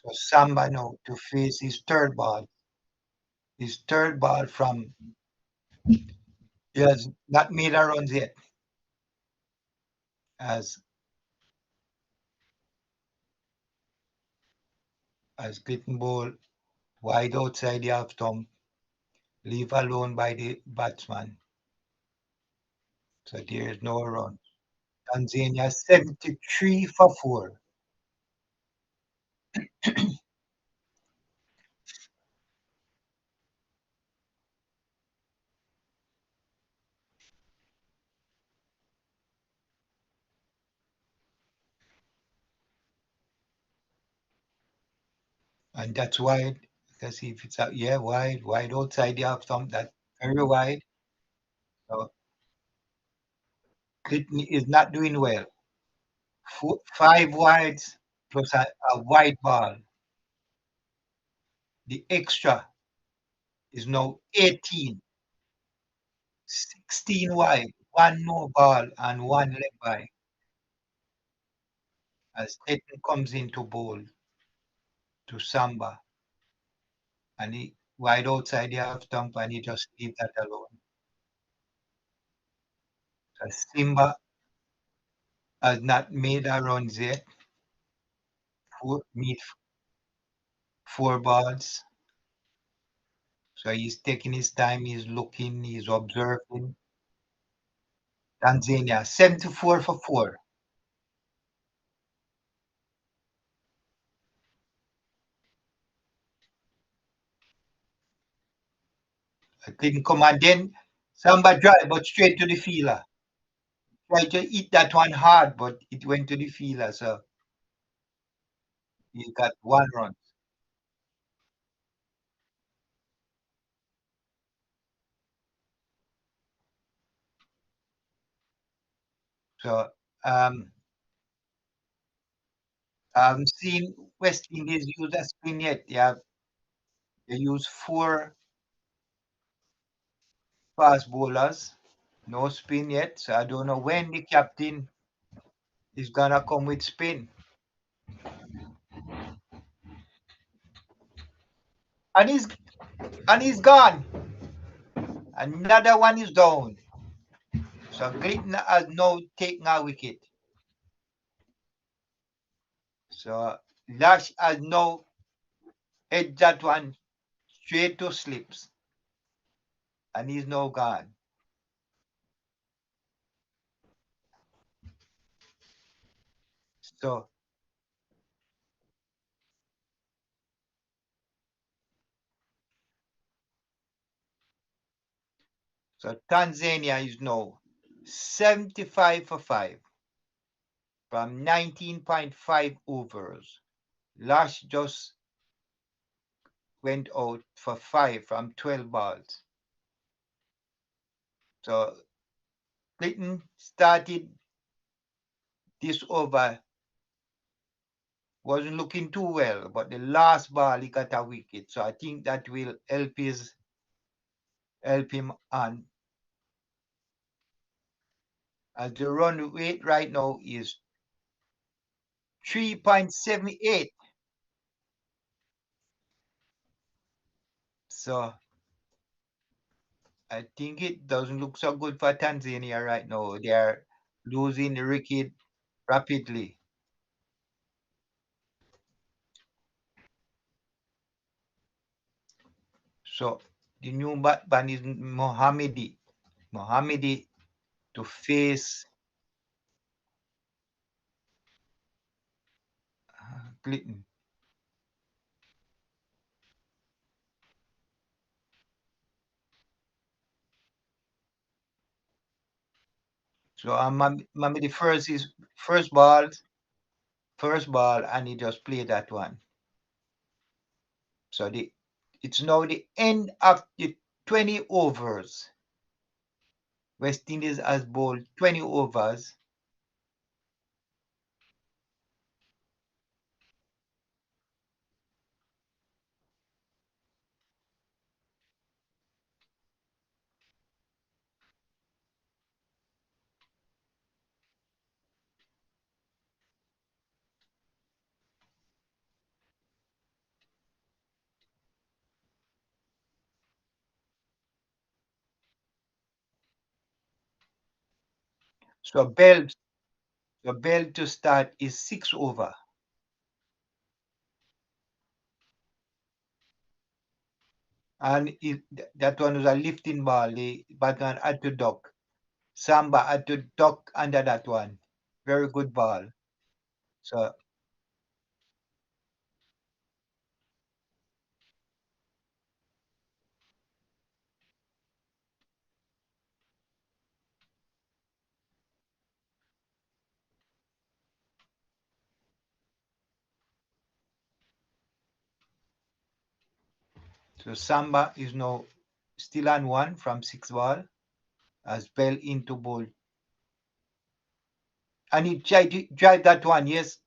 So Samba now to face his third ball. His third ball from he has not made a runs yet. As Clinton Bowl wide outside the half stump, leave alone by the batsman. So there is no run. Tanzania 73 for 4. And that's wide. Because if it's out, yeah, wide outside the half stump, that's very wide. So Clinton is not doing well. Five wides plus a wide ball. The extra is now 18, 16 wide, one no ball and one leg by as Clinton comes into bowl to Samba and he wide outside the half stump and he just leave that alone. So Simba has not made a runs yet. Meet 4 balls. So he's taking his time, he's looking, he's observing. Tanzania 74 for 4. I didn't come and then Samba drive but straight to the fielder. Tried to hit that one hard, but it went to the fielder, so he got 1 run. So I haven't seen West Indies use a spin yet. They use 4 fast bowlers, no spin yet. So I don't know when the captain is gonna come with spin. And he's gone. Another one is down. So Clinton has now taken a wicket. So Lash has now hit that one straight to slips. And he's now gone. So Tanzania is now 75 for 5 from 19.5 overs. Lash just went out for 5 from 12 balls. So Clinton started this over, wasn't looking too well, but the last ball he got a wicket. So I think that will help him on. As the run rate right now is 3.78. So I think it doesn't look so good for Tanzania right now. They are losing the wicket rapidly. So the new batsman is Mohammedi to face Clinton. So Mohammedi first ball, and he just played that one. So it's now the end of the 20 overs. West Indies has bowled 20 overs. So bell to start is 6 over. And that one was a lifting ball. The batsman had to duck. Samba had to duck under that one. Very good ball. So Samba is now still on one from 6 ball as Bell into bowl. And he tried to drive that one, yes,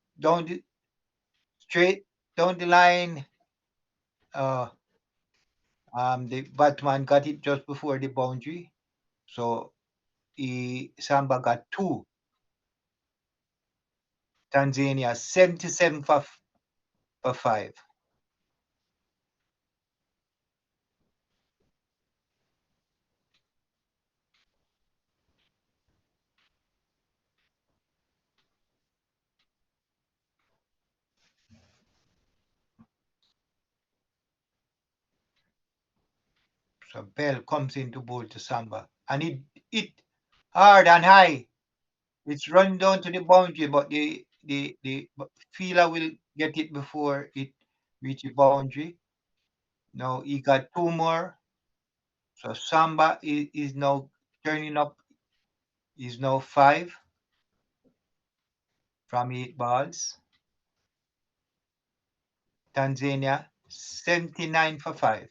straight down the line. Uh, the Batman got it just before the boundary. So Samba got 2. Tanzania 77 for 5. So Bell comes into bowl to Samba. And it hard and high. It's run down to the boundary, but the fielder will get it before it reach the boundary. Now he got 2 more. So Samba is now turning up. Is now 5 from 8 balls. Tanzania 79 for 5.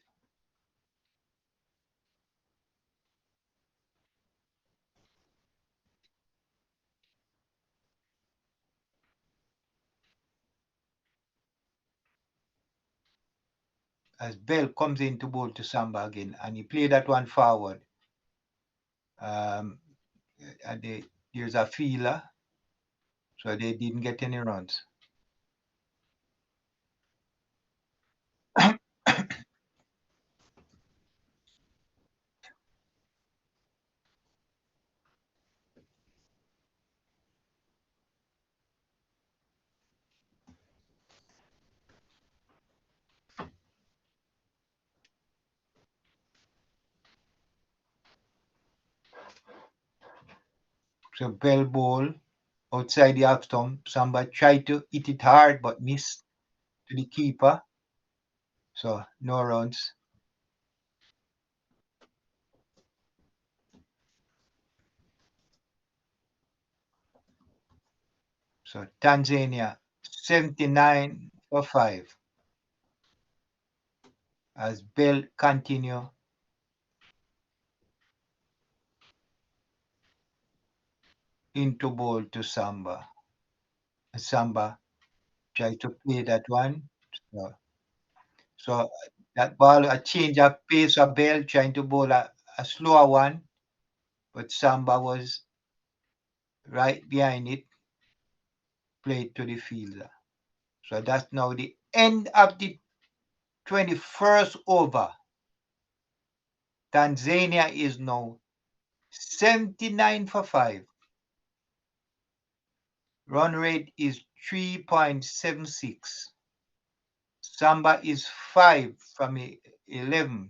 As Bell comes in to bowl to Samba again, and he played that one forward. And there's a fielder, so they didn't get any runs. So Bell bowl outside the half stump. Samba tried to hit it hard but missed to the keeper. So no runs. So Tanzania 79 for 5 as Bell continue into bowl to Samba. Samba tried to play that one. So that ball, a change of pace of Bell trying to bowl a slower one, but Samba was right behind it, played to the fielder. So that's now the end of the 21st over. Tanzania is now 79 for 5. Run rate is 3.76. Samba is 5 from 11.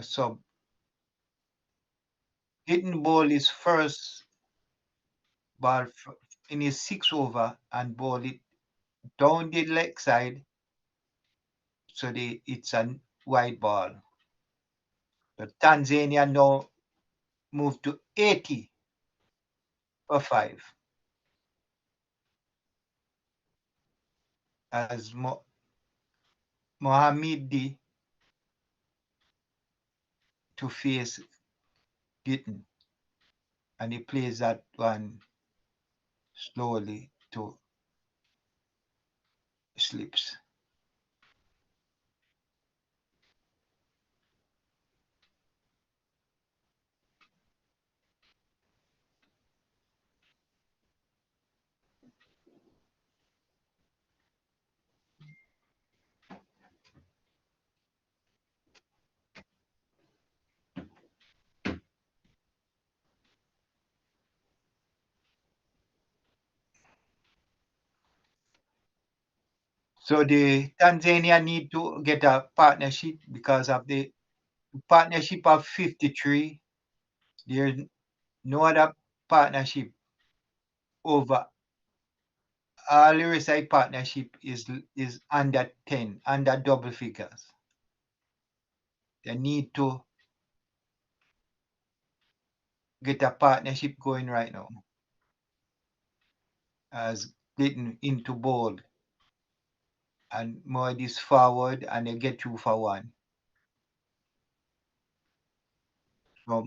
So hitting ball is first ball in his 6 over and ball it down the leg side. So it's a wide ball. So Tanzania now moved to 80 for 5 as Mohamedi to face Gittin, and he plays that one slowly to slips. So the Tanzania need to get a partnership because of the partnership of 53. There's no other partnership over all the rest of the partnership is under 10, under double figures. They need to get a partnership going right now as getting into bold and more this forward and they get 2 for 1. So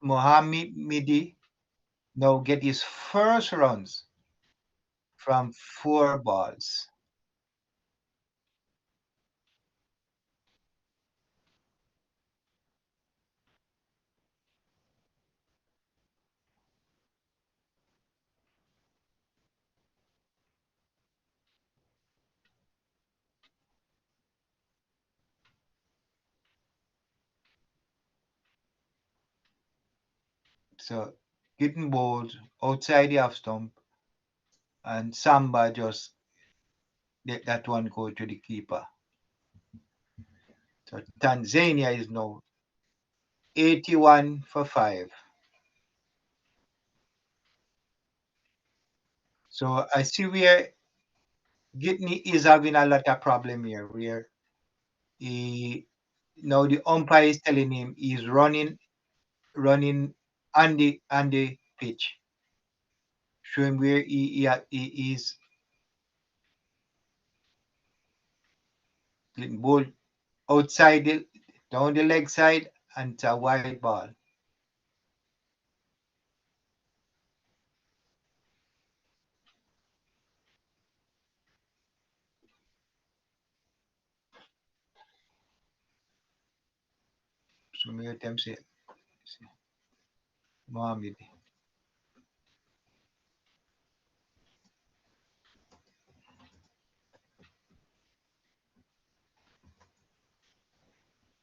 Mohamed Midi now get his first runs from 4 balls. So getting bowled outside the half stump and Samba just let that one go to the keeper. So Tanzania is now 81 for 5. So I see where Gitney is having a lot of problem here, where he now the umpire is telling him he's running on the pitch, showing where he is getting ball outside down the leg side and it's a wide ball. So me them say Mohammed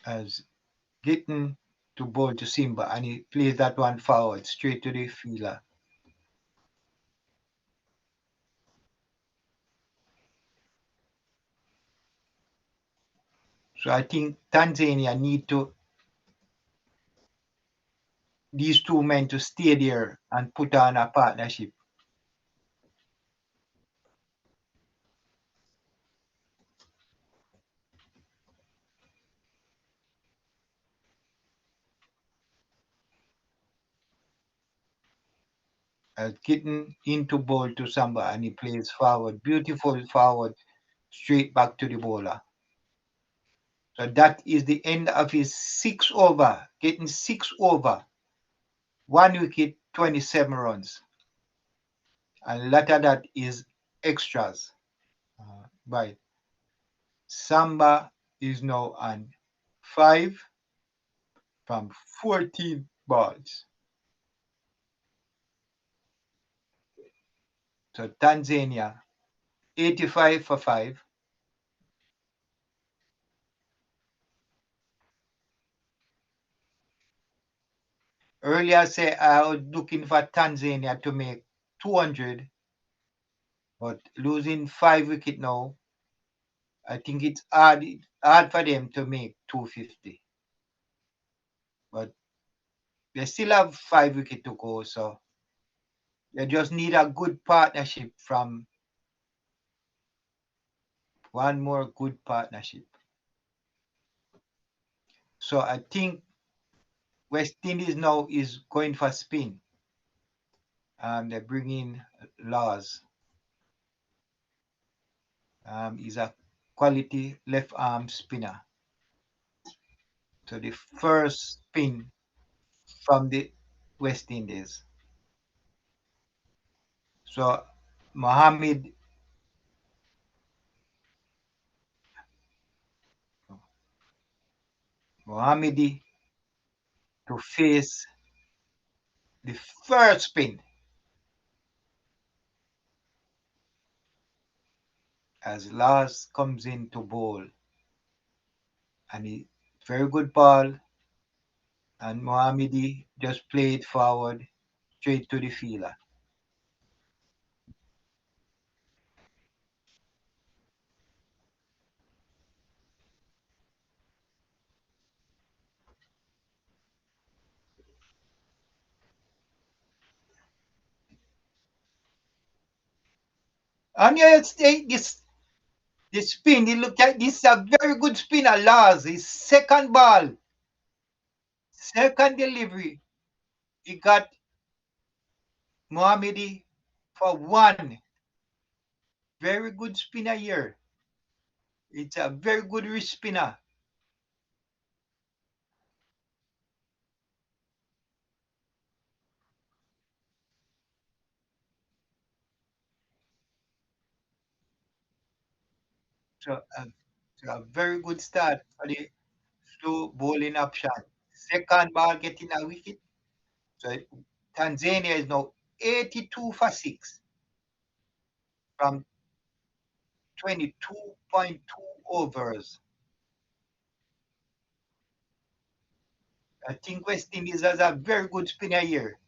as getting to ball to Simba and he plays that one forward straight to the fielder. So I think Tanzania need to these 2 men to stay there and put on a partnership. Getting into ball to Samba and he plays forward, beautiful forward, straight back to the bowler. So that is the end of his 6 over, getting 6 over, 1 wicket, 27 runs. And a lot of that is extras. Right. Samba is now on 5 from 14 balls. So Tanzania, 85 for 5. Earlier, say I was looking for Tanzania to make 200, but losing 5 wickets now, I think it's hard for them to make 250. But they still have 5 wickets to go, so they just need a good partnership from one more good partnership. So I think West Indies now is going for spin. They're bringing Laws. He's a quality left arm spinner. So the first spin from the West Indies. So Mohammed Mohammedi to face the first spin as Lars comes in to bowl. And he very good ball. And Mohammedi just played forward straight to the fielder. And yes, this spin, it looked like this is a very good spinner, Lars. His second ball, second delivery, he got Mohammedi for one. Very good spinner here. It's a very good wrist spinner. So, so a very good start for the slow bowling option. Second ball getting a wicket. So Tanzania is now 82 for 6 from 22.2 overs. I think West Indies has a very good spinner here.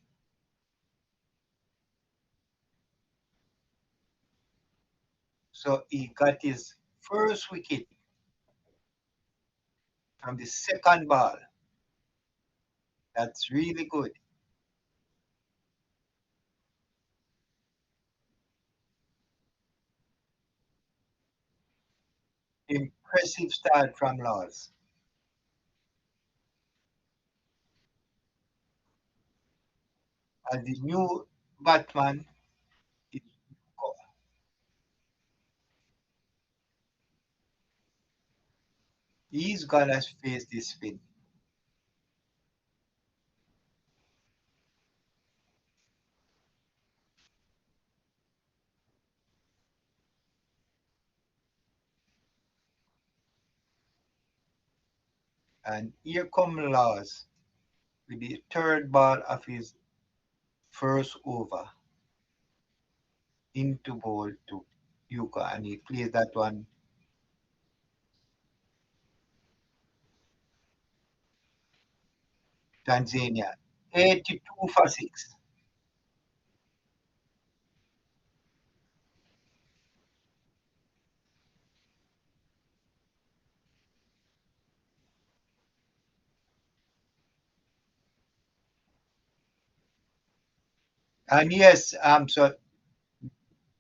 So he got his first wicket from the second ball. That's really good. Impressive start from Laws. As the new Batman, he's gonna face this spin. And here come Laws with the third ball of his first over into ball to Yuka, and he plays that one. Tanzania, 82 for 6. And yes, so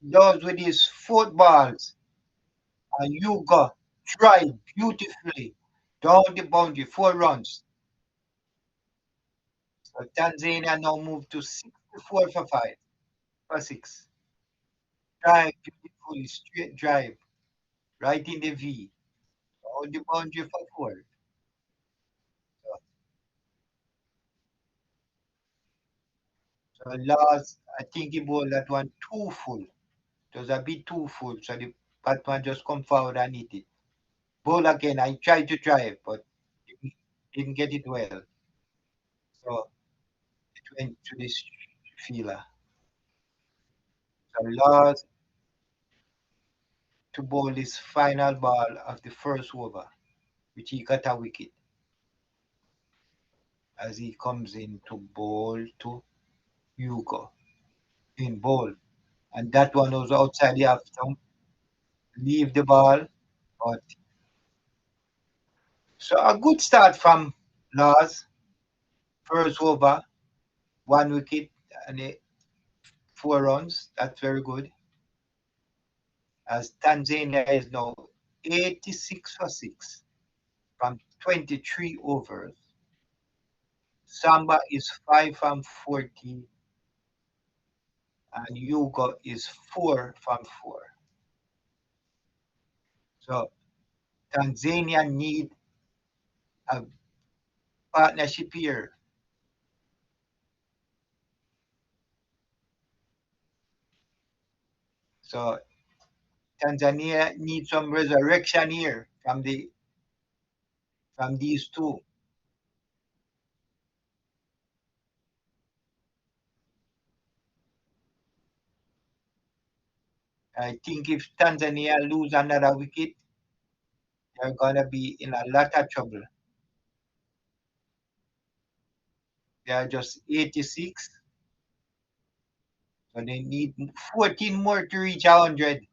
those with his footballs, and Yuka tried beautifully down the boundary, 4 runs. So Tanzania now moved to 64 for 5, for 6. Drive beautifully, straight drive, right in the V, down the boundary for 4. So, so last, I think he bowled that one too full. It was a bit too full, so the Batman just come forward and hit it. Bowl again, I tried to drive, but didn't get it well. So it went to this fielder. So lost to bowl his final ball of the first over, which he got a wicket as he comes in to bowl to Hugo in bowl. And that one was outside the half stump. Leave the ball. But so a good start from Lars. First over, 1 wicket and 4 runs. That's very good. As Tanzania is now 86 for 6 from 23 overs. Samba is 5 from 40 and Yugo is 4 from 4. So Tanzania need a partnership here. So Tanzania needs some resurrection here from these two. I think if Tanzania lose another wicket, they're gonna be in a lot of trouble. They are just 86, so they need 14 more to reach 100.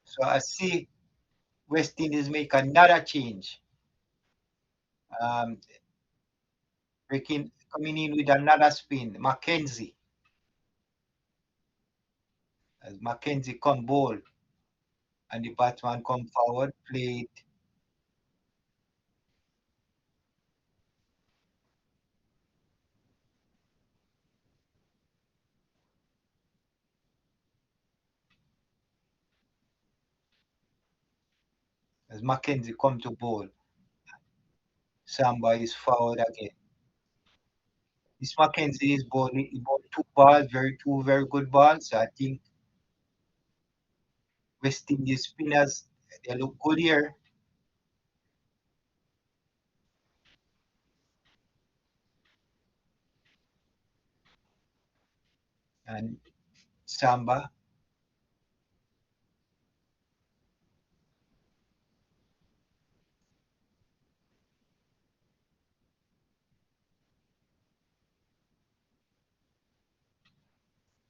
So I see West Indies make another change, um, coming in with another spin. Mackenzie. As Mackenzie come bowl and the batsman come forward, play it. As Mackenzie come to bowl, Samba is forward again. This Mackenzie is bowling, he bowled two very good balls. So I think West Indies spinners, they look good here. And Samba,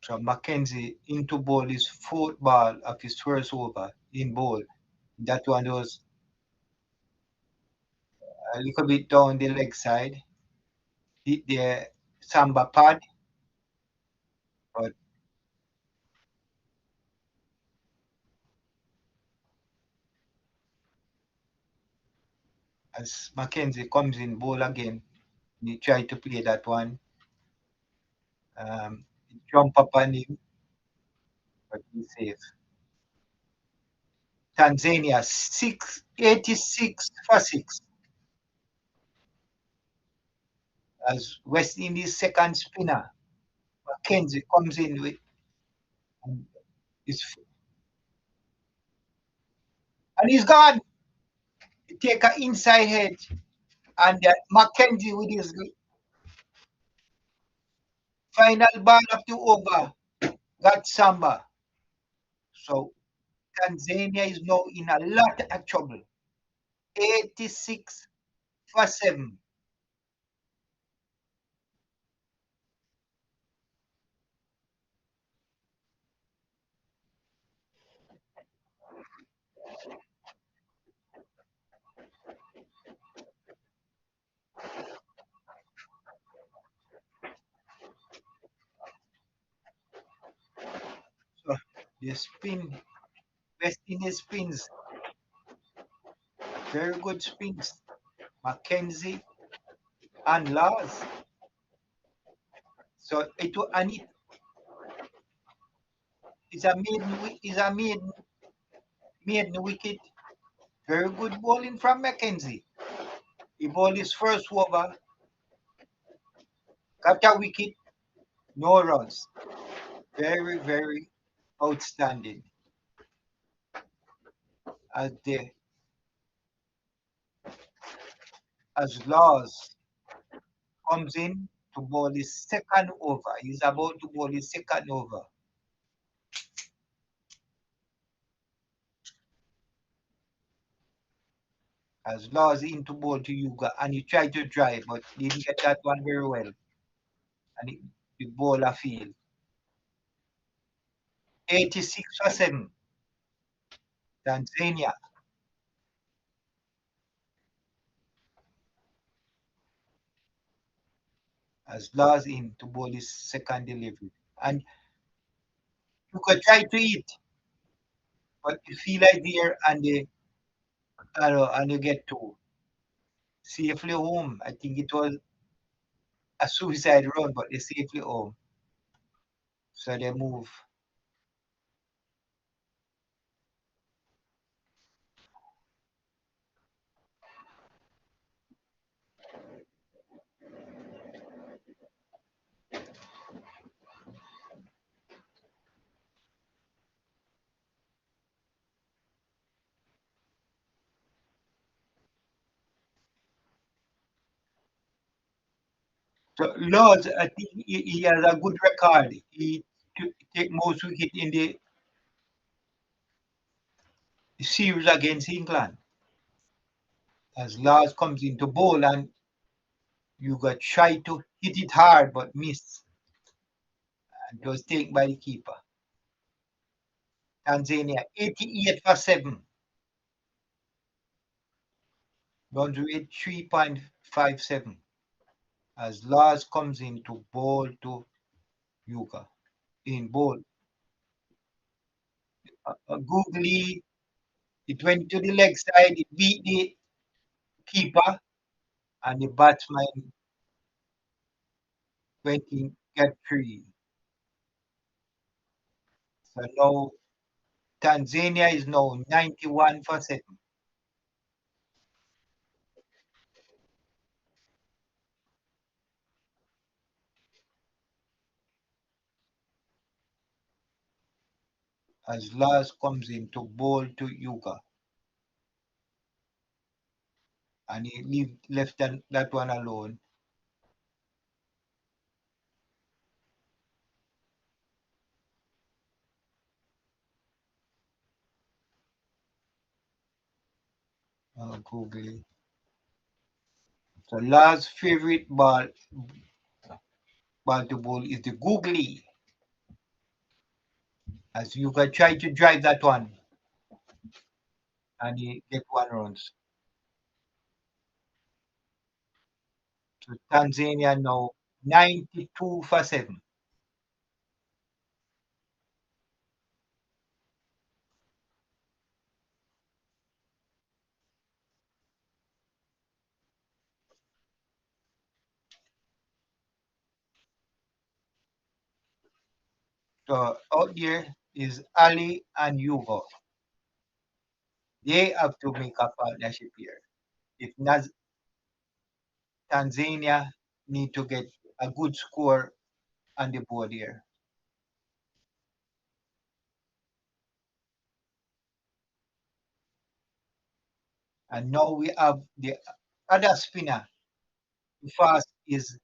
so Mackenzie into bowl his fourth ball of his first over in bowl. That one was a little bit down the leg side, hit the Samba pad, but as Mackenzie comes in bowl again, he tried to play that one. Jump up on him, but he's safe. Tanzania 86 for 6 as West Indies second spinner. Mackenzie comes in with his and he's gone. He take an inside head and Mackenzie with his final ball of the over got Samba. So Tanzania is now in a lot of trouble. 86 for 7. So the spin, West Indies spins, very good spins. Mackenzie and Laws. So it's a maiden wicket. Very good bowling from Mackenzie. He bowled his first over, got a wicket, no runs. Very, very outstanding. As the as Laws comes in to bowl his second over. He's about to bowl his second over. As Laws in to bowl to Yuga and he tried to drive but didn't get that one very well. And the bowler field. 86 for 7. Tanzania as Laws in to bowl his second delivery. And you could try to eat, but you feel like there and you get to safely home. I think it was a suicide run, but they safely home. So they move. So Lodge, I think he has a good record. He take most wicket in the series against England. As Lodge comes into bowl and you got try to hit it hard but miss. And it was taken by the keeper. Tanzania 88 for 7. Runs rate 3.57. As Lodge comes into bowl to Yuga in bowl. Googly, it went to the leg side, it beat the keeper, and the batsman went in, get free. So now Tanzania is now 91 for 7. As Lars comes in to bowl to Yuga. And he left that one alone. Googly. So Lars' favorite ball to bowl is the Googly. As Yuga tried to drive that one. And he get one runs. So Tanzania now 92 for 7. So out there is Ali and Yuga. They have to make a partnership here. If not, Tanzania need to get a good score on the board here. And now we have the other spinner. The first is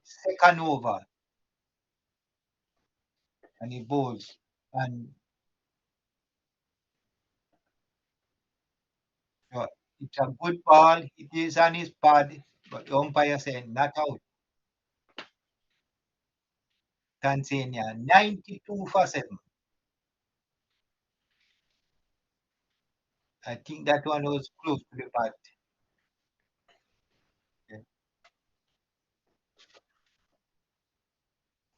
second over and he bowls. And it's a good ball. It is on his pad, but the umpire said not out. Tanzania 92 for 7. I think that one was close to the pad. Okay.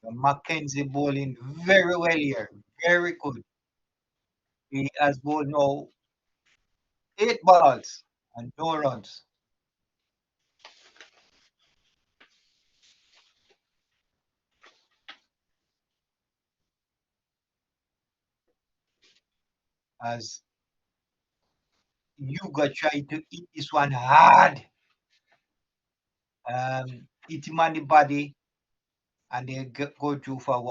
So Mackenzie bowling very well here. Very good. He has bowled now 8 balls and no runs. As Yuga tried to hit this one hard. Hit him on the body and they go through for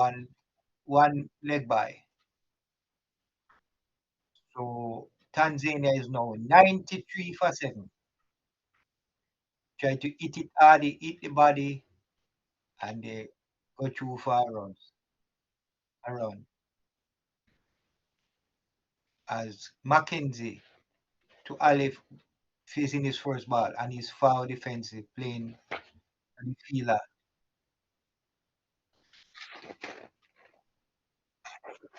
one leg by. So Tanzania is now 93 for 7. Try to hit it hard, they hit the body, and they go through for runs around. As Mackenzie to Aleph facing his first ball and his foul defensive playing the fielder.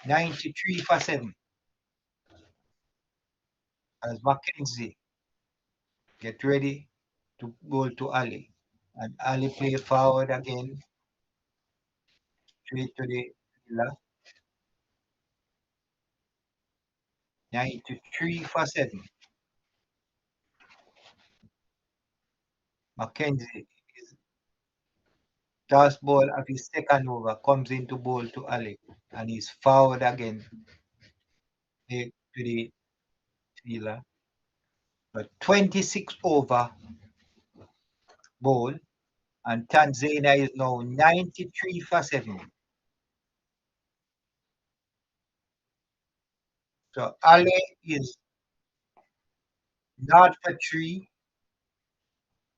93 for 7. As Mackenzie get ready to bowl to Ali. And Ali play forward again, straight to the fielder. 93 for 7. Mackenzie is toss ball of his second over, comes into bowl to Ali, and he's forward again to the fielder. But 26 over bowl, and Tanzania is now 93 for 7. So Ali is not for 3,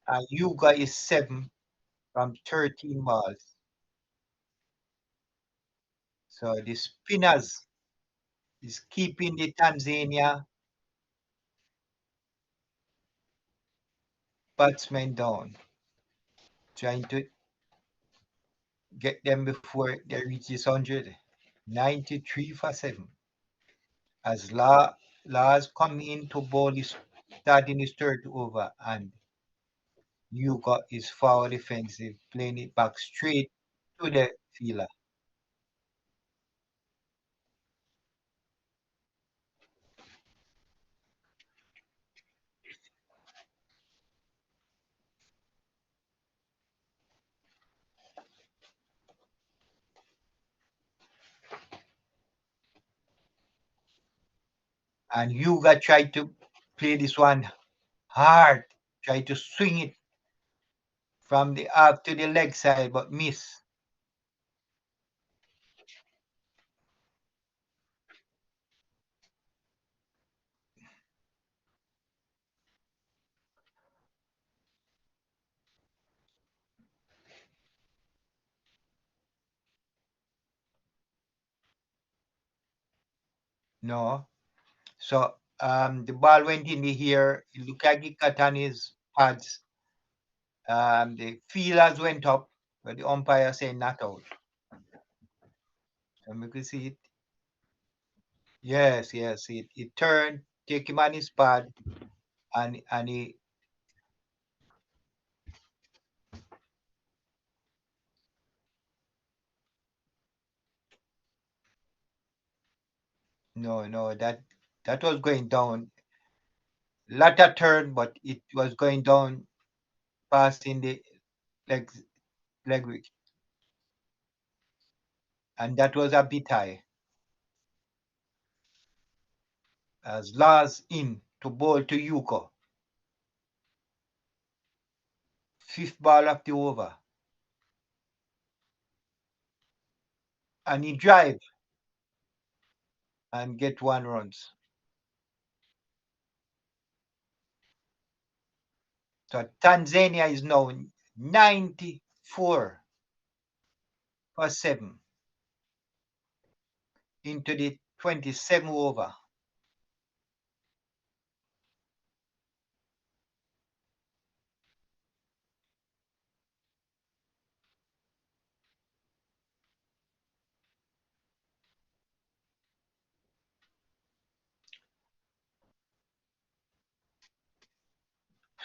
and Yuga is 7 from 13 balls. So the spinners is keeping the Tanzania batsmen down, trying to get them before they reach this 100. 93 for 7. As Lars come in to bowl his starting his third over, and Yuga is foul defensive, playing it back straight to the fielder. And Yuga tried to play this one hard, tried to swing it from the up to the leg side, but miss. No. So the ball went in the air. It looked like he cut on his pads. The feelers went up, but the umpire said not out. And we could see it. Yes, yes. It turned, take him on his pad, and he no, that was going down. Latter turn, but it was going down past in the leg leg week. And that was a bit high. As Lars in to bowl to Yuko. Fifth ball of the over. And he drive and get 1 runs. So Tanzania is now 94 for 7 into the 27 over.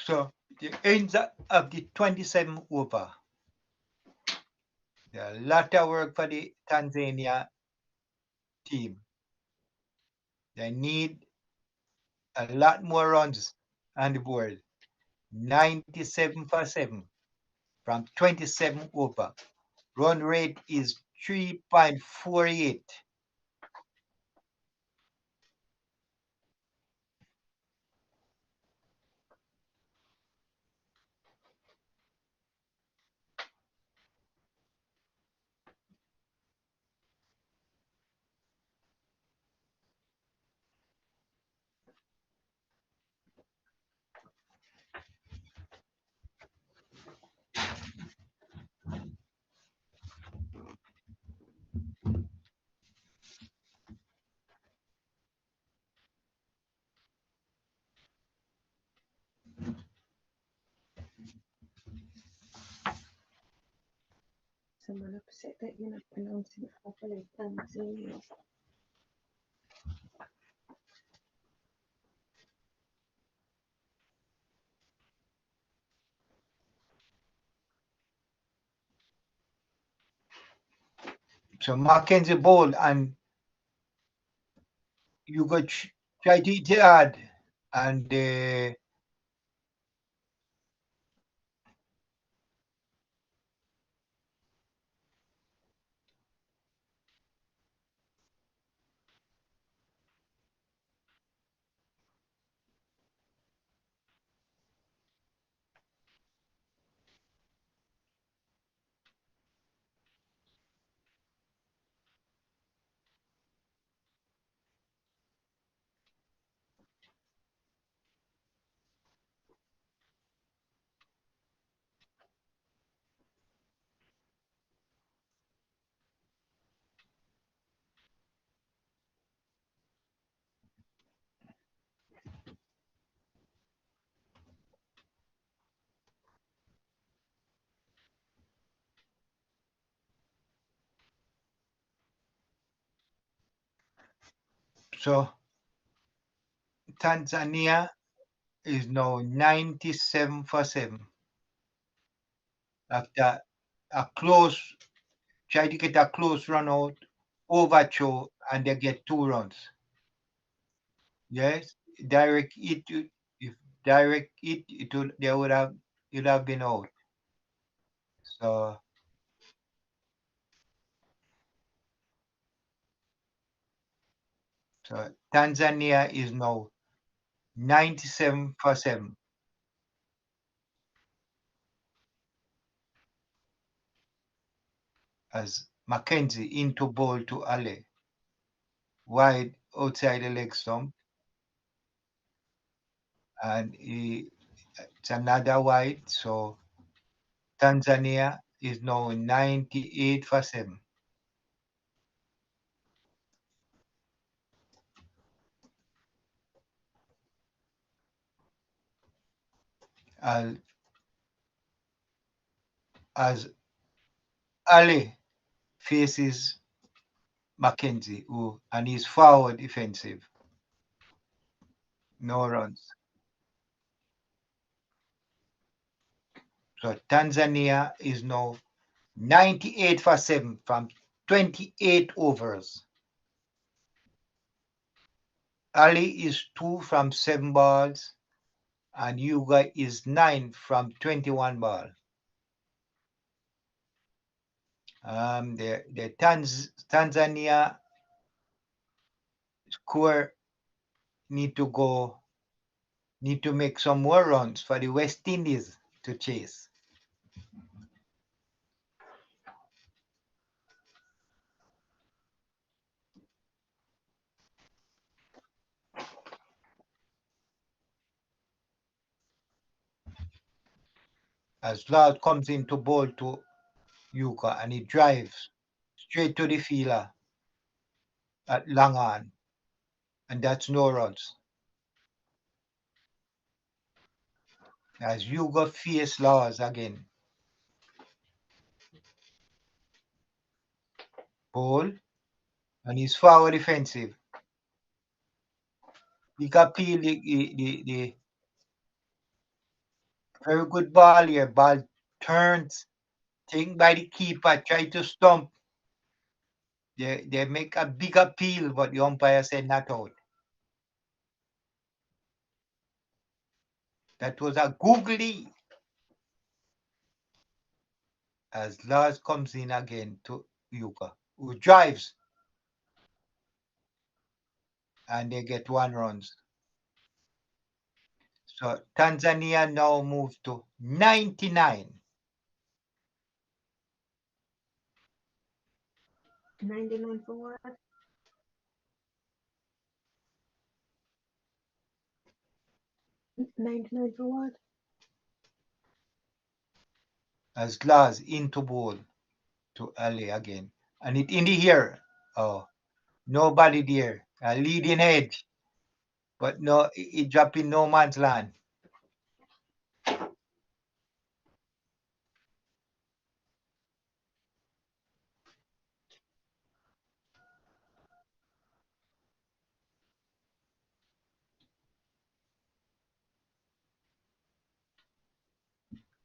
So the ends of the 27 over. There are a lot of work for the Tanzania team. They need a lot more runs on the board. 97 for 7 from 27 over. Run rate is 3.48. Someone upset that you're not pronouncing it properly. Tanzania. So Mackenzie bowl and you go try to hit it hard and so Tanzania is now 97 for 7 after a close try to get a close run out overthrow and they get 2 runs. Yes, direct it if direct it would they would have it would have been out. So So Tanzania is now 97 for 7 as Mackenzie into ball to Ale. Wide outside the leg stump. And it's another wide. So Tanzania is now 98 for 7. As, as Ali faces Mackenzie, who and he's forward defensive. No runs. So Tanzania is now 98 for 7 from 28 overs. Ali is 2 from 7 balls, and Yuga is 9 from 21 balls. The Tanzania score need to make some more runs for the West Indies to chase. As Lord comes into ball to Yuka and he drives straight to the fielder at long on, and that's no runs. As Yuga face Laws again. Ball, and he's forward defensive. He got peel the very good ball here. Ball turns, taken by the keeper, try to stump. They make a big appeal, but the umpire said not out. That was a googly. As Lars comes in again to Yuka, who drives, and they get 1 runs. So Tanzania now moves to 99. 99 for what? 99 for what? As Lars into ball to Ali again. And it in the air. Oh, nobody there. A leading edge. But no, it drop in no man's land.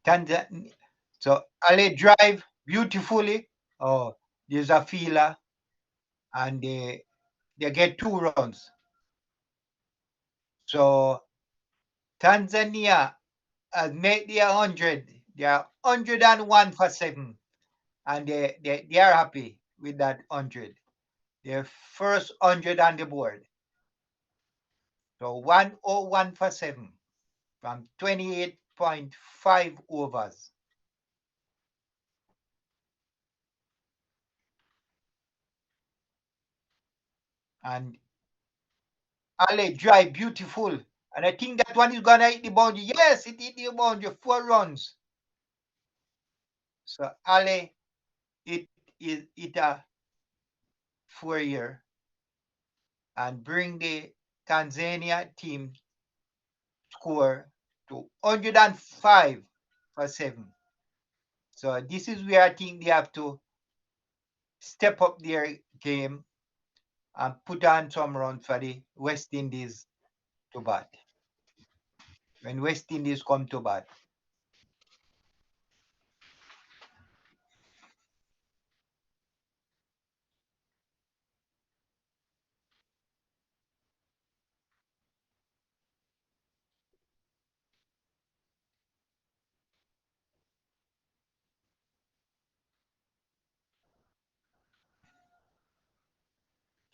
Tanzania. So Ali drive beautifully. Oh, there's a feeler. And they get 2 runs. So Tanzania has made their 100. They are 101 for 7. And they are happy with that 100. Their first 100 on the board. So 101 for 7 from 28.5 overs. And Ale drive beautiful. And I think that one is gonna hit the boundary. Yes, it hit the boundary. 4 runs. So Ale, it a 4-year and bring the Tanzania team score to 105 for 7. So this is where I think they have to step up their game and put on some runs for the West Indies to bat. When West Indies come to bat.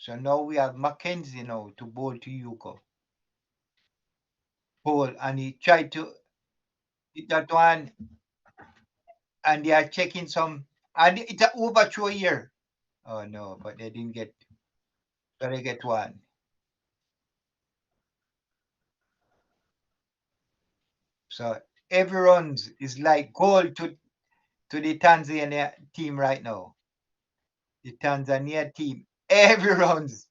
So now we have Mackenzie now to bowl to Yuko. Bowl, and he tried to hit that one, and they are checking some, and it's an overthrow here. Oh no, but they didn't get, so they get one. So every runs is like goal to the Tanzania team right now. The Tanzania team, every runs.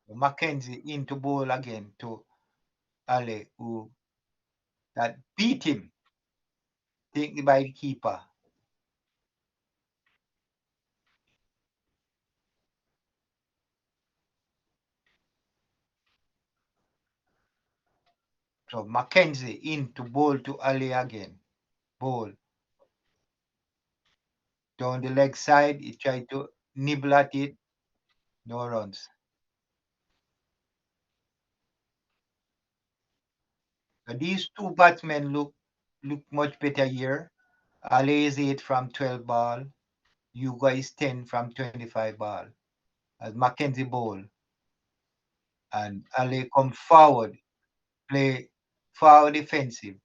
Mackenzie into bowl again to Ale, who that beat him, taken by the keeper. So Mackenzie into bowl to Ali again. Bowl down the leg side. He tried to nibble at it. No runs. So these two batsmen look much better here. Ali is 8 from 12 ball. Yuga is 10 from 25 ball. As Mackenzie bowl. And Ali come forward. Play forward defensive.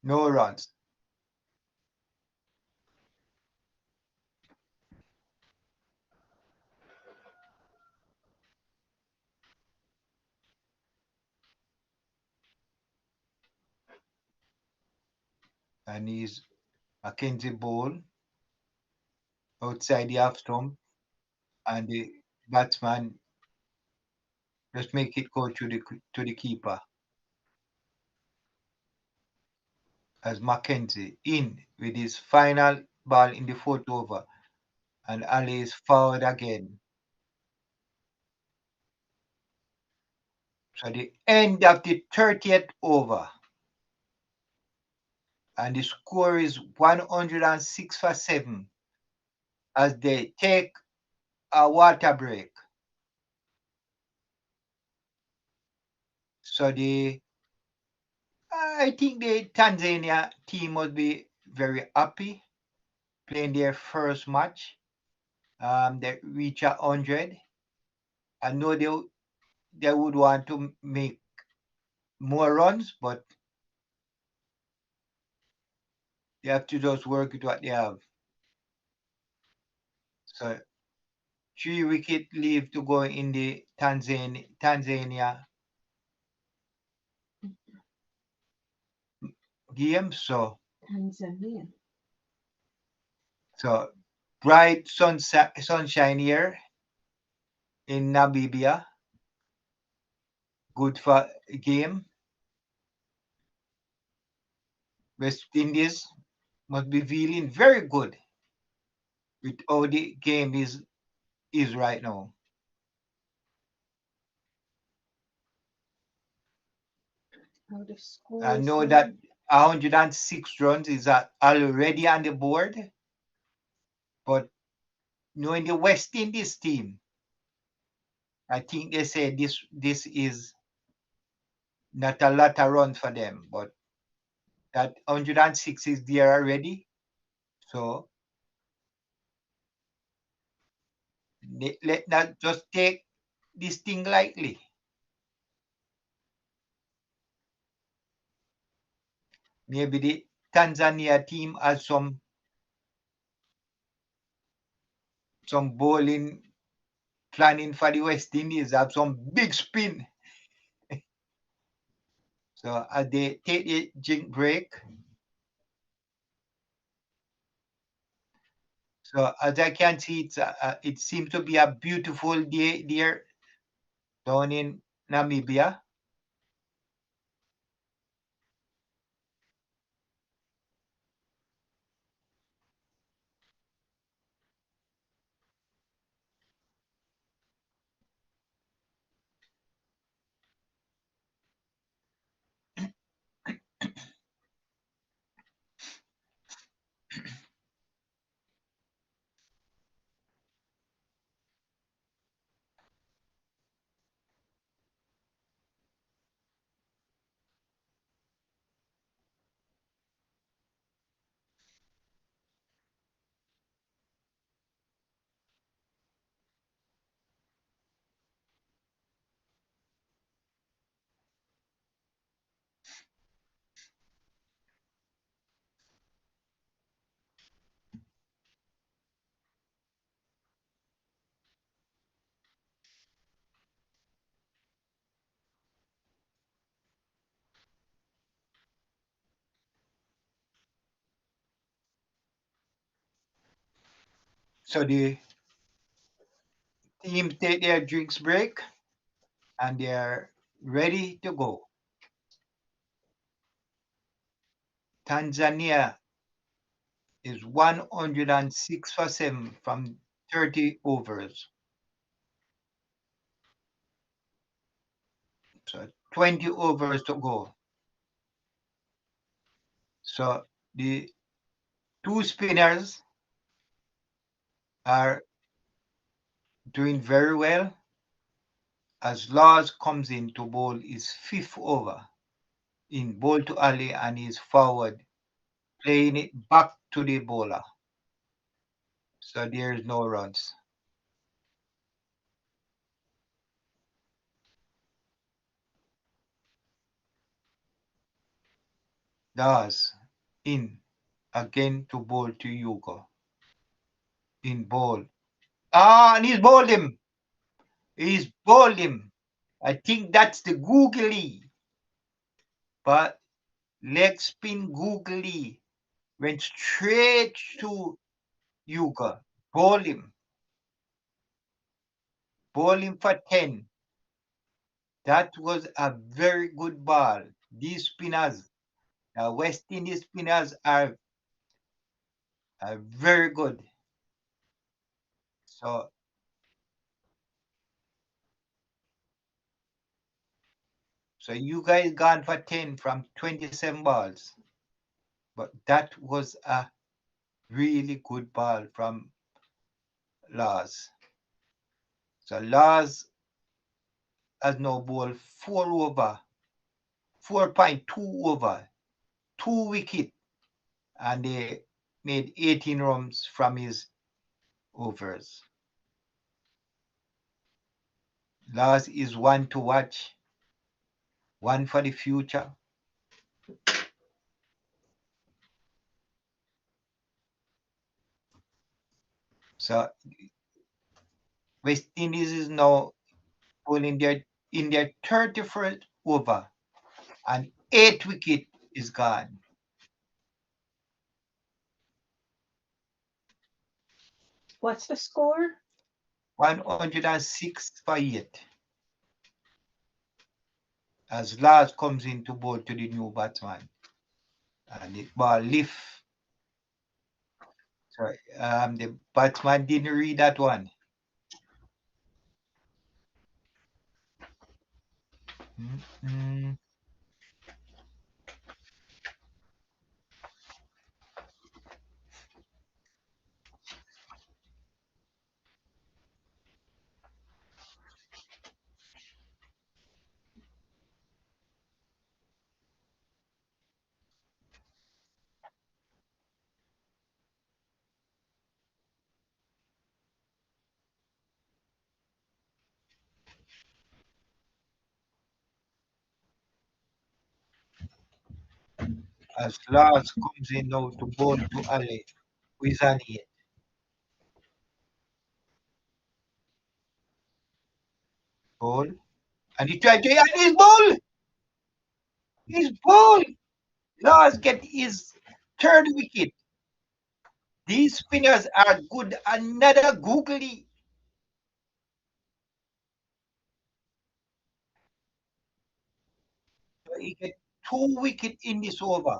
No runs. And he's Mackenzie bowl outside the half stump. And the batsman just make it go to the keeper. As Mackenzie in with his final ball in the fourth over, and Ali is forward again. So the end of the 30th over, and the score is 106 for 7 as they take a water break. So I think the Tanzania team must be very happy playing their first match. They reach 100. I know they would want to make more runs, but they have to just work with what they have. So 3 wicket leave to go in the Tanzania game. So Tanzania. bright sunshine here in Namibia. Good for game. West Indies must be feeling very good with how the game is right now. How the score I is know now. that 106 runs is already on the board, but knowing the West Indies team, I think they say this is not a lot of run for them, but that 106 is there already. So let not just take this thing lightly. Maybe the Tanzania team has some bowling planning for the West Indies, have some big spin. So as they take the drink break, so as I can see, it seems to be a beautiful day there down in Namibia. So the team take their drinks break and they're ready to go. Tanzania is 106 for 7 from 30 overs. So 20 overs to go. So the two spinners are doing very well as Laws comes in to bowl his fifth over in ball to Ali and is forward, playing it back to the bowler. So there's no runs. Laws in again to bowl to Yugo. In ball. And he's bowled him. He's bowled him. I think that's the googly. But leg spin googly went straight to Yuga. Bowl him. Bowl him for 10. That was a very good ball. These spinners, West Indies spinners are very good. So you guys gone for 10 from 27 balls. But that was a really good ball from Lars. So Lars has now bowled 4 over, 4.2 over, 2 wicket, and they made 18 runs from his overs. Lars is one to watch, one for the future. So West Indies is now bowling in their 31st over, and 8 wicket is gone. What's the score? 106 for 8. As Lars comes in to bowl to the new batsman. And the ball lift. Sorry, the batsman didn't read that one. Mm-hmm. As Lars comes in now to bowl to Ali, who is on it. Ball. And he tried to, and his ball! His ball! Lars get his third wicket. These spinners are good. Another googly. So he get 2 wicket in this over,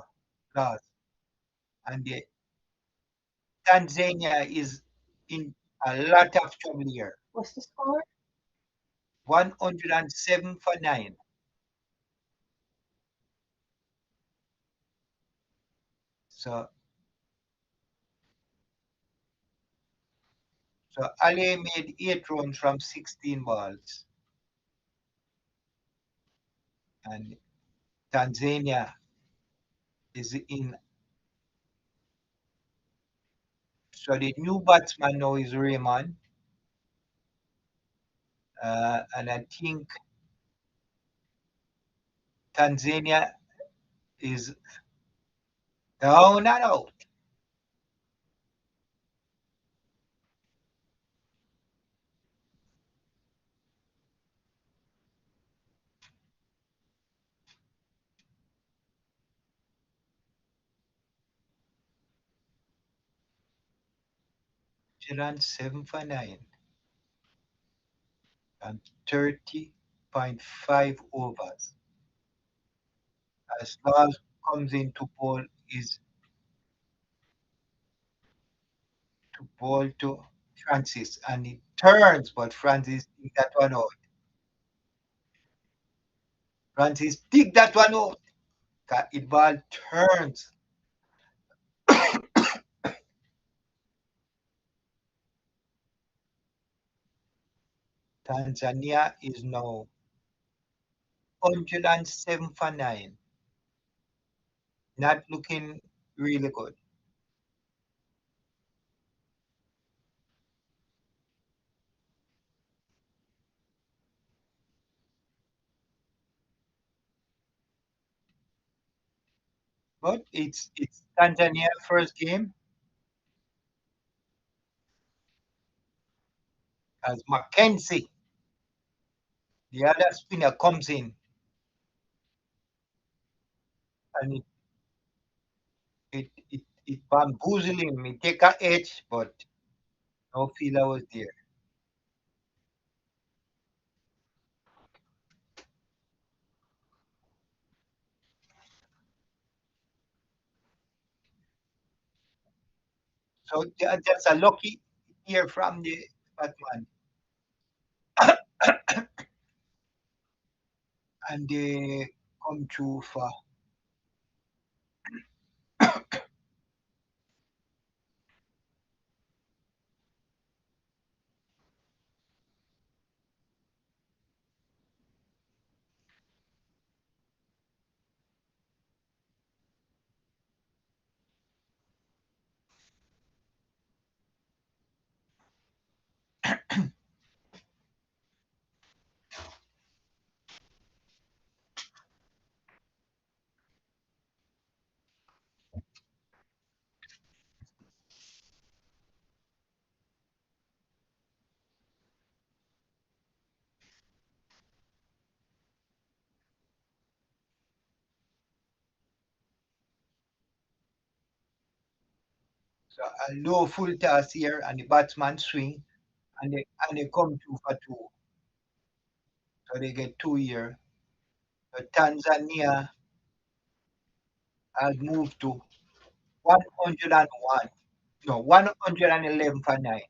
Lars. And the Tanzania is in a lot of trouble here. What's the score? 107 for 9. So Ali made 8 runs from 16 balls. And Tanzania is in. So the new batsman now is Raymond. And I think Tanzania is down and out. 107 for 9 and 30.5 overs. As Lars comes into ball is to ball to Francis and he turns, but Francis dig that one out. Francis dig that one out. It ball turns. Tanzania is now 107 for 9. Not looking really good. But it's Tanzania first game as Mackenzie, the other spinner, comes in and it bamboozled him. He take a edge, but no fielder was there. So that's a lucky here from the Batman. And they come through for so a low full toss here and the batsman swing and they come through for two. So they get two here. So Tanzania has moved to 101. No, 111 for 9.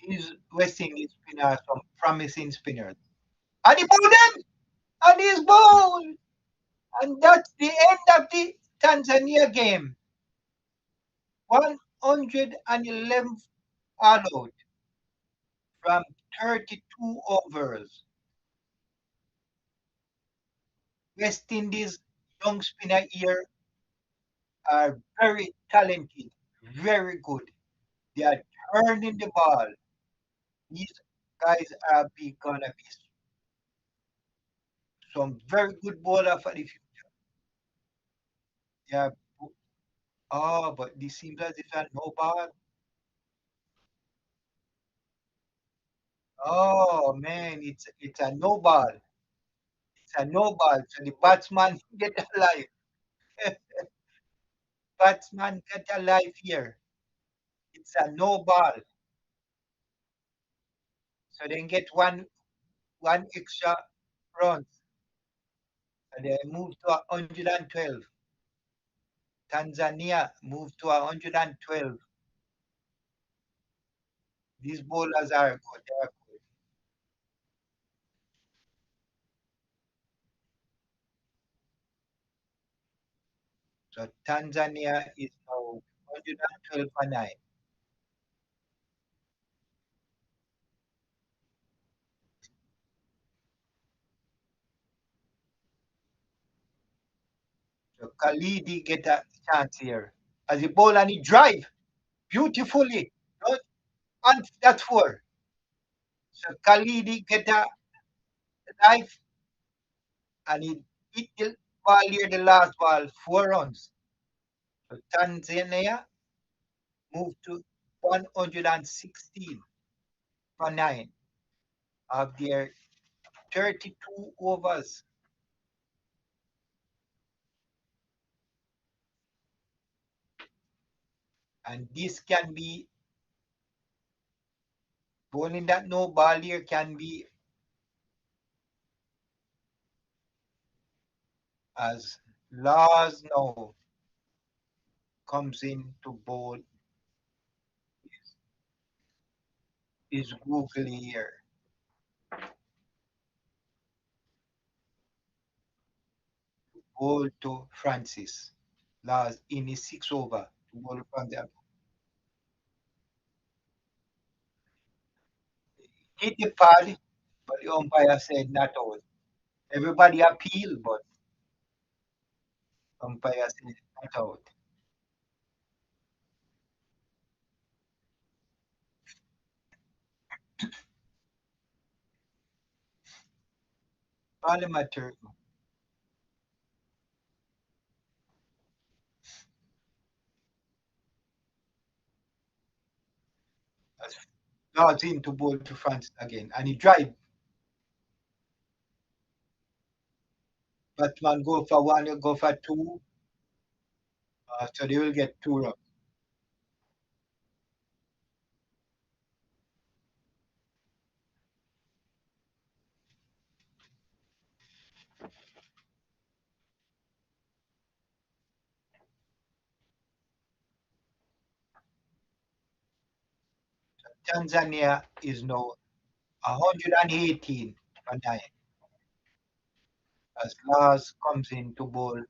These West Indies spinners, some promising spinners. And he bowled them! And he's bowled! And that's the end of the Tanzania game. 111 all out from 32 overs. West Indies young spinner here are very talented, very good. They are turning the ball. These guys are gonna be some very good bowler for the future. They are, oh, but this seems as if a no ball. Oh man, it's a no ball. It's a no ball. So the batsman get alive. Batsman get alive here. It's a no ball. So they get one extra runs. And they move to 112. Tanzania moved to 112. These bowlers are good. They are good. So Tanzania is now 112 for 9. So Khalidi get a chance here. As he bowl and he drive beautifully. No, and that's four. So Khalidi get a life and he hit the ball here, the last ball, 4 runs. So Tanzania moved to 116 for 9 of their 32 overs. And this can be bowling that no ball here can be as Laws now comes in to bowl is googly here. Bowl to Francis. Laws in his 6 over to bowl from the hit the pad, but the umpire said not out. Everybody appeal, but umpire said not out. Parliamentary as Laws in to bowl to Francis again, and he drive. Batsman go for one, you go for two, so they will get 2 runs. Tanzania is now 118 for 9 as Lars comes in to bowl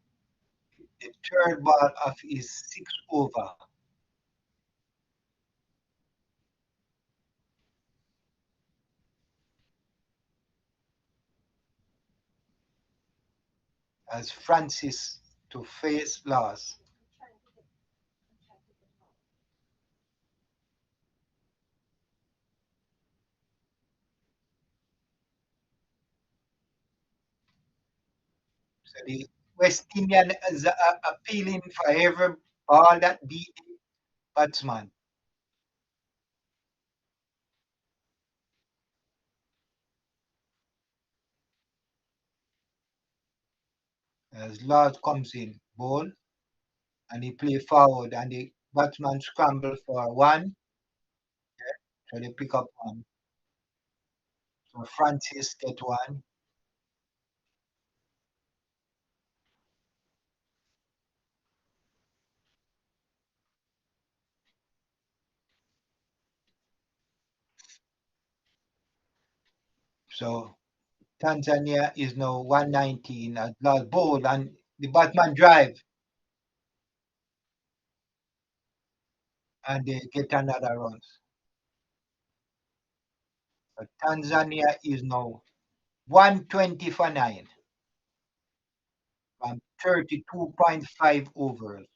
the third ball of his 6 over. As Francis to face Lars. So the West Indian is appealing for every ball that beat the batsman. As Lars comes in, bowl, and he play forward, and the batsman scramble for one, so they pick up one. So Francis get one. So Tanzania is now 119 as Lars bowl, and the batsman drive, and they get another run. But Tanzania is now 120 for 9 from 32.5 overs.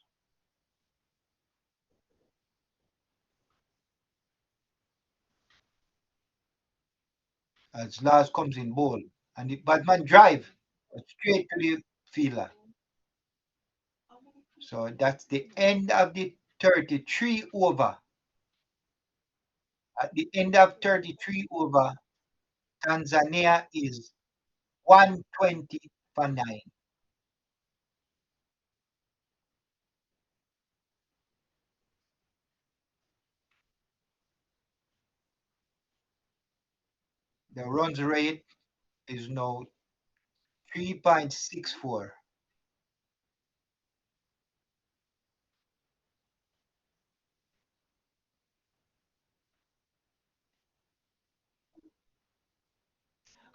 As Lars comes in bowl, and the batsman drive straight to the fielder. So that's the end of the 33 over. At the end of 33 over, Tanzania is 120 for 9. The runs rate is now 3.64.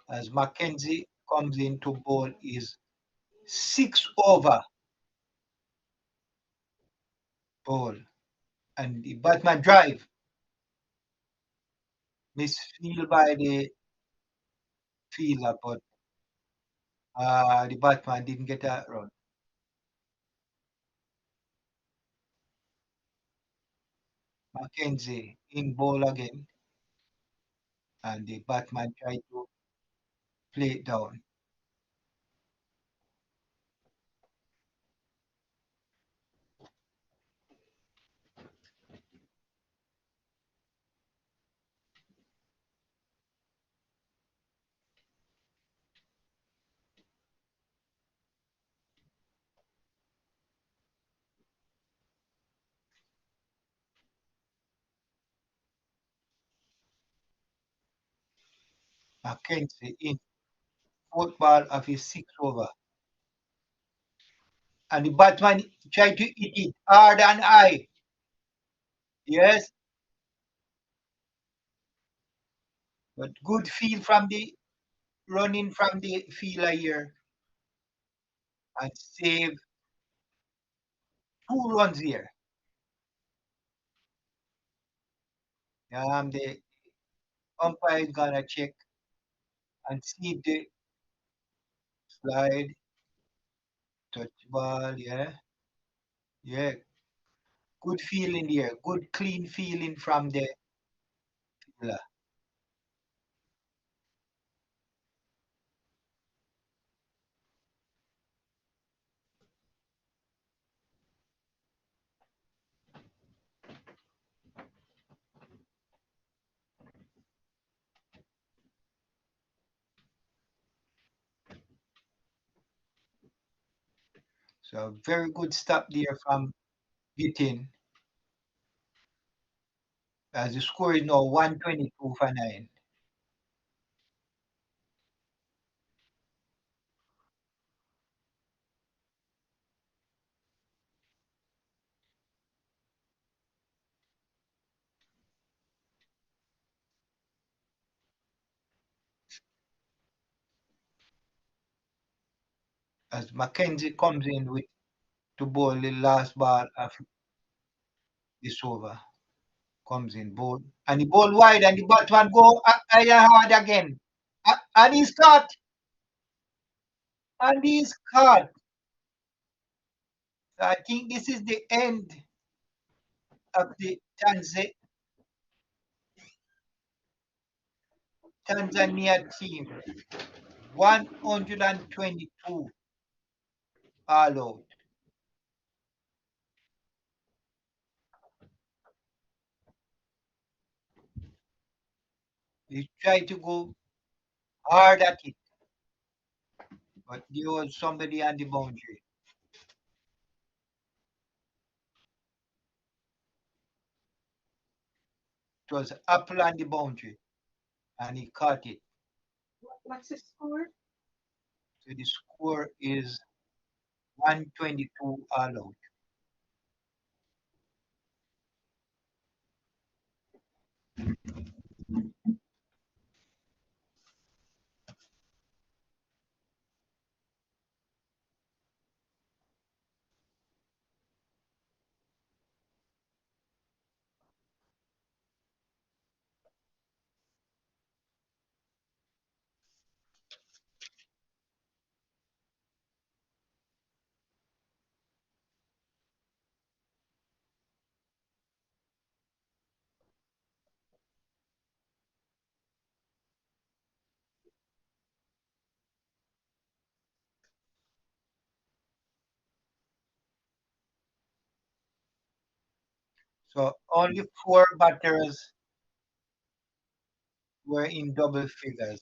As Mackenzie comes into bowl is 6 over ball. And the batsman drive misfield by the fielder, but the batsman didn't get a run. Mackenzie in ball again, and the batsman tried to play it down. Mackenzie in fourth ball of his sixth over. And the batsman tried to hit it hard and high. Yes, but good feel from the running from the fielder here and save 2 runs here. The umpire is gonna check and see if the slide, touch ball, yeah. Yeah, good feeling here, good clean feeling from the fielder. So very good stop there from Bitin as the score is now 122 for 9. As Mackenzie comes in with to bowl the last ball of this over. Comes in bowl and the ball wide and the batsman go higher hard again. And he's caught. And he's caught. So I think this is the end of the Tanzania team. 122 all out. He tried to go hard at it, but there was somebody on the boundary. It was Apple on the boundary, and he caught it. What's the score? So the score is 122 all out. So only 4 batters were in double figures.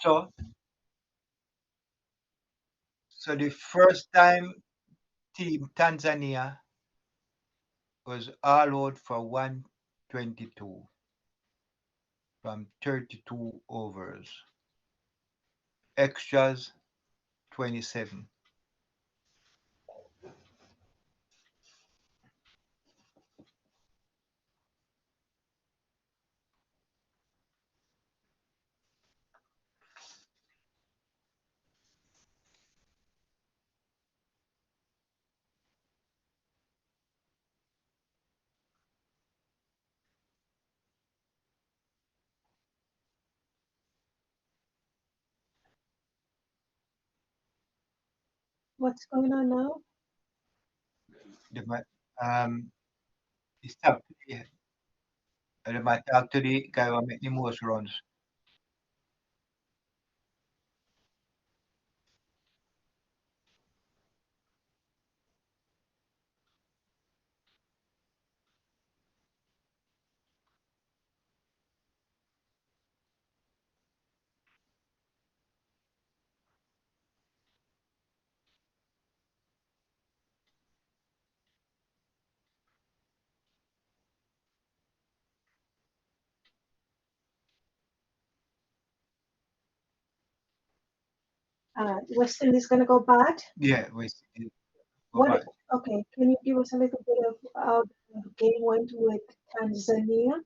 So, so the first time team Tanzania was all out for 122 from 32 overs. Extras 27. What's going on now? It's up. Yeah. The might talk to the guy who make the most runs. West Indies gonna go bad. Yeah, we see. What? Okay, can you give us a little bit of how the game went with Tanzania?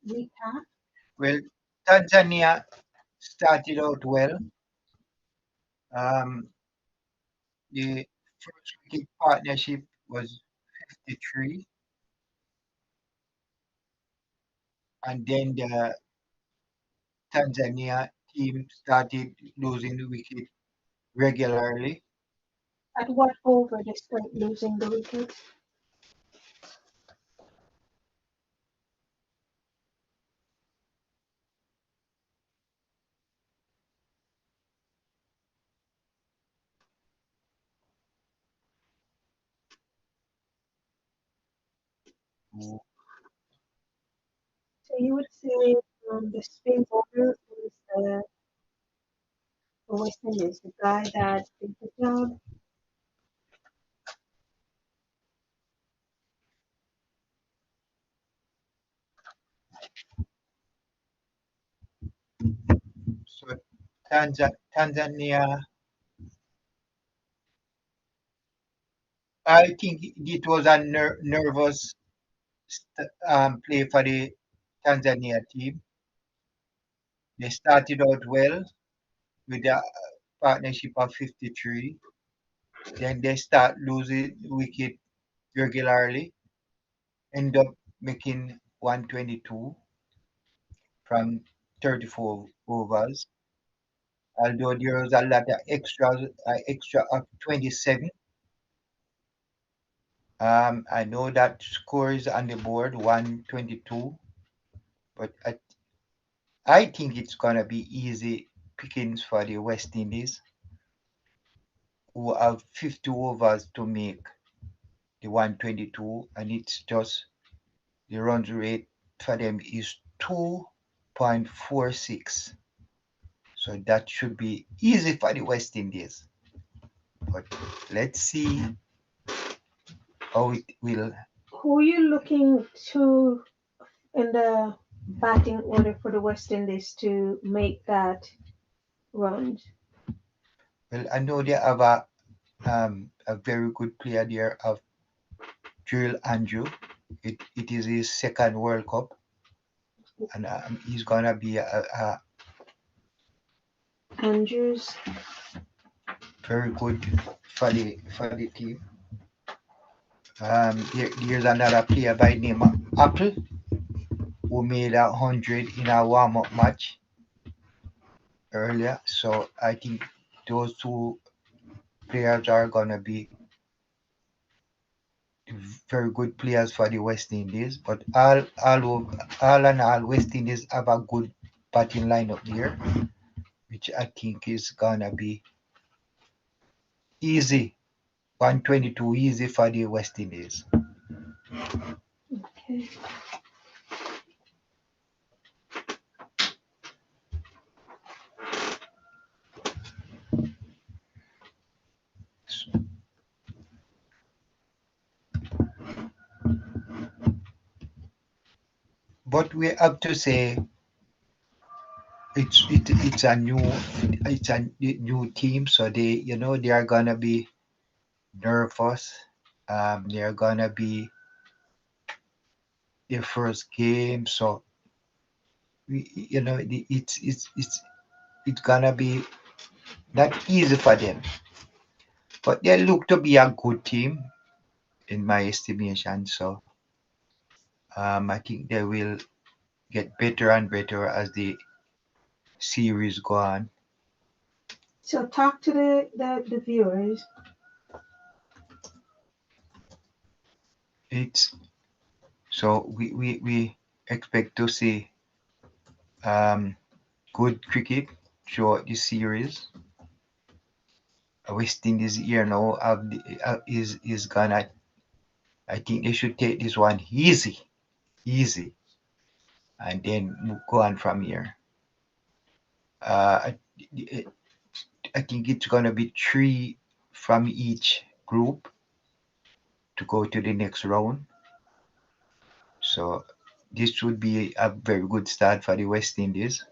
Recap. Well, Tanzania started out well. Um, the first wicket partnership was 53, and then the Tanzania team started losing the wicket regularly. At what over they start losing the wickets? So you would say the spin bowler is the West Indies, the guy that did the job. So Tanzania, I think it was a nervous play for the Tanzania team. They started out well with a partnership of 53. Then they start losing wicket regularly, end up making 122 from 34 overs. Although there was a lot of extra of 27. I know that score is on the board 122, but I think it's gonna be easy pickings for the West Indies, who have 50 overs to make the 122, and it's just the runs rate for them is 2.46. So that should be easy for the West Indies. But let's see how it will. Who are you looking to in the batting order for the West Indies to make that run? Well, I know they have a very good player there of Drill Andrew. It is his second World Cup, and he's gonna be a Andrews. very good for the team. There's another player by name of Apple who made 100 in a warm-up match earlier. So I think those two players are gonna be very good players for the West Indies. But all in all, West Indies have a good batting lineup here, which I think is gonna be easy. 122 easy for the West Indies. Okay. But we have to say it's a new team, so they are gonna be nervous. They're gonna be their first game, so it's gonna be not easy for them. But they look to be a good team in my estimation. So I think they will get better and better as the series go on. So talk to the viewers. It's so we expect to see good cricket throughout the series. West Indies here now is gonna. I think they should take this one easy, and then go on from here. I, I think it's gonna be 3 from each group to go to the next round. So this would be a very good start for the West Indies.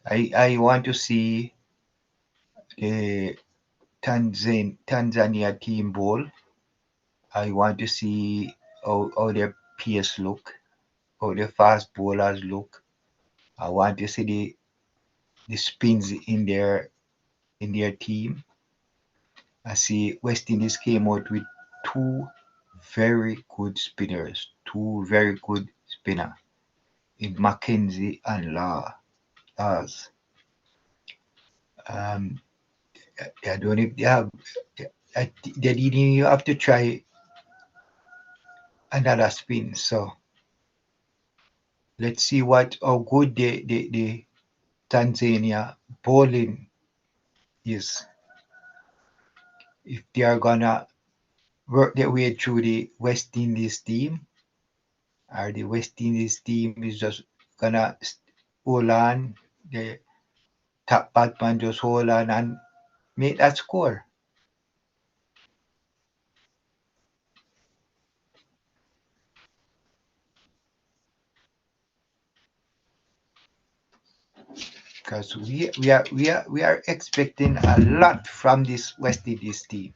I want to see the Tanzania team bowl. I want to see how their pace look, how their fast bowlers look. I want to see the spins in their team. I see West Indies came out with 2 very good spinners, 2 very good spinner in Mackenzie and Lars. Um, I don't know if they have. They didn't even have to try another spin. So let's see how good the Tanzania bowling is. If they are gonna work their way through the West Indies team, or the West Indies team is just gonna hold on, the top batsman just hold on and make that score. Because we are expecting a lot from this West Indies team.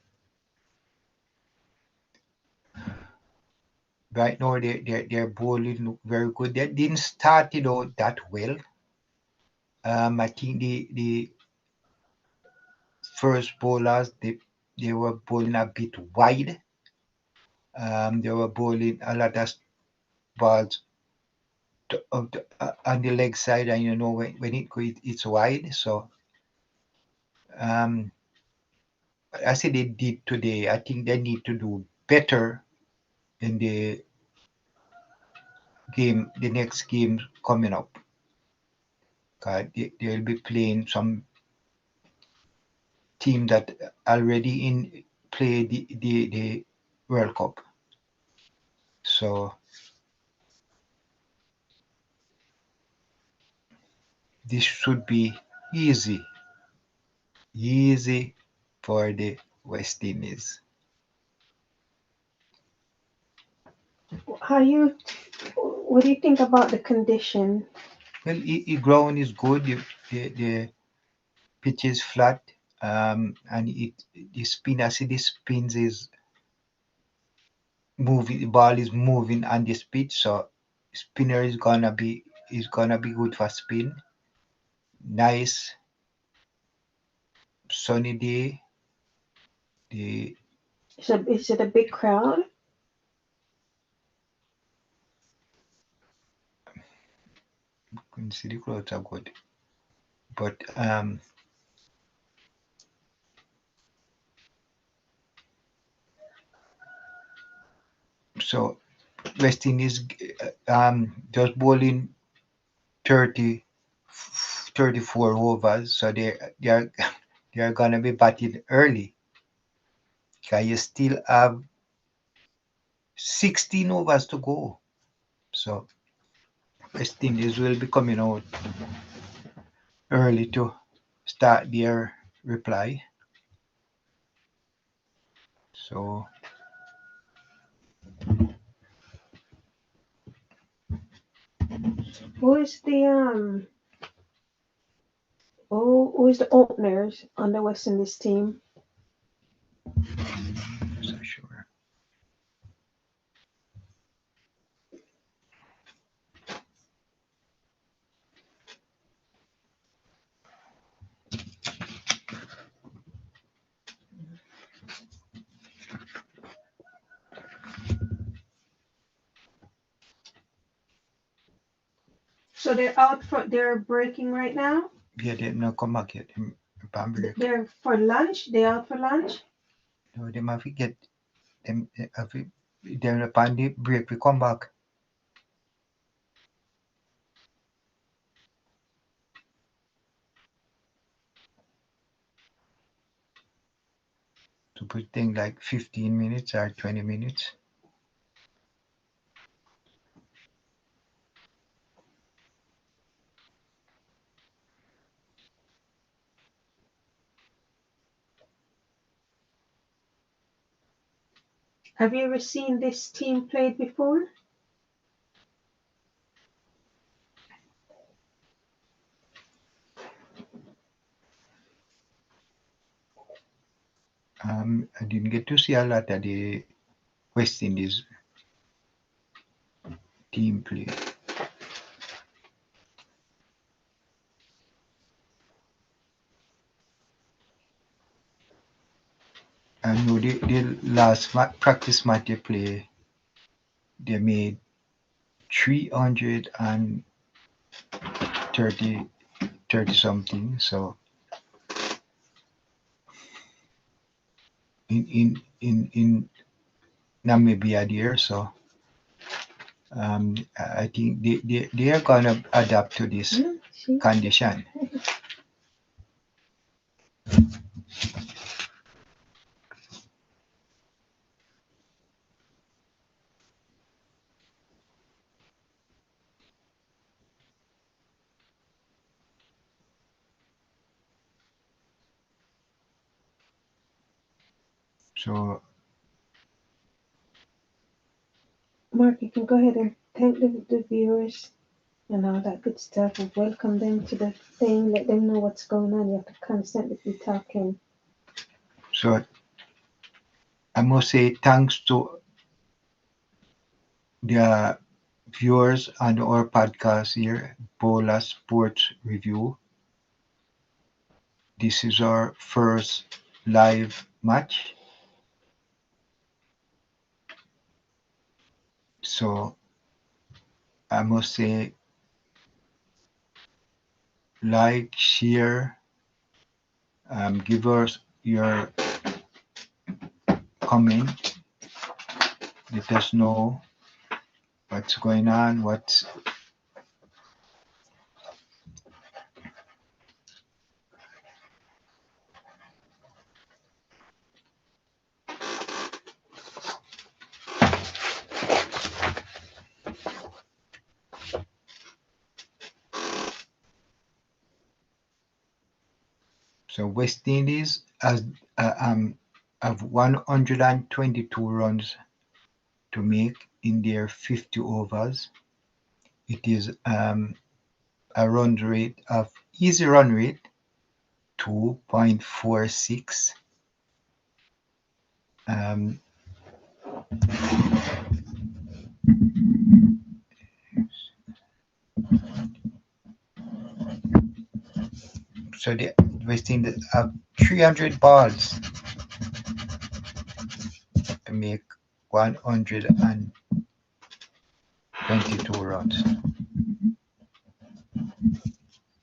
Right now, their bowling look very good. They didn't start it out that well. I think the first bowlers they were bowling a bit wide. They were bowling a lot of balls on the leg side, and you know when it's wide. So as they did today, I think they need to do better in the next game coming up. They'll be playing some team that already in play the World Cup. So this should be easy for the West Indies. What do you think about the condition? Well, the ground is good. The pitch is flat, and the spin. I see the spins is moving. The ball is moving on this pitch, so spinner is gonna be good for spin. Nice sunny day. The Is it a big crowd? can see the clouds are good, but so West Indies just bowling 30, 34 overs, so they are gonna be batting early. Okay, you still have 16 overs to go, so West Indies will be coming out early to start their reply. So Who is the who is the openers on the West Indies team? so sure. So they're breaking right now? Yeah, they not come back yet. Them break. They're for lunch? They out for lunch? No, them have to get them have to, them upon the break we come back. To put things like 15 minutes or 20 minutes. Have you ever seen this team played before? I didn't get to see a lot of the West Indies team play. I know the last practice match they play, they made 330 something. So in Namibia there, so I think they are gonna adapt to this condition. So Mark, you can go ahead and thank the viewers and all that good stuff. And welcome them to the thing. Let them know what's going on. You have to constantly be talking. so I must say thanks to the viewers on our podcast here, Bola Sports Review. This is our first live match. So I must say like, share, give us your comment. Let us know what's going on, what's so West Indies has have 122 runs to make in their 50 overs. It is a run rate of easy run rate 2.46. So the West Indies have 300 balls to make 122 runs,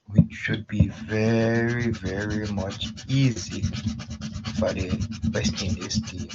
which should be very, very much easy for the West Indies team.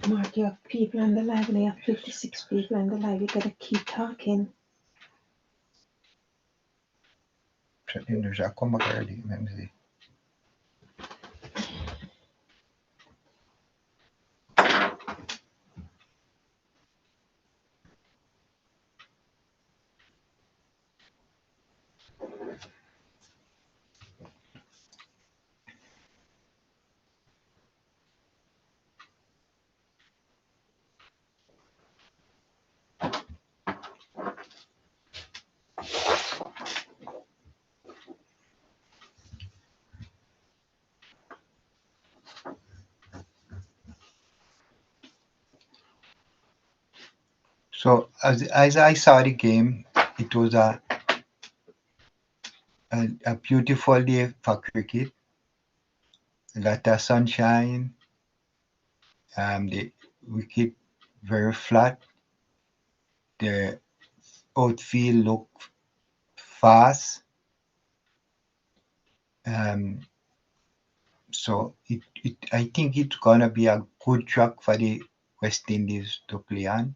Mark, you have people on the live and you have 56 people on the live. You gotta keep talking. Já como early, let me see. So as I saw the game, it was a beautiful day for cricket. A lot of sunshine. The wicket very flat. The outfield looked fast. So I think it's gonna be a good track for the West Indies to play on.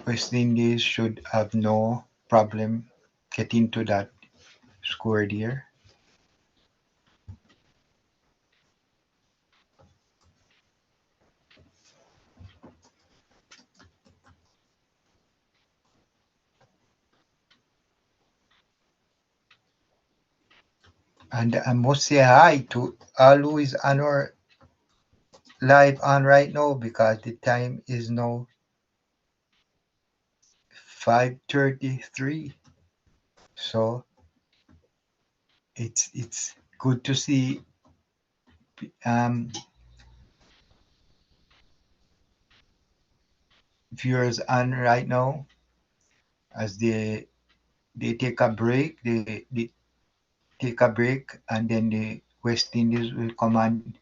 West Indies should have no problem getting to that score there. And I must say hi to all who is on our live on right now because the time is now 5:33. So it's good to see viewers on right now as they take a break. They take a break and then the West Indies will come and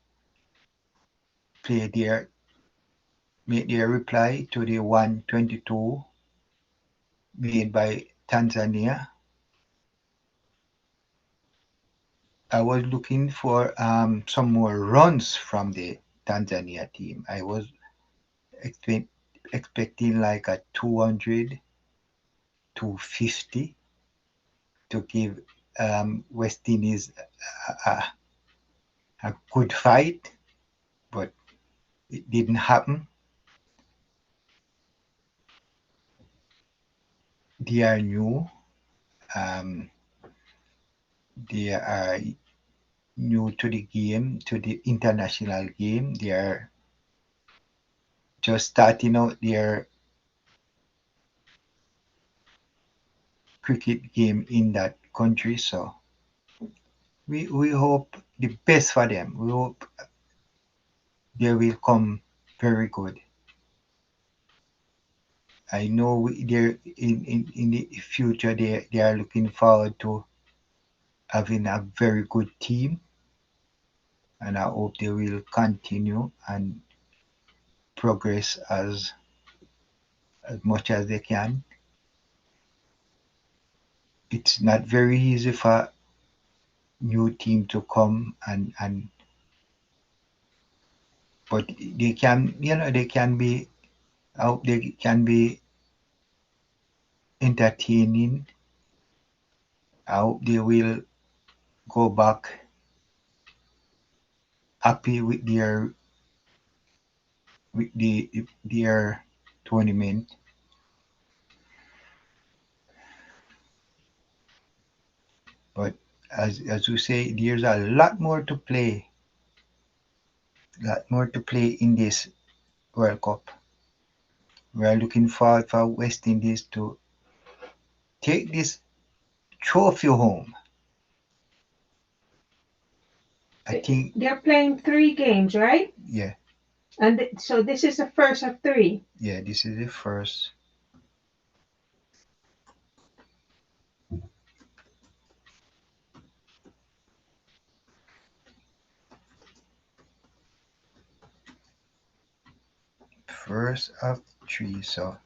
make their reply to the 122 made by Tanzania. I was looking for some more runs from the Tanzania team. I was expecting like a 200, 250 to give West Indies a good fight, but it didn't happen. They are new. They are new to the game, to the international game. They are just starting out their cricket game in that country. So we hope the best for them. We hope they will come very good. I know they're in the future they are looking forward to having a very good team, and I hope they will continue and progress as much as they can. It's not very easy for new team to come and but they can they can be I hope they can be entertaining. I hope they will go back happy with their tournament. But as you say, there's a lot more to play. A lot more to play in this World Cup. We are looking forward for West Indies to take this trophy home. I think they're playing 3 games, right? yeah. And so this is the first of 3. Yeah, this is the first. First of 3, so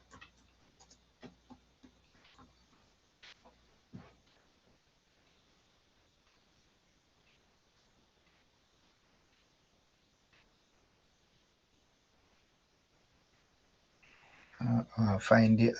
Find the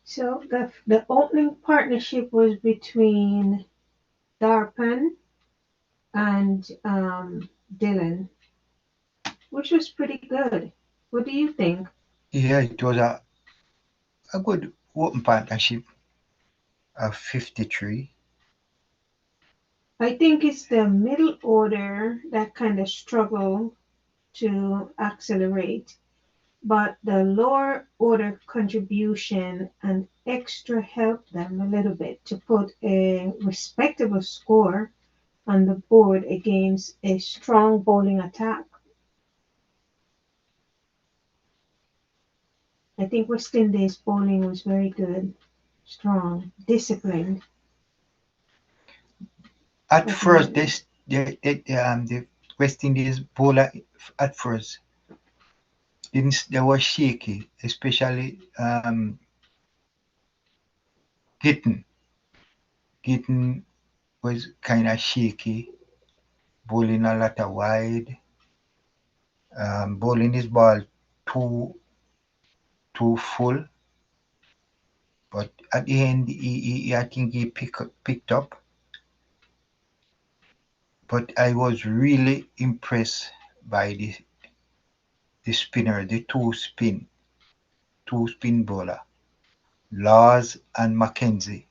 So the opening partnership was between Darpan and Dylan, which was pretty good. What do you think? yeah, it was a good open partnership of 53. I think it's the middle order that kind of struggle to accelerate, but the lower order contribution and extra helped them a little bit to put a respectable score on the board against a strong bowling attack. I think West Indies bowling was very good, strong, disciplined. At first, Definitely. the West Indies bowler at first didn't they were shaky, especially Gitten. Gitten was kind of shaky, bowling a lot of wide, bowling his ball too too full. But at the end, I think he picked up. But I was really impressed by the spinner, the two spin bowler, Laws and Mackenzie.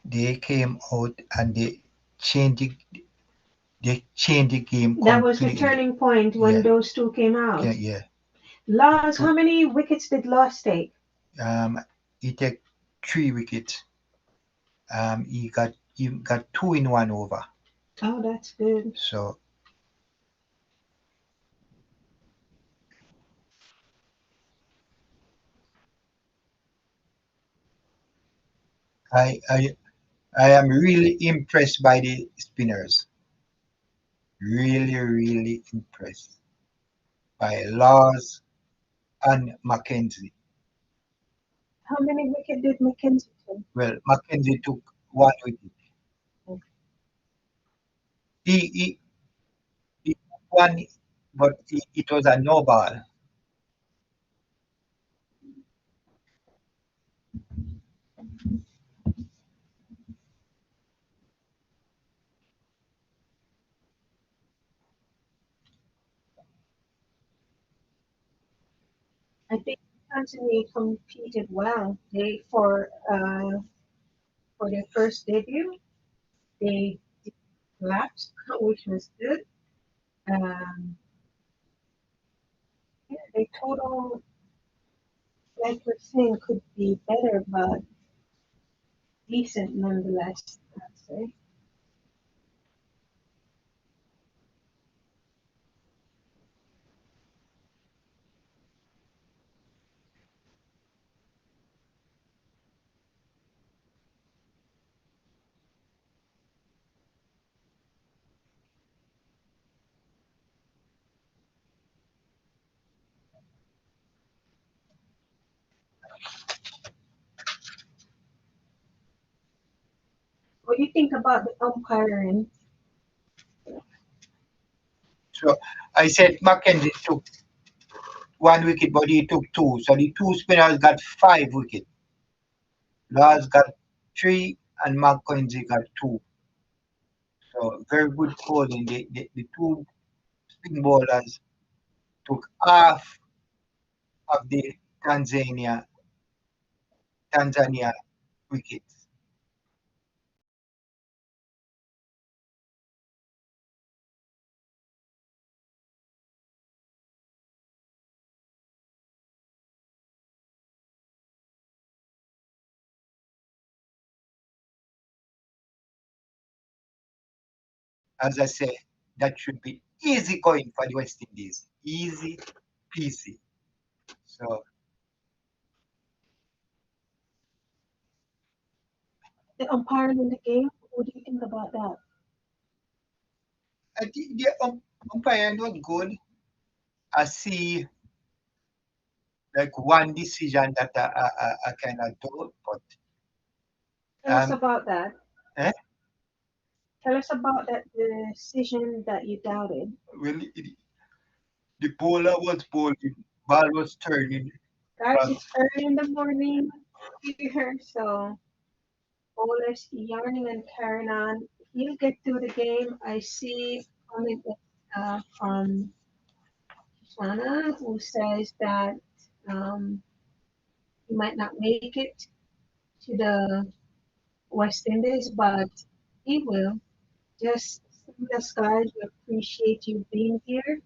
They came out and changed the, they changed the game That was the completely. turning point when Yeah, those two came yeah, out. yeah. Laws, how Two, many wickets did Laws take? he take 3 wickets. He got 2 in 1 over. Oh, that's good. So I I I am really impressed by the spinners. Really, really impressed by Laws and Mackenzie. How many wickets did Mackenzie take? Well, Mackenzie took 1 wicket. He he took one, but it was a no ball. I think Tanzania competed well. They for their first debut, they collapsed, which was good. Um, yeah, their total, like we're saying, could be better, but decent nonetheless. I'd say. What do you think about the umpiring? So I said Mackenzie took 1 wicket, but he took two. So the two spinners got 5 wickets. Laws got 3 and Mackenzie got 2. So very good bowling. The two spin bowlers took half of the Tanzania Tanzania wickets. As I say, that should be easy going for the West Indies. Easy peasy. So The umpiring in the game. What do you think about that? The umpire was good. I see like one decision that I kind of doubt, but Tell us about that. eh, Tell us about that decision that you doubted. really the bowler was bowling, ball was turning. Guys, it's early in the morning here, so bowlers yarning and carrying on. He'll get through the game. I see comment from Shana who says that he might not make it to the West Indies, but he will. Just send us, guys. We appreciate you being here.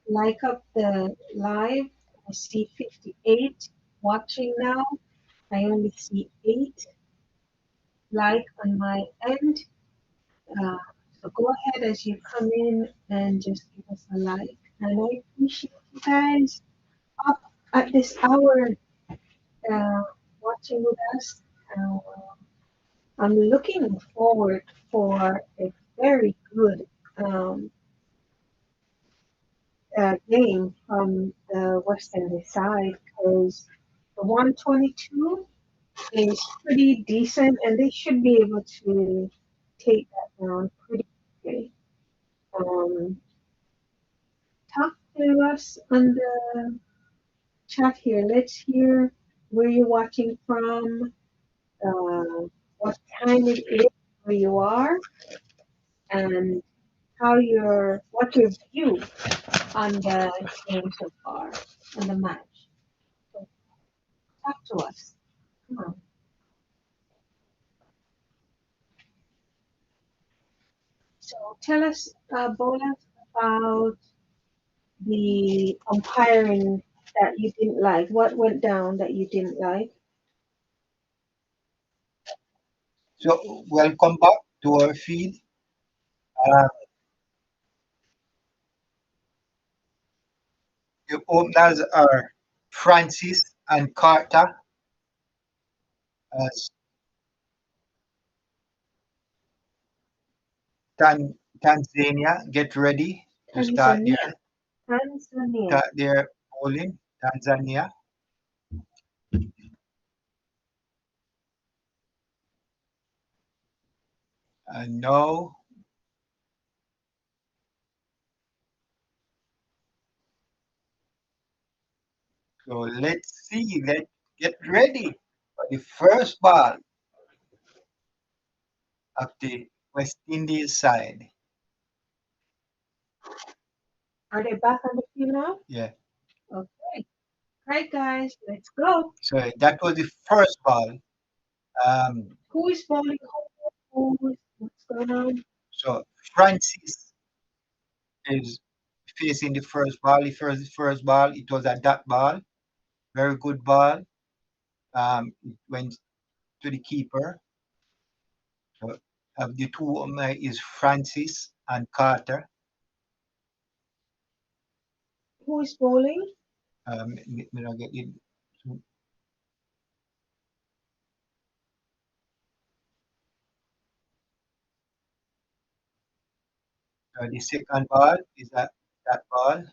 Like up the live. I see 58 watching now. I only see 8 like on my end. Uh, so go ahead as you come in and just give us a like. And I appreciate you guys up at this hour uh, watching with us. Uh, I'm looking forward for a very good um, game from the West Indies side because the 122 is pretty decent and they should be able to take that down pretty quickly. Um, talk to us on the chat here. Let's hear where you're watching from, what time it is where you are, and what's your view on the game so far, on the match. So talk to us. Come on. So tell us, Bola, about the umpiring that you didn't like. What went down that you didn't like? So welcome back to our feed. Uh, the openers are Francis and Carter. As Tanzania get ready to Tanzania. Tanzania. start their bowling. Tanzania. And now, so let's see. Let's get ready for the first ball of the West Indies side. Are they back on the field now? Yeah. Okay. Right, guys, let's go. So that was the first ball. Who is bowling? What's going on? So Francis is facing the first ball. The first ball, it was a dot ball. Very good ball. It went to the keeper. So of the two is Francis and Carter. Who is bowling? Me not get it. So, the second ball is that ball.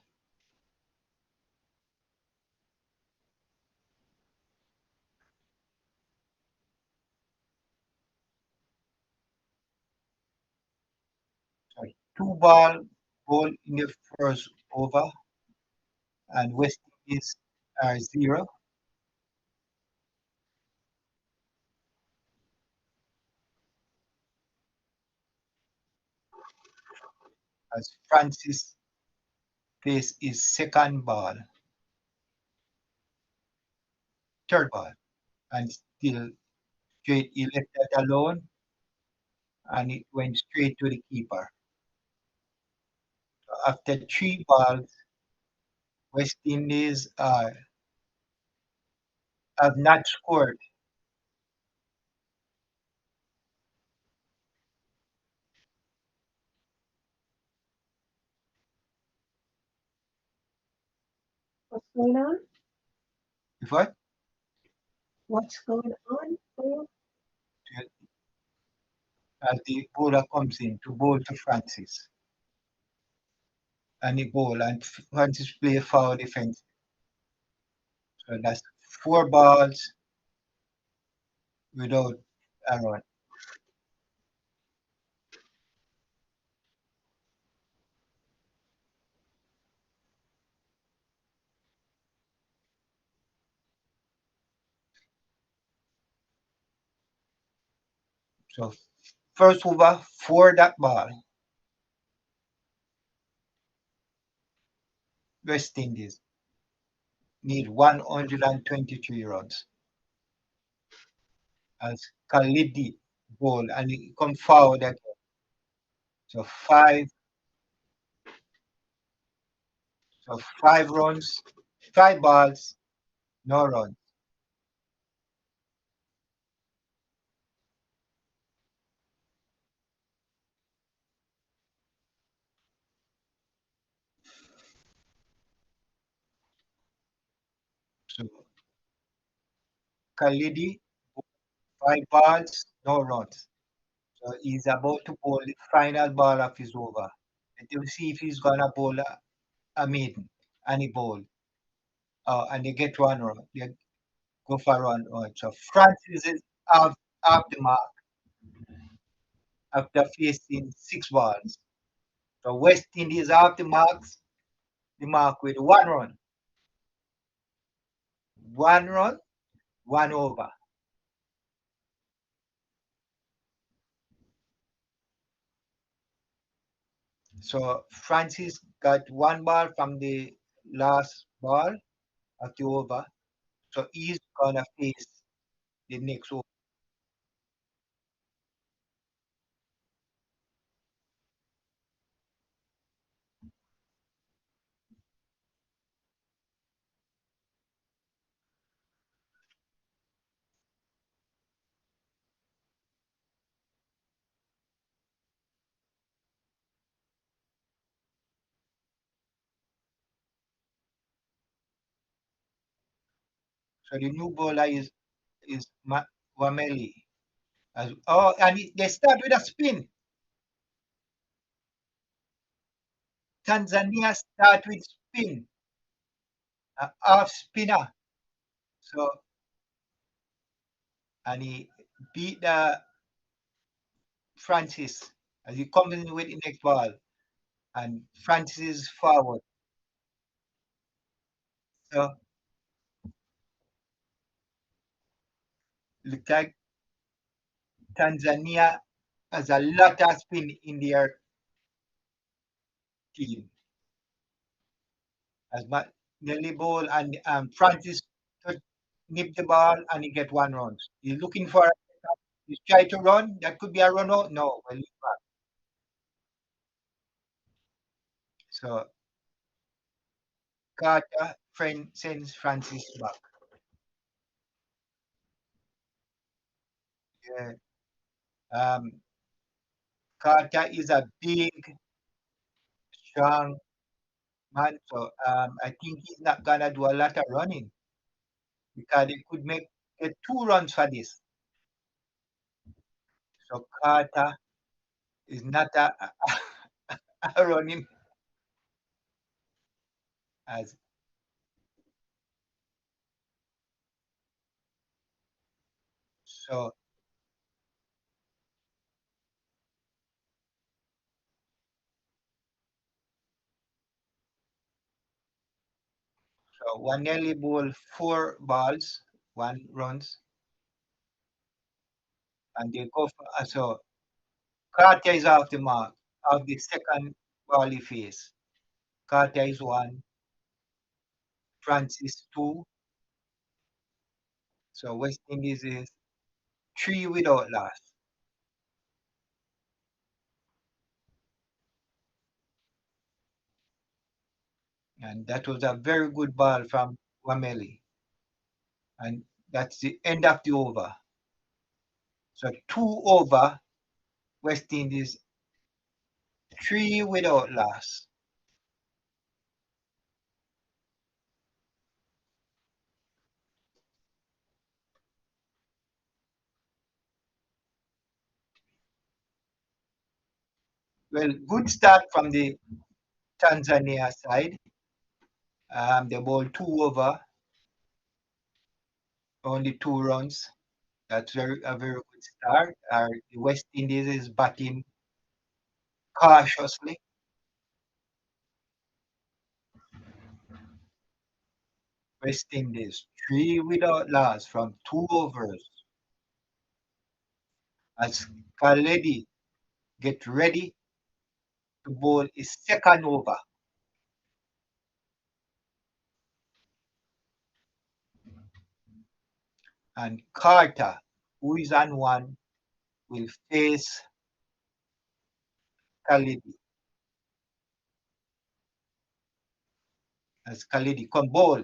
Sorry, two ball in the first over, and West Indies are 0 as Francis face his second ball, third ball, and still straight. He left that alone, and it went straight to the keeper. So after 3 balls, West Indies have not scored. What's going on? What? What's going on? As the bowler comes in to bowl to Francis. and he bowl, and Francis play foul defense. So that's 4 balls without a run. So first over for that ball, West Indies need 123 runs as Khalidi bowl and he come forward again. So five runs, 5 balls, no runs. So Khalidi, 5 balls, no runs. So he's about to bowl the final ball of his over. Let him see if he's gonna bowl a maiden, and he bowl. And they get 1 run. They go for 1 run. So Francis is off the mark after facing 6 balls. So West Indies off the mark with 1 run. 1 run, 1 over. So Francis got 1 ball from the last ball of the over. So he's gonna face the next over. So the new bowler is Wameli. And they start with a spin. Tanzania start with spin, half spinner. So and he beat Francis as he comes in with the next ball, and Francis is forward. So look like Tanzania has a lot of spin in their team. As Nelly ball and Francis nip the ball and he get 1 run. He's looking for. He's trying to run. That could be a run out. No, well, so Carter sends Francis back. Yeah. Um, Carter is a big, strong man, so I think he's not gonna do a lot of running because he could get 2 runs for this. So Carter is not a running as so. So Wanelli bowled 4 balls, 1 runs, and they go for so Carter is off the mark of the second ball he faced. Carter is 1, Francis 2. So West Indies is 3 without loss. And that was a very good ball from Wameli. And that's the end of the over. So 2 over, West Indies, 3 without loss. Well, good start from the Tanzania side. They bowled 2 over, only 2 runs. That's a very good start. The West Indies is batting cautiously. West Indies 3 without loss from 2 overs. As Khaledi get ready to bowl his second over. And Carter, who is on one, will face Khaledi. As Khaledi come bowl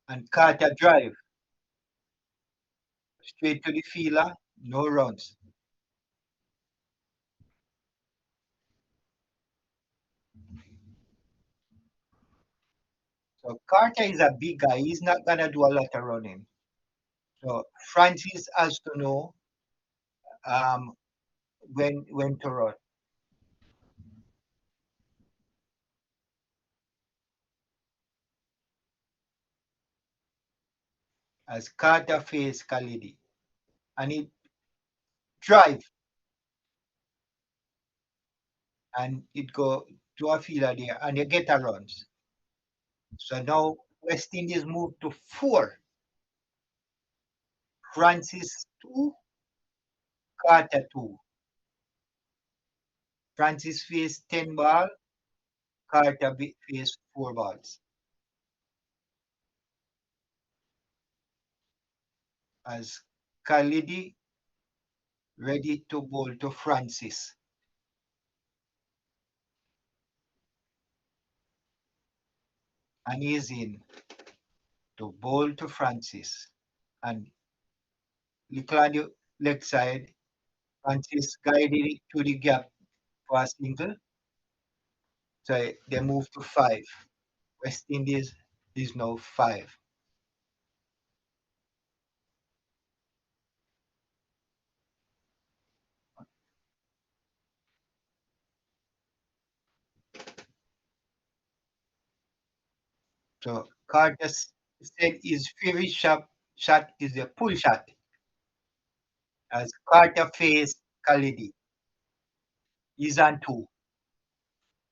and Carter drive straight to the fielder, no runs. So Carter is a big guy. He's not gonna do a lot of running. So Francis has to know um, when to run. As Carter face Khaledi, and he drive and it go to a fielder there, and they get a runs. So now West Indies move to 4. Francis 2, Carter 2. Francis faced 10 ball, Carter faced 4 balls. As Khalidi ready to bowl to Francis. And he's in to bowl to Francis. And look on the leg side, Francis guided it to the gap for a single. So they move to 5. West Indies is now 5. So Carter said his favorite shot is the pull shot. As Carter faced Khalidi, he's on 2.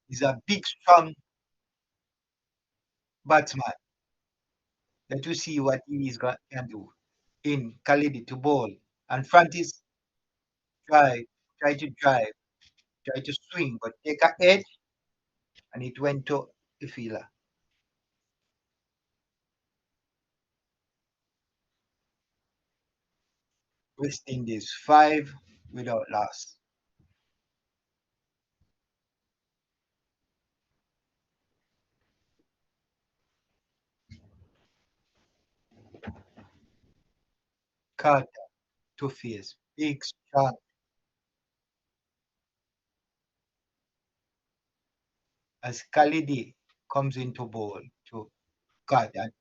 He's a big, strong batsman. Let us see what can do in Khalidi to bowl. And Francis try, try to swing, but take a edge, and it went to the fielder. West Indies 5 without loss. Carter to face big strong as Khalidi comes into bowl to Carter.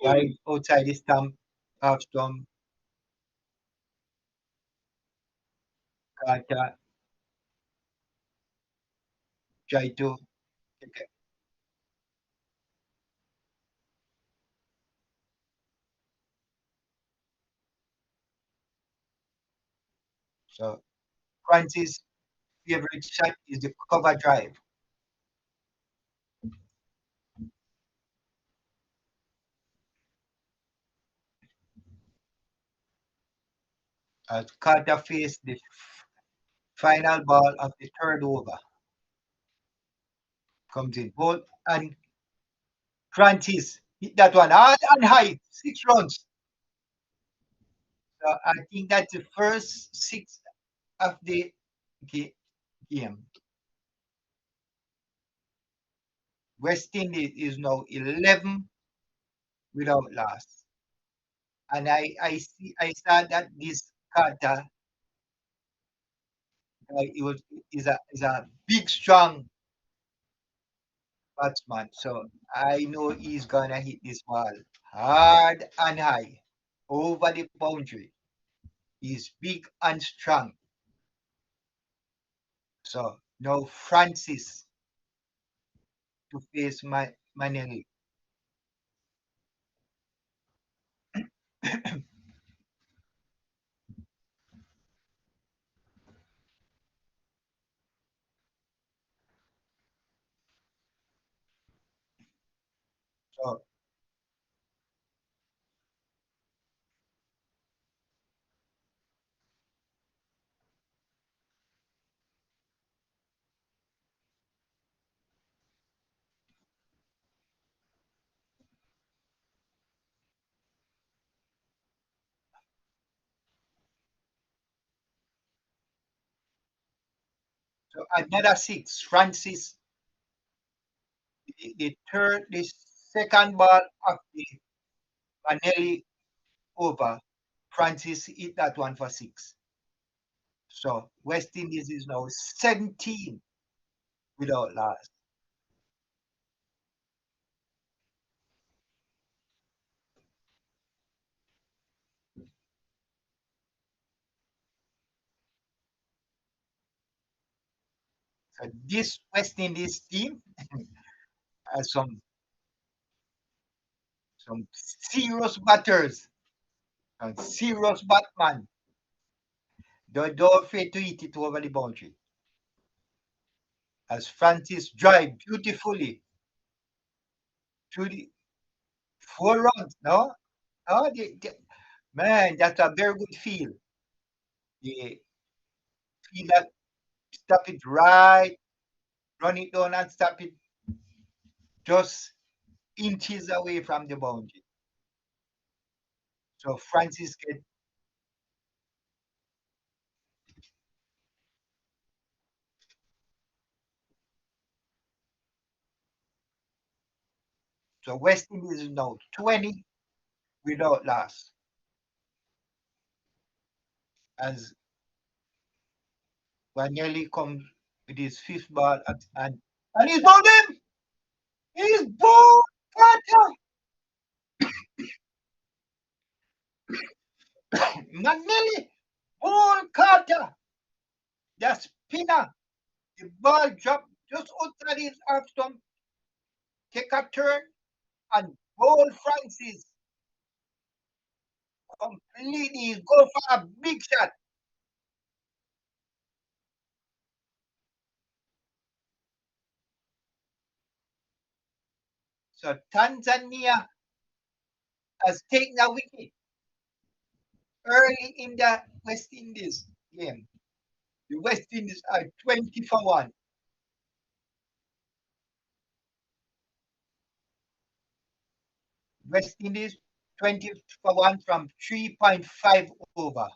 Right outside the stump, half stump, Carter try to take it. So Francis' favorite shot is the cover drive. As Carter faced the final ball of the third over, comes in both, and Francis hit that one hard and high, 6 runs. So I think that's the first 6 of the game. West Indies is now 11 without loss. And I saw that this Carter guy is a big strong batsman. So I know he's gonna hit this ball hard and high over the boundary. He's big and strong. So now Francis to face Manelli. So, so another six. Francis, the second ball of the Manelli over. Francis hit that one for six. So West Indies is now 17 without loss. So this West Indies team has some serious batters and serious batman. They don't afraid to hit it over the boundary. As Francis drive beautifully through the 4 runs, no? No, man, that's a very good feel. They feel that stop it right, run it down and stop it just inches away from the boundary. So Francis get so West Indies is now 20 without loss. As Vanelli comes with his fifth ball and he's bowled him! He's bowled Carter! Manelli bowled Carter! The spinner, the ball dropped just outside his arm stump, take a turn and bowl Francis completely go for a big shot. So Tanzania has taken a wicket early in the West Indies game. The West Indies are 20 for 1. West Indies 20 for 1 from 3.5 over.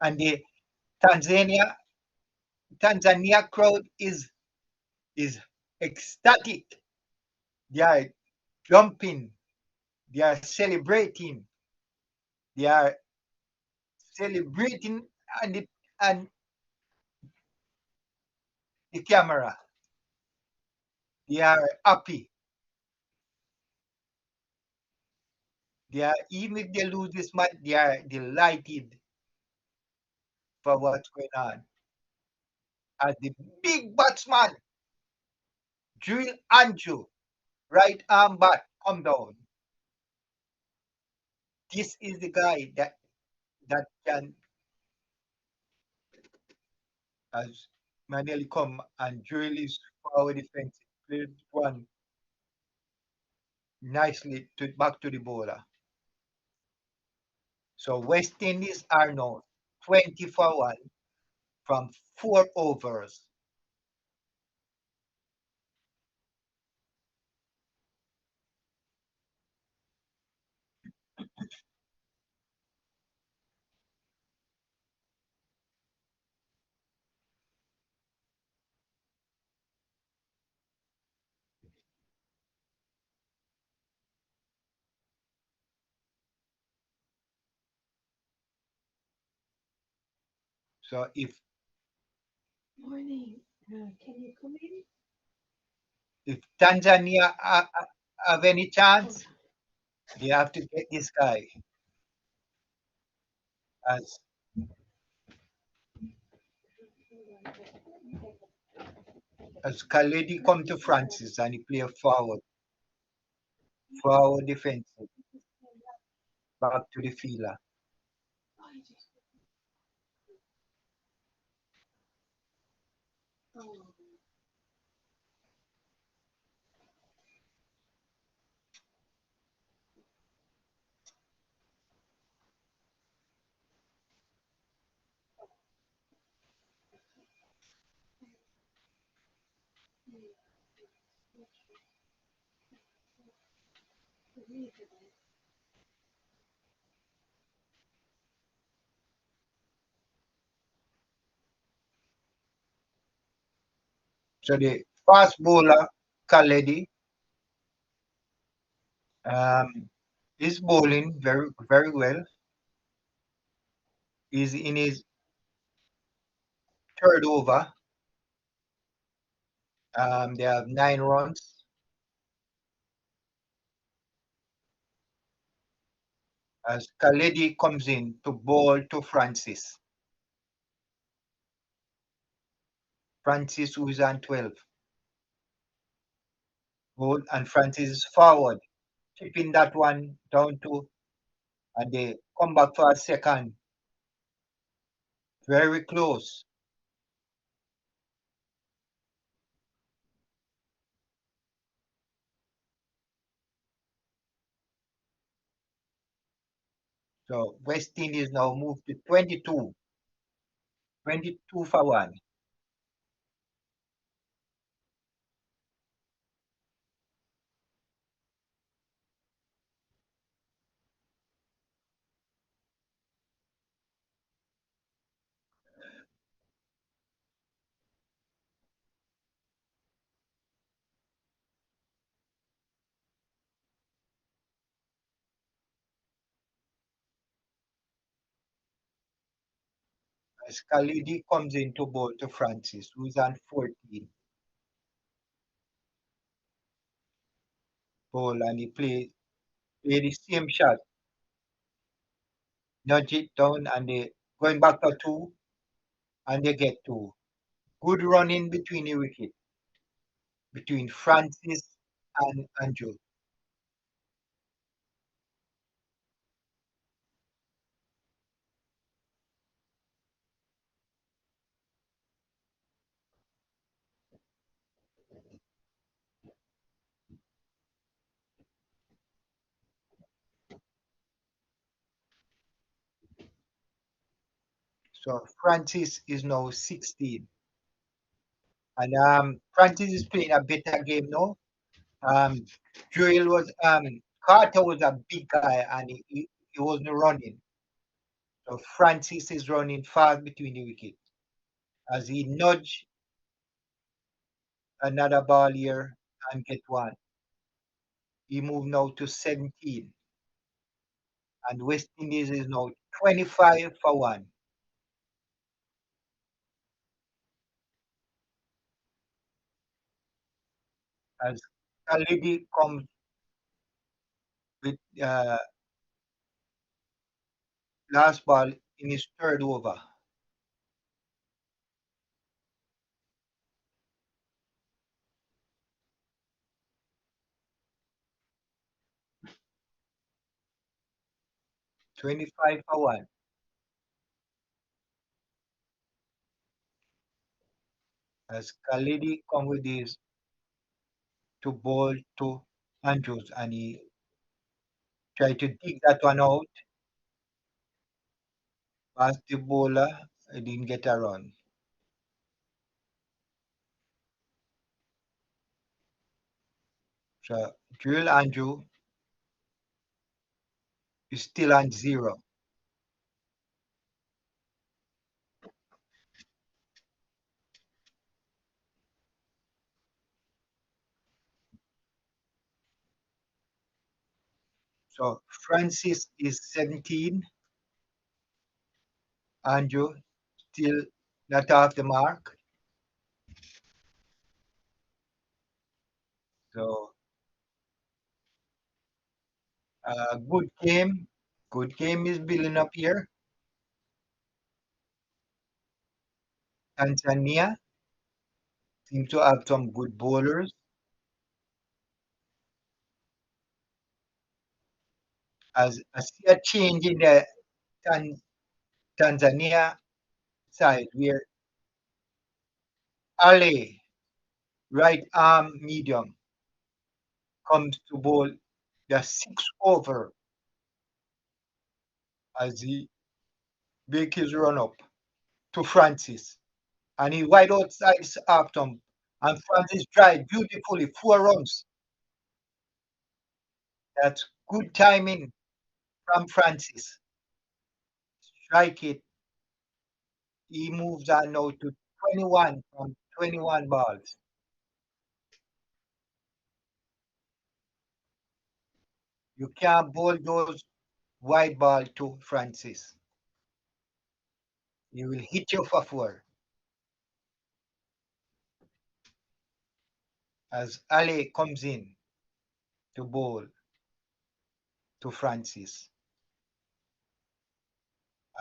And the Tanzania Tanzania crowd is ecstatic. They are jumping. They are celebrating. They are celebrating and the camera. They are happy. They are even if they lose this match, they are delighted for what's going on. As the big batsman, Drill Andrew, right arm bat, come down. This is the guy that can, as Manelli come and drill his power defense, played one nicely to back to the bowler. So West Indies are now 20 for 1 from 4 overs. So Morning. Can you come in? if Tanzania have any chance, they have to get this guy as As Khaledi come to Francis and he play forward defensive, back to the fielder. So the fast bowler Khaledi um, is bowling very well. He's in his third over. They have 9 runs as Khaledi comes in to bowl to Francis. Francis who is on 12. Bowl and Francis is forward, chipping that one down to, and they come back for a second. Very close. So West Indies now move to 22. 22 for 1. As Khalidi comes in to bowl to Francis, who's on 14. Bowl and he play the same shot, nudge it down, and they going back to 2, and they get 2. Good running between the wicket, between Francis and Andrew. So Francis is now 16. And Francis is playing a better game now. Um, Joel was Carter was a big guy and he wasn't running. So Francis is running fast between the wickets as he nudge another ball here and get one. He moved now to 17. And West Indies is now 25 for 1. As Khalidi comes with last ball in his third over. 25 for 1. As Khalidi comes with his to bowl to Andrews and he tried to dig that one out. Past the bowler, he didn't get a run. So Joel Andrew is still on 0. So Francis is 17. Andrew still not off the mark. So good game. Good game is building up here. Tanzania seem to have some good bowlers. As I see a change in the Tan- Tanzania side where Ali, right arm medium, comes to bowl the sixth over as he make his run up to Francis. And he wide outside his half stump. And Francis drive beautifully, 4 runs. That's good timing from Francis. Strike it. He moves on now to 21 from 21 balls. You can't bowl those wide ball to Francis. He will hit you for 4. As Ali comes in to bowl to Francis.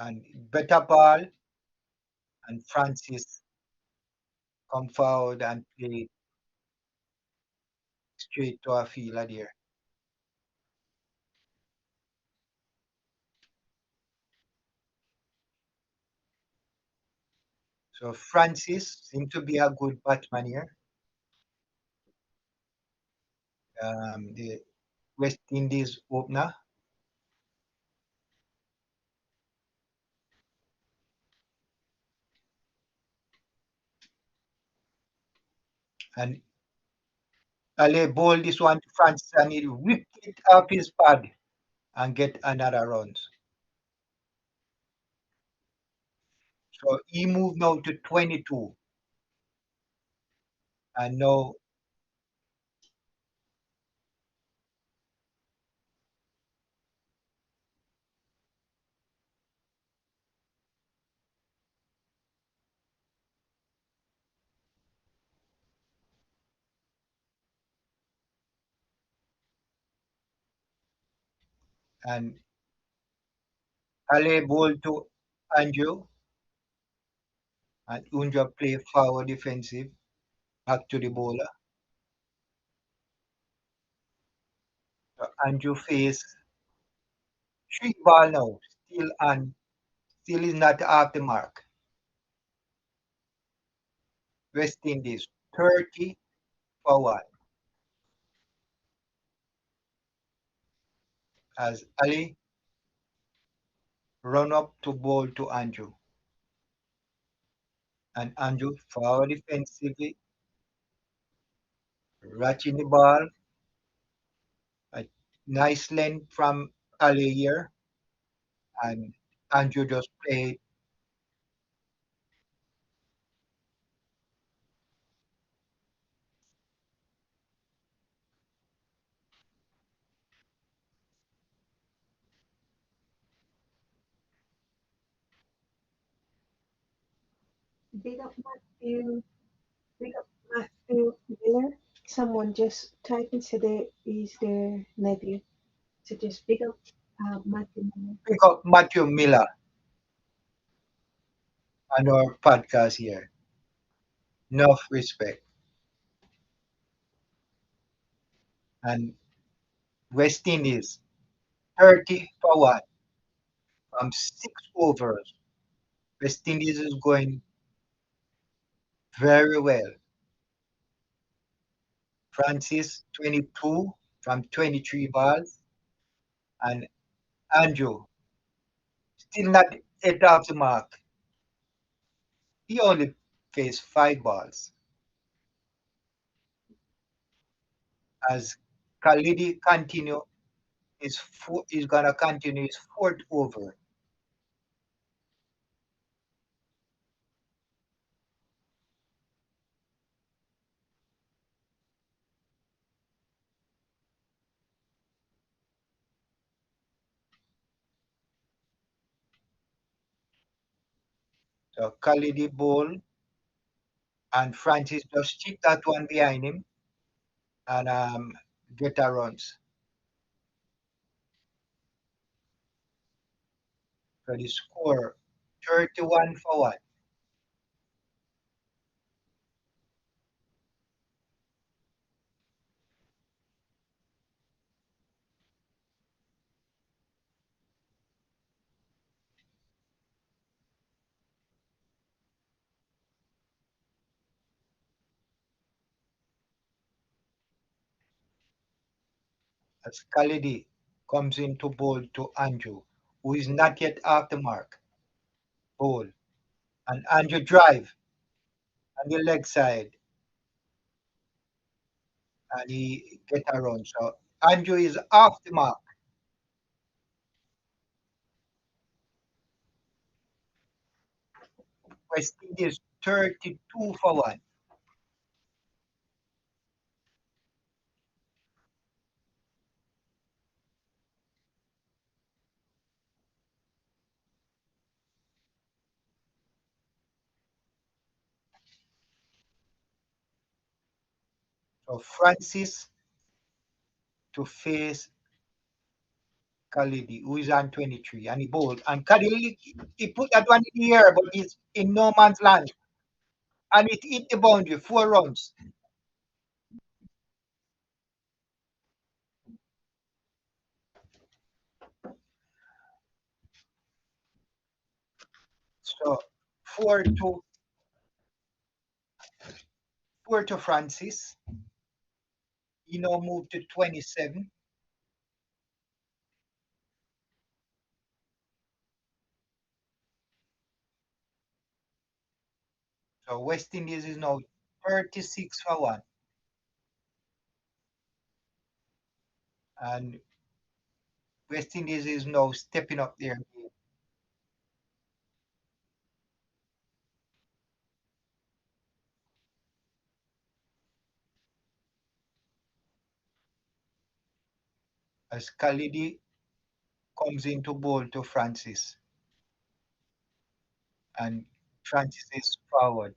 And better ball, and Francis come forward and play straight to a fielder there. So Francis seemed to be a good batsman here. The West Indies opener. And Ali bowled this one to Francis and he whipped it up his pad and get another run. So he moved now to 22. And now and Ali bowled to Andrew and Unja play forward defensive back to the bowler. So Andrew face 3 ball now, still is not off the mark. West Indies 30 for 1 as Ali run up to bowl to Andrew. And Andrew forward defensively, ratching the ball. A nice length from Ali here. And Andrew just played Big up Matthew. Big up Matthew Miller. Someone just typed and said they is their nephew. So just big up Matthew Miller. pick up Matthew Miller on our podcast here. Enough respect. And West Indies 30 for 1 from 6 overs. West Indies is going very well. Francis 22 from 23 balls. And Andrew still not hit off the mark. He only faced 5 balls. As Khalidi continue is gonna continue his 4th over. So Khalidi ball and Francis just chip that one behind him and get a runs. So the score 31 for 1. as Khalidi comes into bowl to Andrew, who is not yet off the mark. Bowl. And Andrew drive on the leg side and he get around. So Andrew is off the mark. West Indies 32 for 1. So Francis to face Khalidi, who is on 23, and he bowled. And Khalidi, he put that one in the air, but he's in no man's land. And it hit the boundary, 4 runs. So 4 to Francis. He now moved to 27. So West Indies is now 36 for 1. And West Indies is now stepping up their game as Khalidi comes into bowl to Francis. And Francis is forward.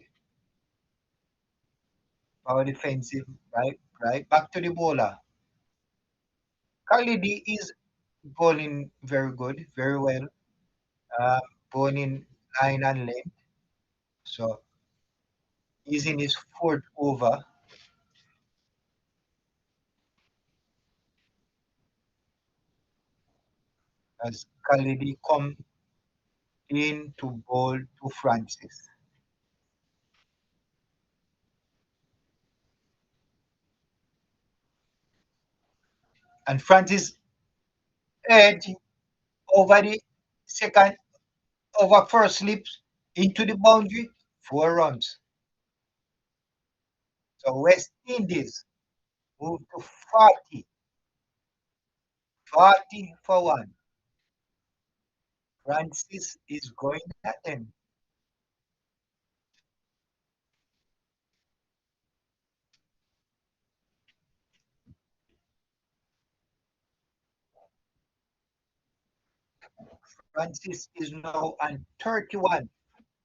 Power defensive, right? Right. Back to the bowler. Khalidi is bowling very good, very well. Uh, Bowling line and length. So he's in his fourth over as Khalidi come in to bowl to Francis. And Francis edge over the second over first slips into the boundary, 4 runs. So West Indies move to 40, 40 for 1. Francis is going at them. Francis is now on 31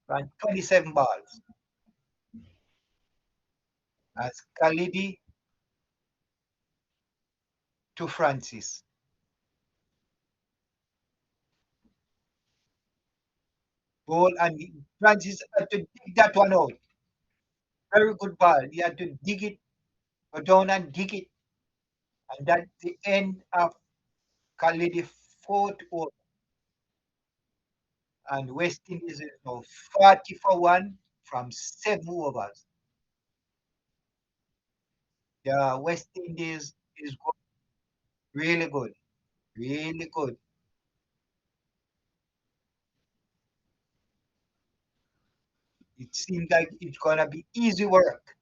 on 27 balls as Khalidi to Francis. Ball and Francis had to dig that one out. Very good ball. He had to dig it, go down and dig it. And that's the end of Khalidi fourth over. And West Indies is now 40 for 1 from 7 overs. Yeah, West Indies is really good, really good. It seems like it's gonna be easy work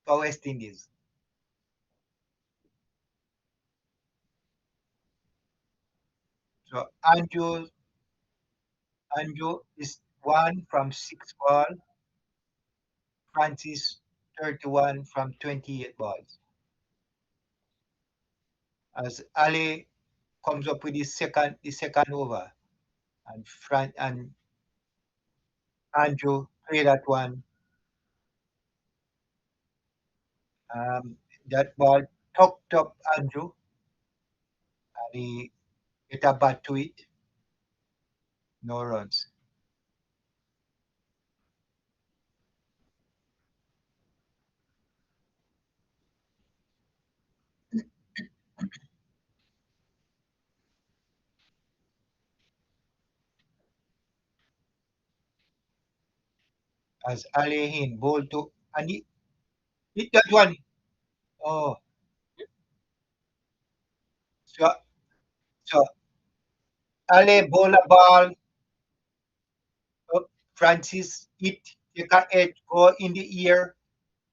for West Indies. So Andrew is 1 from 6 ball. Francis 31 from 28 balls. As Ali comes up with the second over, and Andrew play that one. That ball tucked up Andrew, and he get a bat to it. No runs. As Ali Hin ball to and he hit that one. Oh, So, so Ale bola ball, Francis hit, take a edge, go in the air,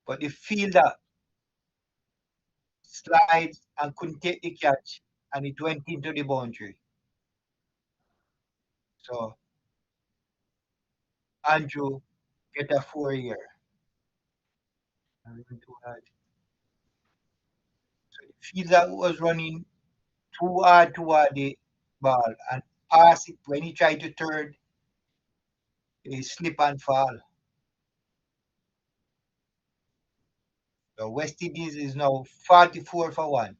but the fielder slides and couldn't take the catch, and it went into the boundary. So Andrew get a 4 year. So the fielder was running too hard toward the ball and pass it when he tried to turn, he slip and fall. So West Indies is now 44 for 1.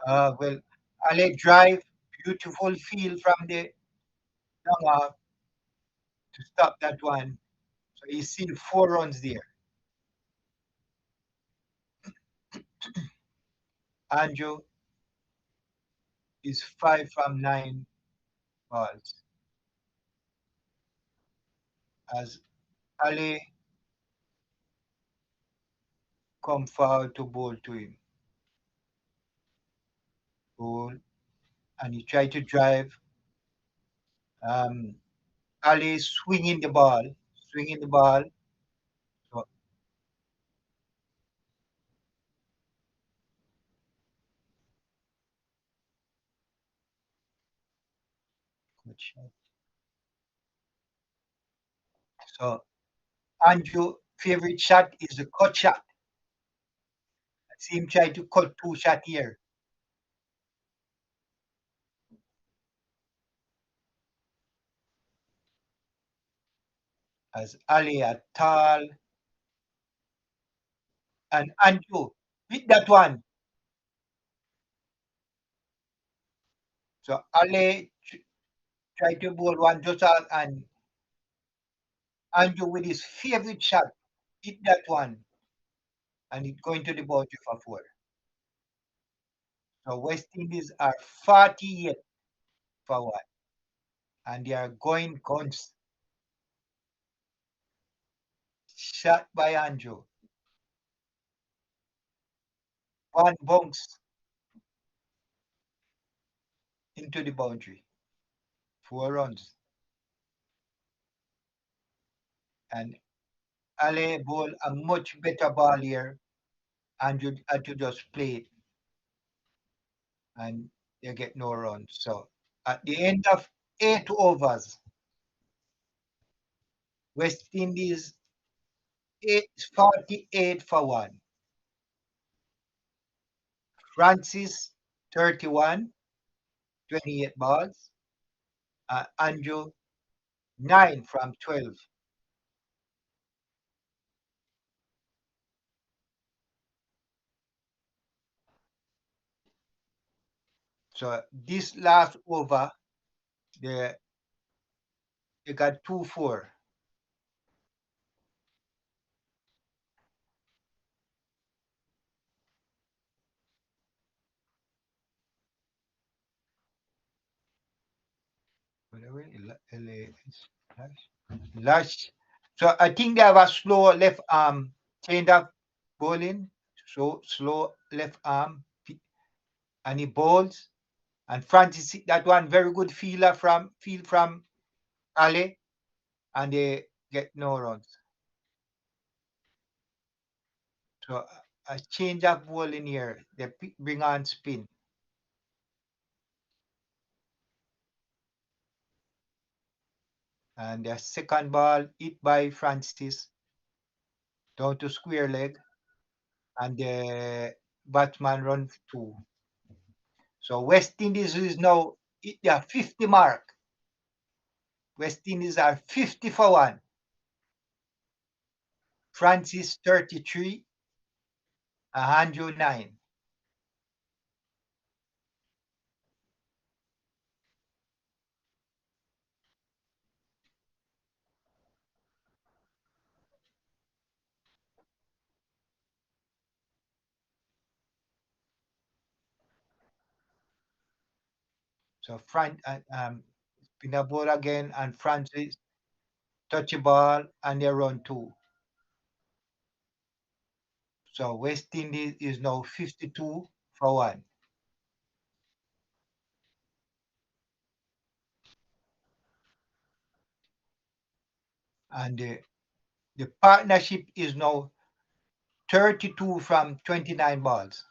Well, Ale drive, beautiful field from the long off to stop that one. So he's still 4 runs there. Andrew is 5 from 9 balls. As Ale come forward to bowl to him. Bowl, and he tried to drive. Um, Ali swinging the ball. So, good shot. So Andrew favorite shot is the cut shot. I see him try to cut 2 shot here. As Ali are tall and Andrew hit that one. So Ali tried to bowl one just out and Andrew with his favorite shot hit that one and it going to the boundary for 4. So West Indies are 48 for 1 and they are going guns. Shot by Andrew. One bounce into the boundary. 4 runs. And Ale bowled a much better ball here. Andrew had to just play it and they get no runs. So at the end of 8 overs, West Indies 48 for 1. Francis 31, 28 balls. Andrew 9 from 12. So this last over, they, they got 2-4. Whatever, Lush. So I think they have a slow left arm change of bowling. So slow left arm and he bowls. And Francis hit that one very good field from Ali and they get no runs. So a change of bowling here. They bring on spin. And the second ball hit by Francis down to square leg. And the batsman run 2. So West Indies is now hit their 50 mark. West Indies are 50 for 1. Francis 33, Andrew 9. So spin the ball again, and Francis touch the ball, and they run two. So West Indies is now 52 for 1. And the partnership is now 32 from 29 balls.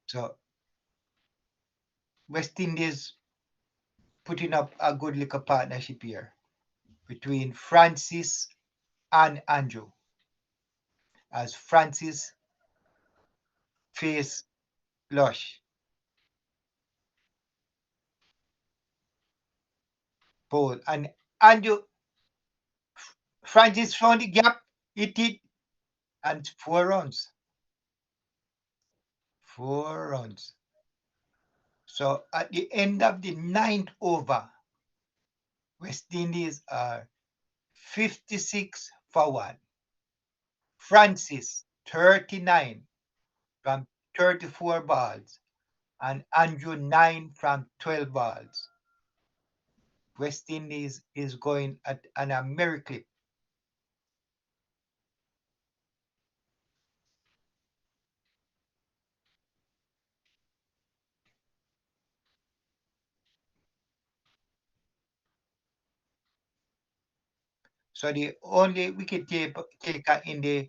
So West Indies putting up a good little partnership here between Francis and Andrew, as Francis face Lush. Ball. And Andrew Francis found the gap, hit it, and 4 runs. 4 runs. So at the end of the ninth over, West Indies are 56 for 1. Francis 39 from 34 balls, and Andrew 9 from 12 balls. West Indies is going at an American clip. So the only wicket taker in the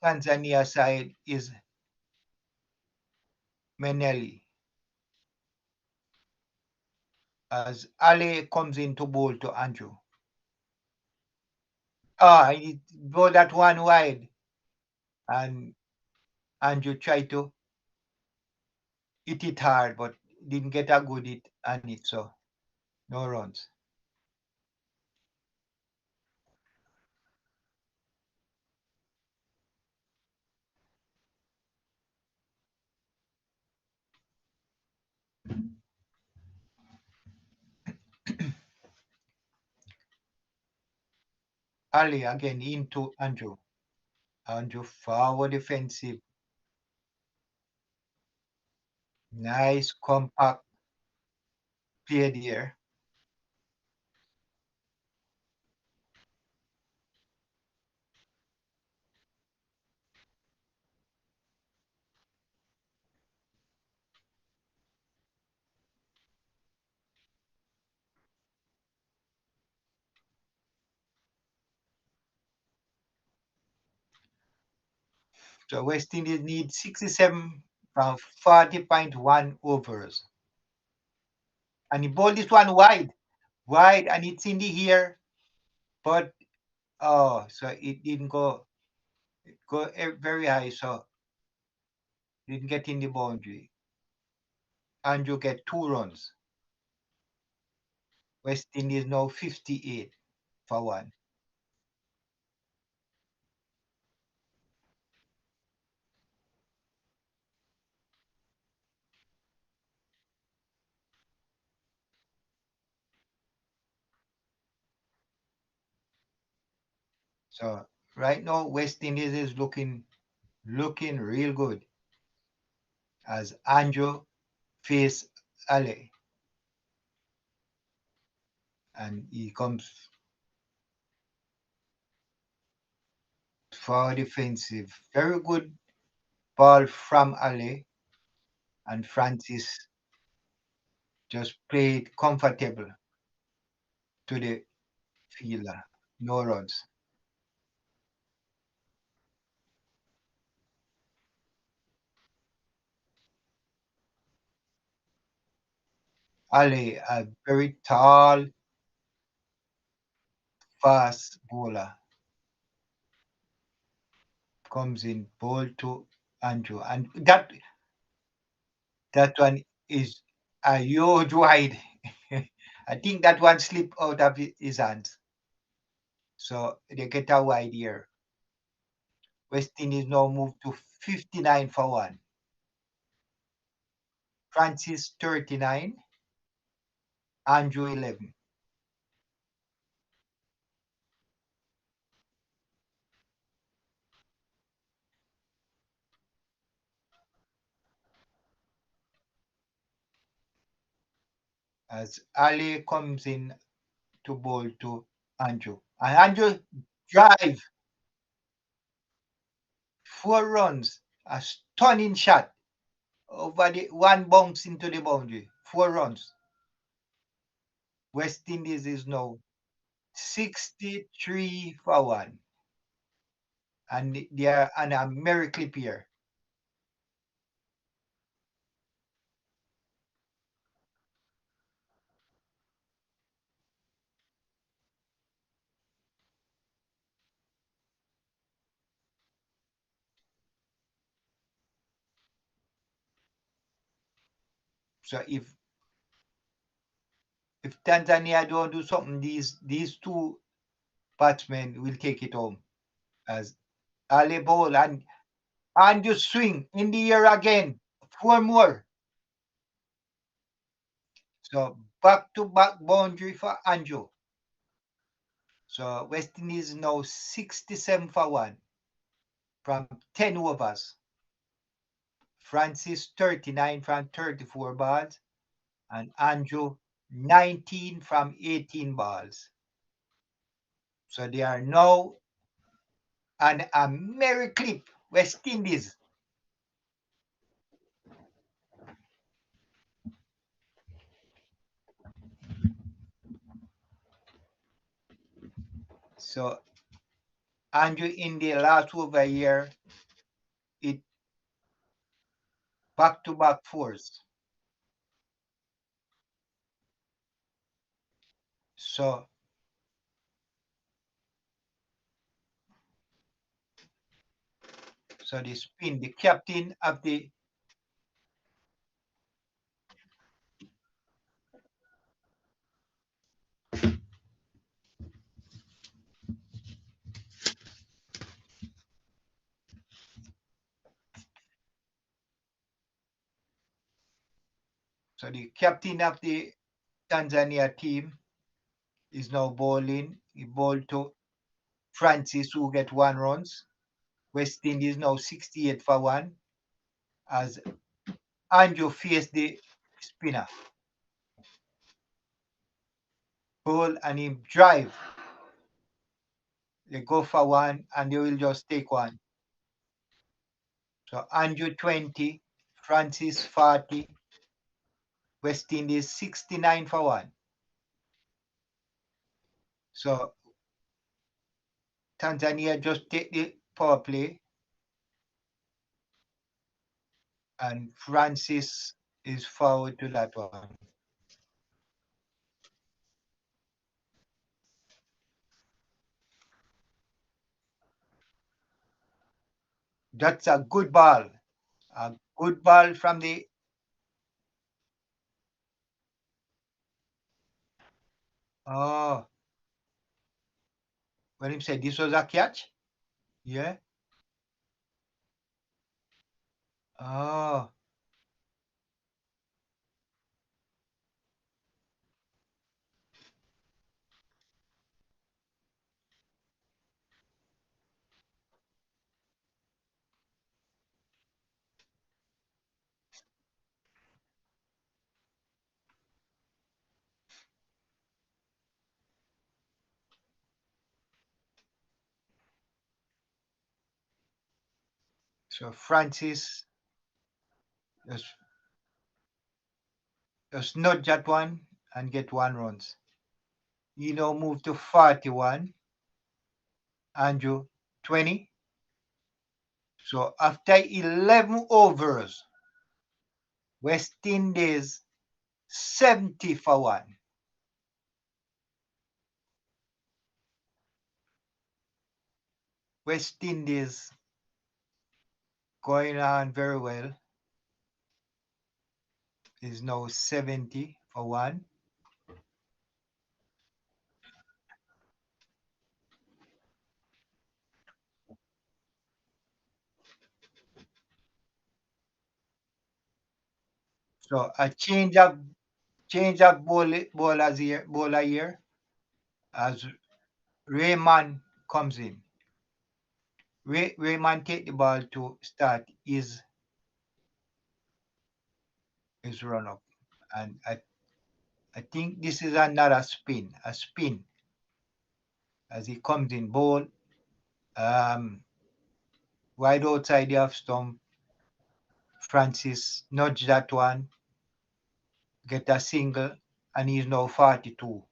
Tanzania side is Meneli, as Ali comes in to bowl to Andrew. He bowled that one wide, and Andrew tried to hit it hard, but didn't get a good hit on it, so no runs. Ali again into Andrew. Andrew forward defensive. Nice compact play there. So West Indies need 67 from 40.1 overs. And he bowled this one wide, and it's in the air, but so it didn't go very high, so didn't get in the boundary. Andrew get 2 runs. West Indies now 58 for 1. So right now West Indies is looking real good, as Andrew face Ali, and he comes for defensive. Very good ball from Ali, and Francis just played comfortable to the fielder. No runs. Ali, a very tall, fast bowler, comes in ball to Andrew, and that one is a huge wide. I think that one slipped out of his hands. So they get a wide here. West Indies now move to 59 for 1. Francis 39, Andrew 11. as Ali comes in to bowl to Andrew. And Andrew drive 4 runs, a stunning shot over the one bounce into the boundary. 4 runs. West Indies is now 63 for 1. And they are on a miracle pair. So if Tanzania don't do something, these two batsmen will take it home. As Ali bowl and you swing in the air again. 4 more. So back to back boundary for Anjo. So West Indies now 67 for 1 from 10 overs. Francis 39 from 34 balls and Anjo 19 from 18 balls. So they are now on a merry clip, West Indies. So Andrew in the last over here, it back-to-back fours. So the spin, the captain of the Tanzania team is now bowling. He bowled to Francis, who get 1 runs. West Indies now 68 for 1 as Anjo faced the spinner. Bowl and him drive. They go for 1 and they will just take 1. So Anjo 20, Francis 40, West Indies 69 for 1. So Tanzania just take the power play and Francis is forward to that one. That's a good ball. A good ball from the when him said this was a catch? Yeah. Oh. So Francis just nudge that one and get 1 runs. He now moved to 41. Andrew 20. So after 11 overs, West Indies 70 for 1. West Indies going on very well. Is now 70 for 1. So a change of bowler here as Rayman comes in. Rayman take the ball to start his run up, and I think this is another spin, a spin as he comes in bowl. Wide outside the half stump. Francis nudge that one, get a single, and he's now 42.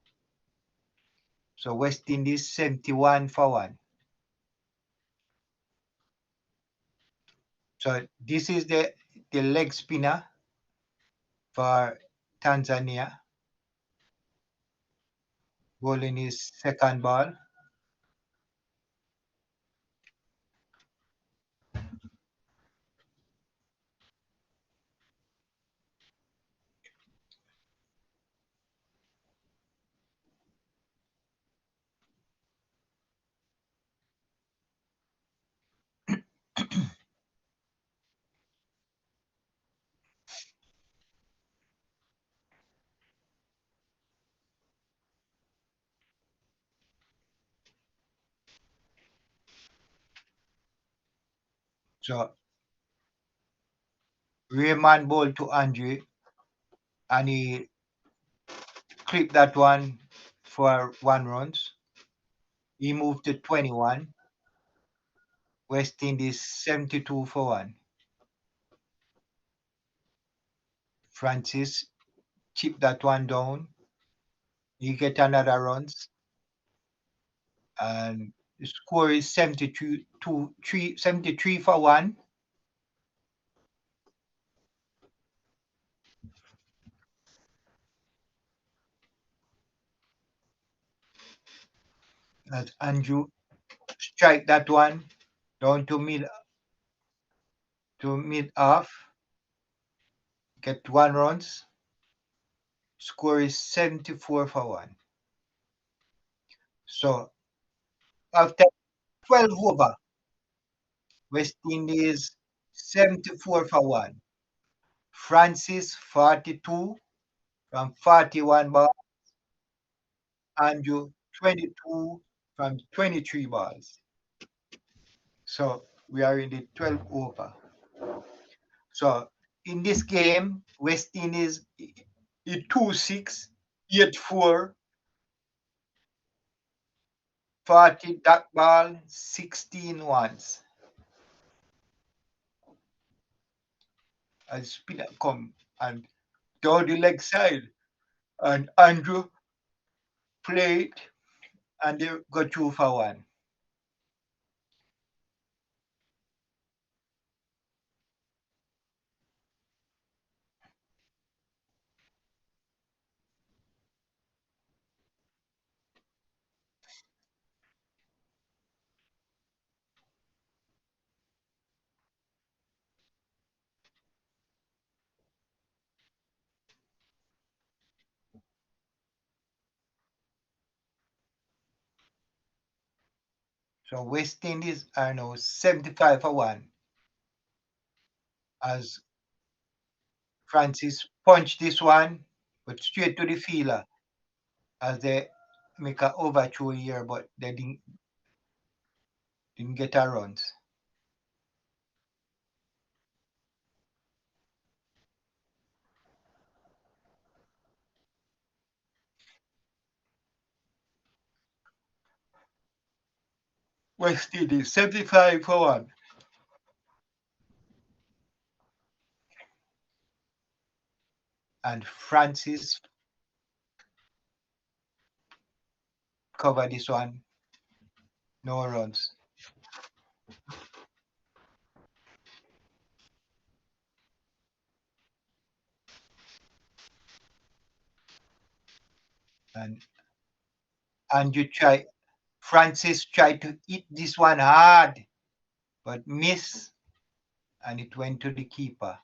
So West Indies 71 for 1. So this is the leg spinner for Tanzania, bowling his second ball. So Rayman bowled to Andre, and he clipped that one for 1 runs. He moved to 21. West Indies 72 for 1. Francis chipped that one down. He get another runs, and the score is 73 for 1. As Andrew strike that one down to mid off, get 1 runs. Score is 74 for 1. So after 12 over, West Indies 74 for 1. Francis 42 from 41 balls. Andrew 22 from 23 balls. So we are in the 12 over. So in this game, West Indies 2-6, 8-4, 40 duck ball, 16 ones. And spinner come and down the leg side. And Andrew played and they got 2 for 1. So West Indies are now 75 for 1 as Francis punched this one, but straight to the fielder as they make a overthrow here, but they didn't get a runs. West Indies 75 for 1. And Francis covered this one, no runs. And Francis tried to hit this one hard, but missed, and it went to the keeper.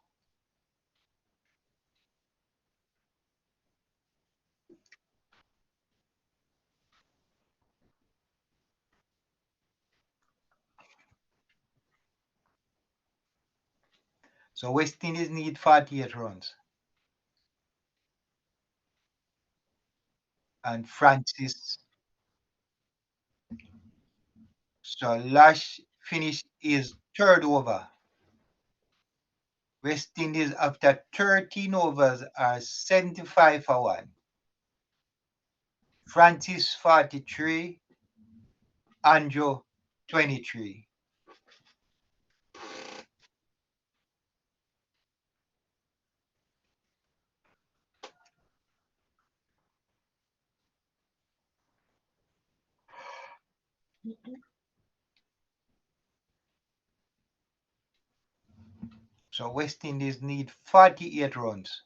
So West Indies need 48 runs. And Francis, so Lash finished his third over. West Indies after 13 overs are 75 for 1. Francis 43, Andrew 23. So West Indies need 48 runs.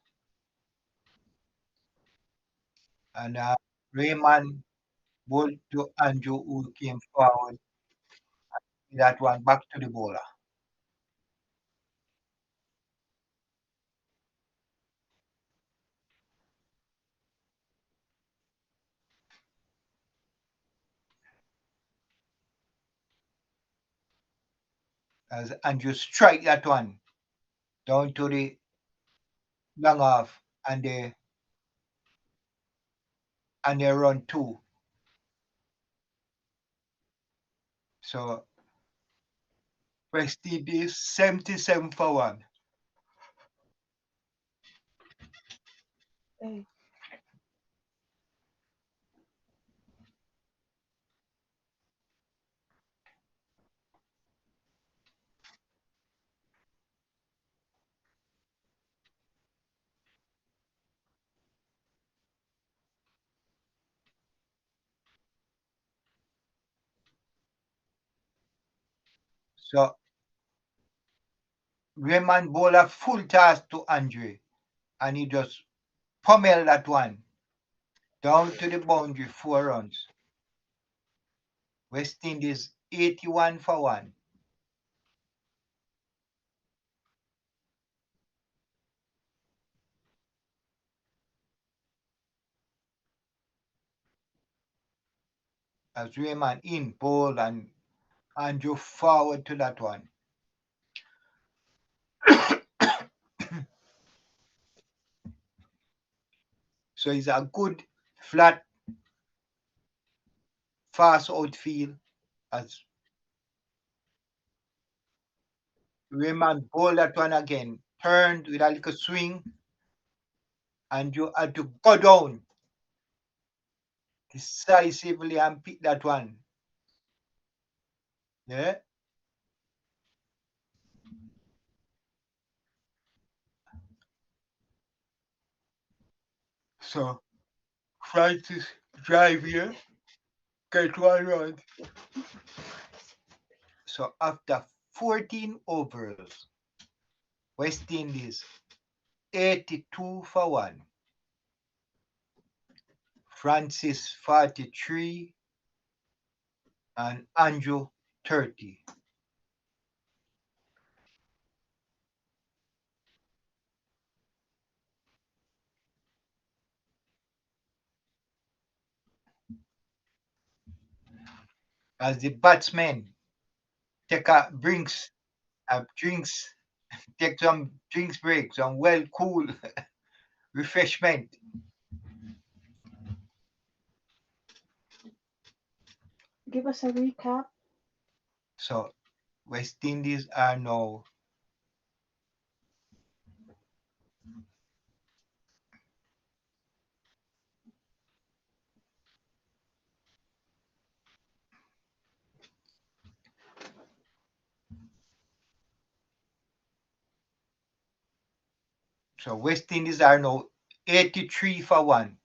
And Raymond bowled to Andrew, who came forward. That one back to the bowler. As Andrew strike that one down to the long off, and they run two. So West Indies 77 for 1. Hey. So Raymond bowled a full toss to Andre, and he just pummeled that one down to the boundary, 4 runs. West Indies 81 for 1. As Raymond in bowl and Andrew forward to that one. So it's a good flat, fast outfield as Raymond bowled that one again, turned with a little swing, and you had to go down decisively and pick that one. Yeah. So Francis drive here, get 1 run. So after 14 overs, West Indies 82 for 1. Francis 43 and Andrew 30. As the batsmen take a drinks, take some drinks break, some well cool refreshment. Give us a recap. So West Indies are now West Indies are now 83 for 1.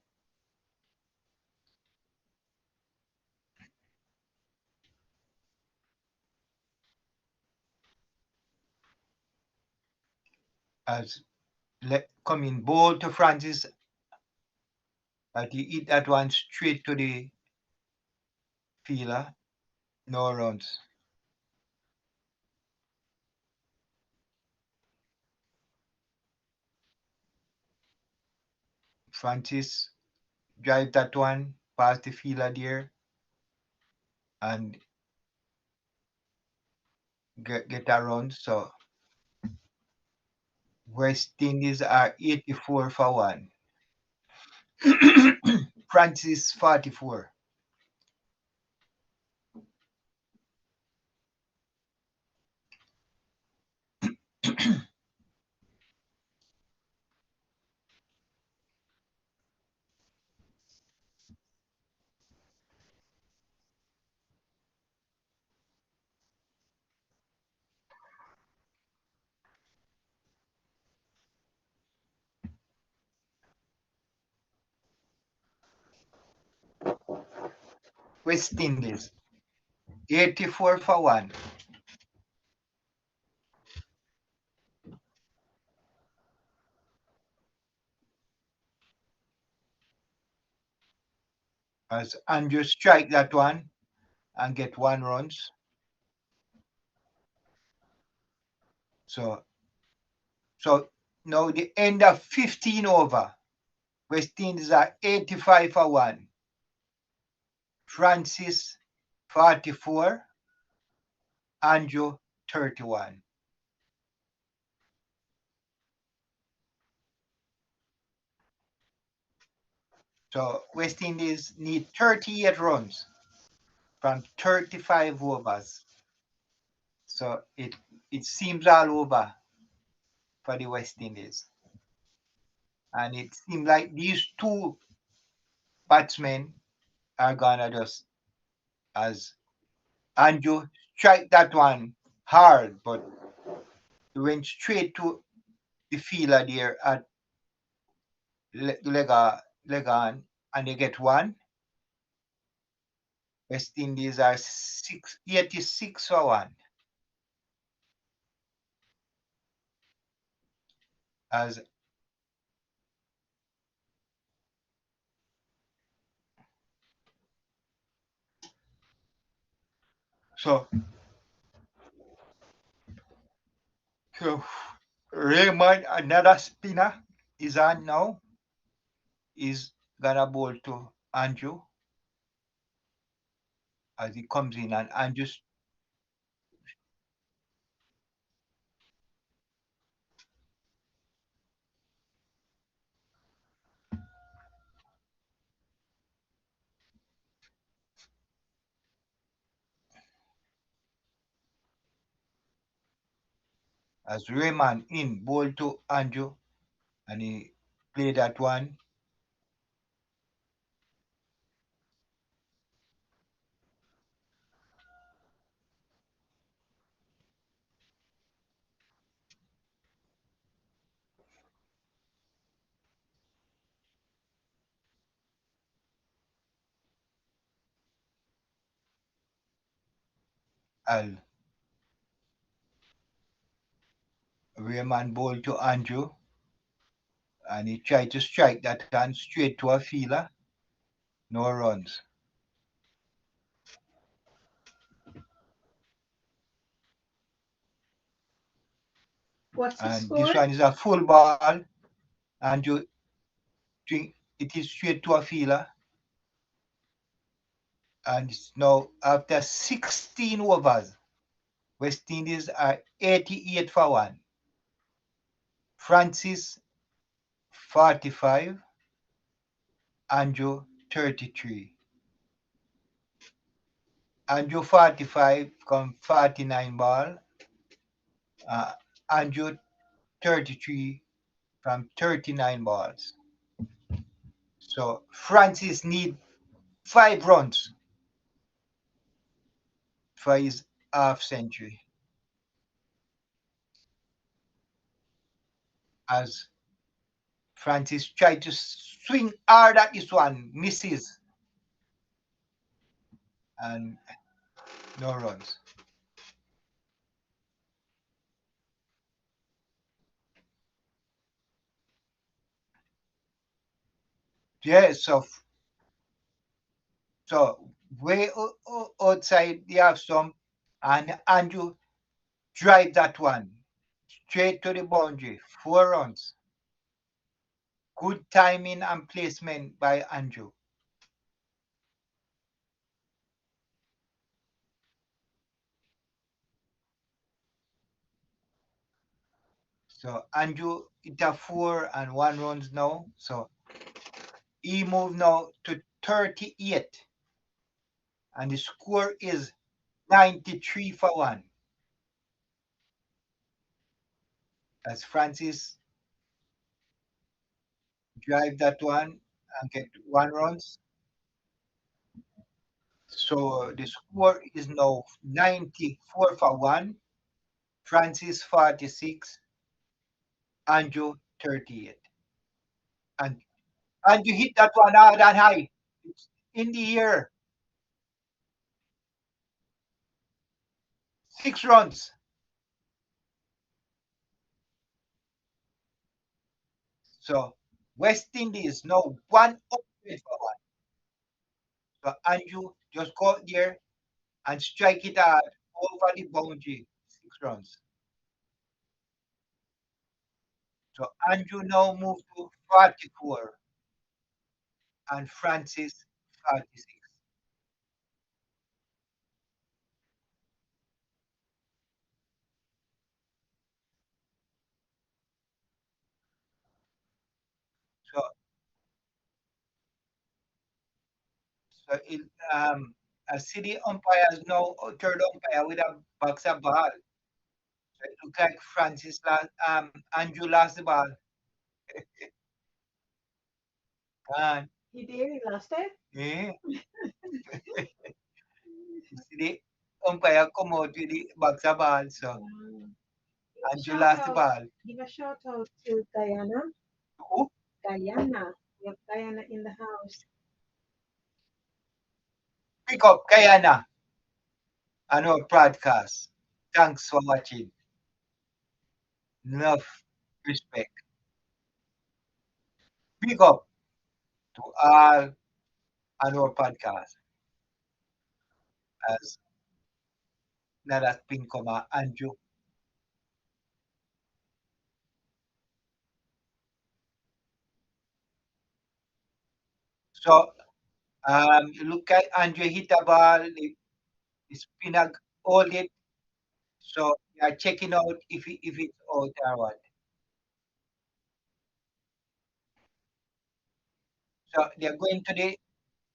As coming ball to Francis, but he hit that one straight to the fielder. No runs. Francis drive that one past the fielder there and get a run. So West Indies are 84 for 1. Francis 44. West Indies 84 for 1. As Andrew strike that one and get 1 runs. So so now the end of 15 over. West Indies are 85 for 1. Francis 44, Andrew 31. So West Indies need 38 runs from 35 overs. So it seems all over for the West Indies. And it seems like these two batsmen are gonna just, as Andrew strike that one hard, but he went straight to the fielder there at leg on, and they get one. West Indies are 86 for 1. As so, so Raymond, another spinner, is on now. Is gonna bowl to Andrew as he comes in, and Andrew, as Raymond in bowl to Andrew, and he played that one. And Raymond bowl to Andrew, and he tried to strike that one straight to a fielder. No runs. What's the And this score? one is a full ball, and it is straight to a fielder. And it's now after 16 overs, West Indies are 88 for 1. Francis 45, Andrew 33. Andrew 45 come 49 ball. Uh, Andrew 33 from 39 balls. So Francis need 5 runs for his half century. As Francis tried to swing hard at this one, misses, and no runs. Yeah, so way outside the half stump, and Andrew drive that one straight to the boundary. 4 runs. Good timing and placement by Andrew. So Andrew hit a 4 and 1 runs now. So he moved now to 38, and the score is 93 for 1. As Francis drive that one and get 1 runs. So the score is now 94 for 1. Francis 46, Andrew 38. And Andrew hit that one hard and high. It's in the air. 6 runs. So West Indies now 100 for one. So Andrew just go out there and strike it hard over the boundary. 6 runs. So Andrew now moved to 44 and Francis 46. So so a city umpire is now a third umpire with a box of ball. So it look like Francis lost, Andrew lost the ball. And He did. He lost it. eh, you see the umpire come out with the box of ball. So Wow. Andrew Shout lost the out. ball. Give a shout out to Guyana. Who? Guyana. We have Guyana in the house. Pick up Guyana on our broadcast. Thanks for watching. Love, respect. Big up to all on our podcast as Nadat Pinkoma Andrew. So look at Andrew hit a ball, the spinner hold it. So they are checking out if it's out or what. So they're going to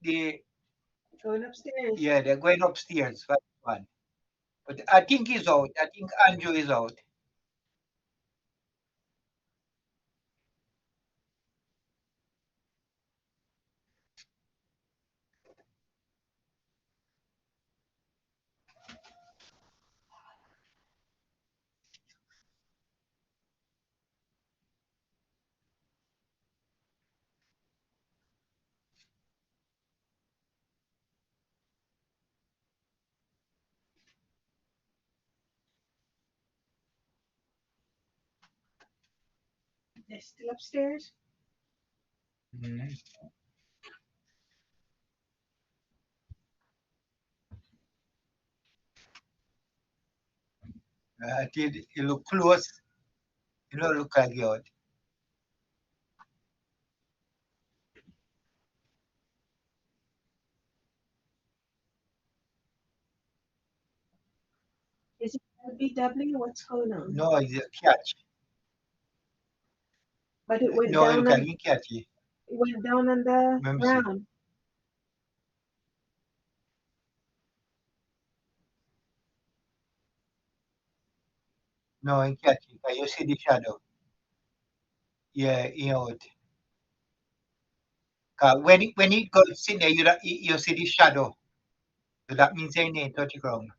the Going upstairs. yeah, they're going upstairs for one. But I think he's out. I think Andrew is out. They're still upstairs. Mhm. I think it look close. You know, look like you out. Is it LBW? What's going on? No, it's a catch. But it went No, it down look like and he catch it. it went down on the Let me see. ground. No, he catch it. You see the shadow. Yeah, he out. 'Cause when he goes in there, you see the shadow. So that means he ain't touch the ground.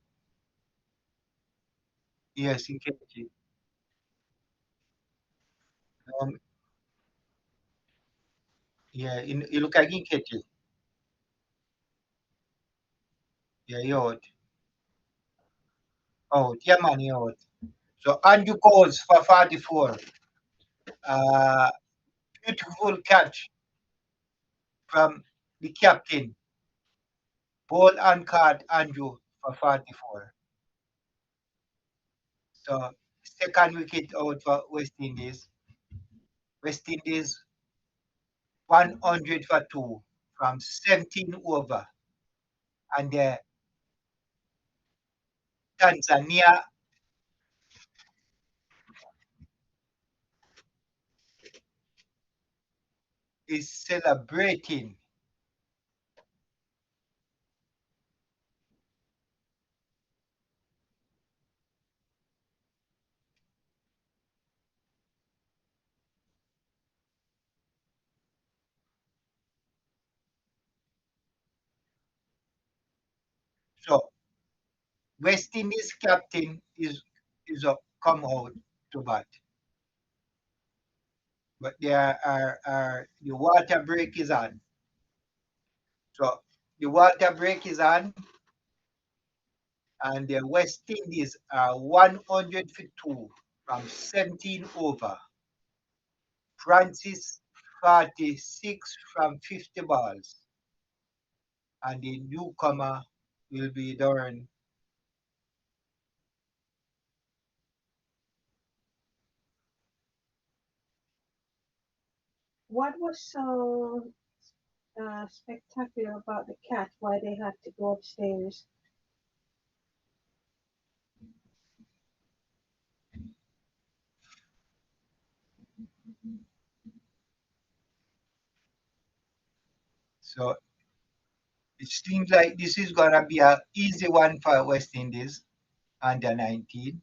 Yes, he catch it. Um, yeah, it look like he catch it. Yeah, he out. Out. Yeah, man, he out. So Andrew calls for 44. Uh, Beautiful catch from the captain. Ball and card Andrew for 44. So second wicket out for West Indies. West Indies 100 for 2 from 17 over. And Tanzania is celebrating. So West Indies captain is up, come out to bat. But the water break is on. So the water break is on. And the West Indies are 100 for 2 from 17 over. Francis 46 from 50 balls. And the newcomer will be Doran. What was so spectacular about the cat? Why they had to go upstairs? So it seems like this is going to be an easy one for West Indies under 19.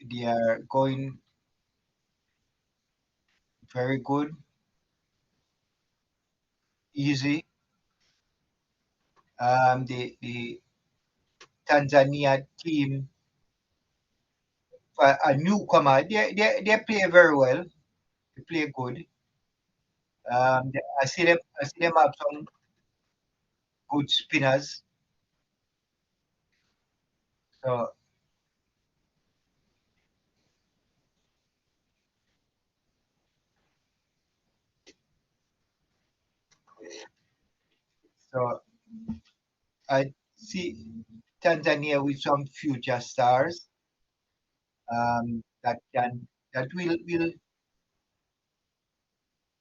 They are going very good, easy. The Tanzania team, a newcomer, they play very well. They play good. I see them have some good spinners. So, so I see Tanzania with some future stars that will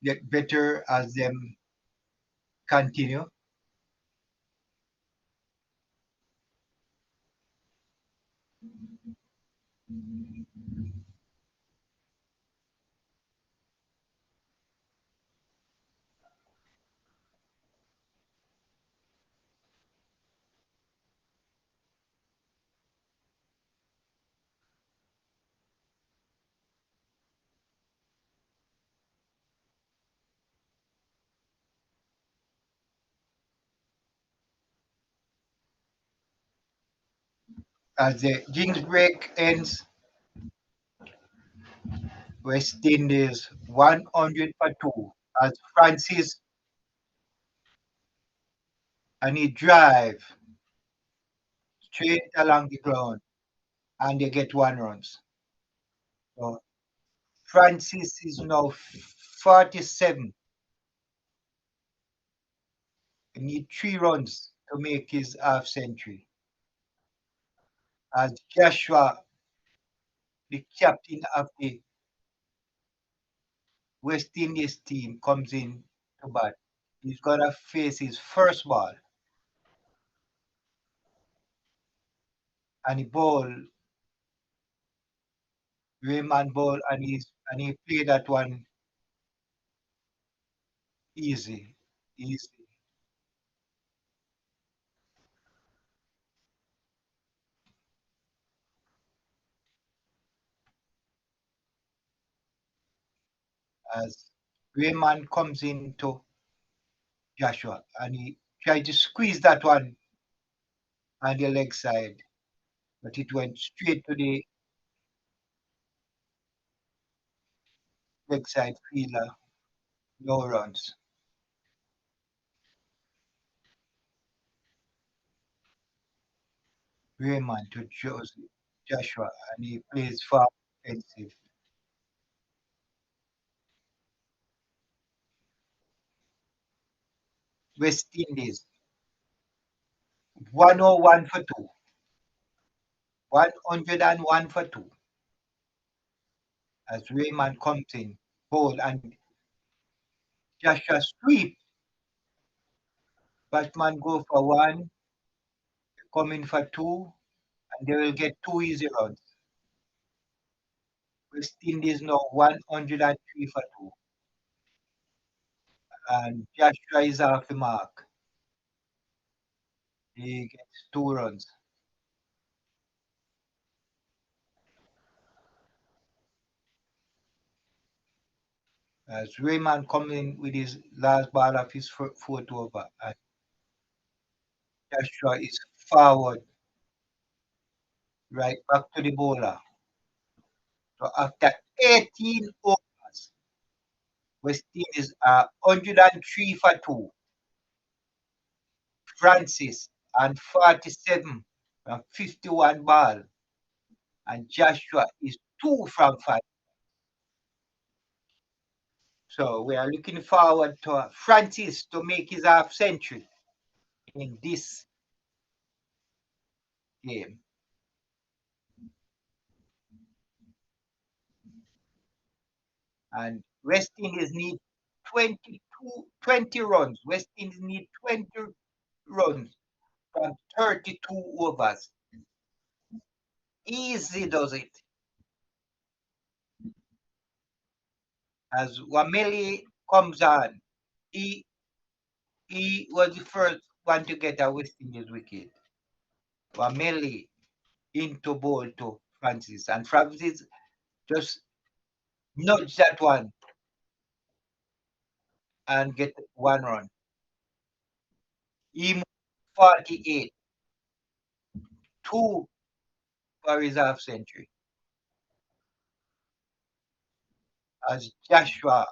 get better as them continue. As the Kings break ends, West Indies 100 for 2 as Francis and he drive straight along the ground and they get 1 runs. So Francis is now 47. He need 3 runs to make his half century. As Joshua, the captain of the West Indies team, comes in to bat, he's gonna face his first ball and he ball Rayman ball and he played that one easy, easy. As Rayman comes into Joshua and he tried to squeeze that one on the leg side, but it went straight to the leg side fielder, no runs. Rayman to Joshua and he plays far offensive. West Indies 101 for 2, 101 for 2 as Rayman comes in, bold and Joshua sweep. Batman go for one, come in for two, and they will get 2 easy runs. West Indies now 103 for 2, and Joshua is off the mark. He gets 2 runs. As Rayman comes in with his last ball of his fourth over, and Joshua is forward, right back to the bowler. So after 18 overs, West Indies are 103 for 2. Francis and 47 from 51 ball. And Joshua is 2 from 5. So we are looking forward to Francis to make his half century in this game. And West Indies need 20 runs. West Indies need 20 runs from 32 overs. Easy does it. As Wameli comes on, he he was the first one to get a West Indies wicket. Wameli into ball to Francis, and Francis just nudge that one and get 1 run. He moved 48, 2 for his half century. As Joshua,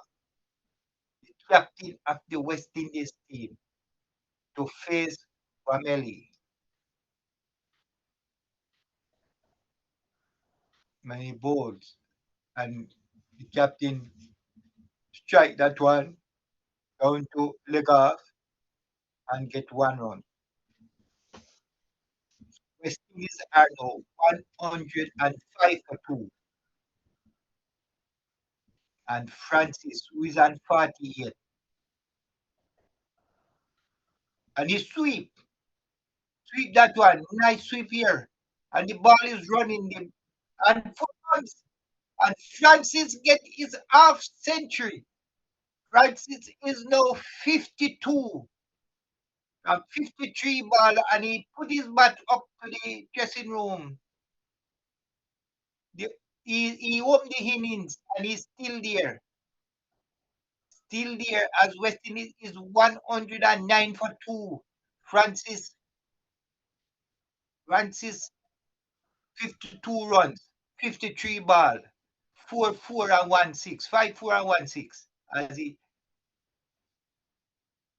the captain of the West Indies team, to face Wameli. Many balls, and the captain strike that one down to leg off and get 1 run. West Indies are now 105 for 2, and Francis, who is on 48, and he sweep that one, nice sweep here, and the ball is running the and comes, and Francis get his half century. Francis is now 52 from 53 ball, and he put his bat up to the dressing room. The, he opened the innings, and he's still there as West Indies is 109 for 2. Francis 52 runs, 53 ball, 4 and 1 6, 5 4 and 1 6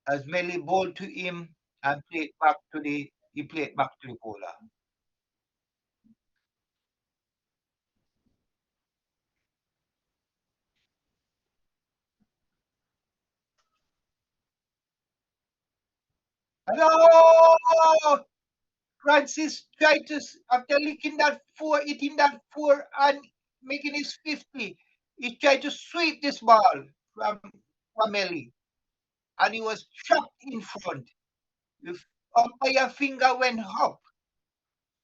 as Melly bowled to him and played back to the bowler. Hello! Francis tried to, after licking that four, hitting that four and making his 50, he tried to sweep this ball from Melly, and he was trapped in front. The umpire finger went up.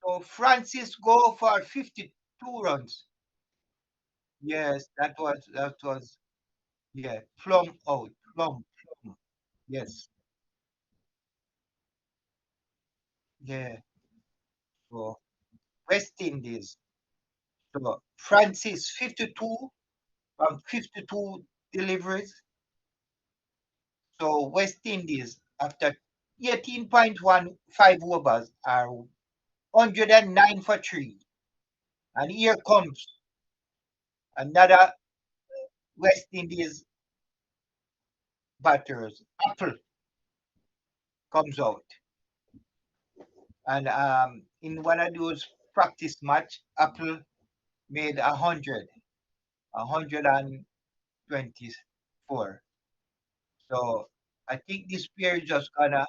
So Francis go for 52 runs. Yes, that was yeah, plumb out, plumb. Yes, yeah. So West Indies. So Francis 52 from 52 deliveries. So West Indies after 18.15 overs are 109 for 3. And here comes another West Indies batters. Apple comes out. And in one of those practice match, Apple made 124. So I think this pair is just gonna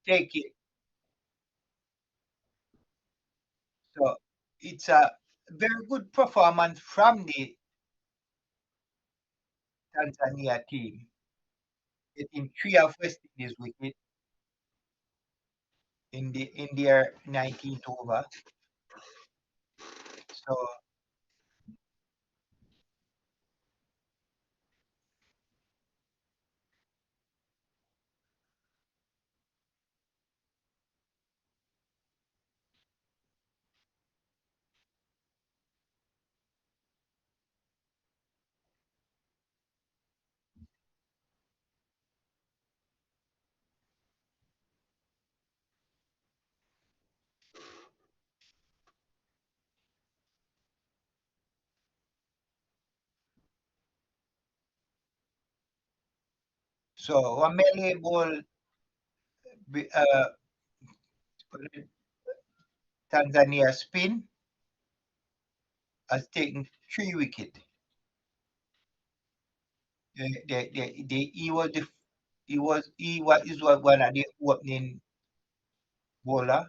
take it. So it's a very good performance from the Tanzania team, getting 3 of West Indies wicket in their 19th over. So Wamele ball Tanzania spin has taken 3 wickets. He is one of the opening bowler.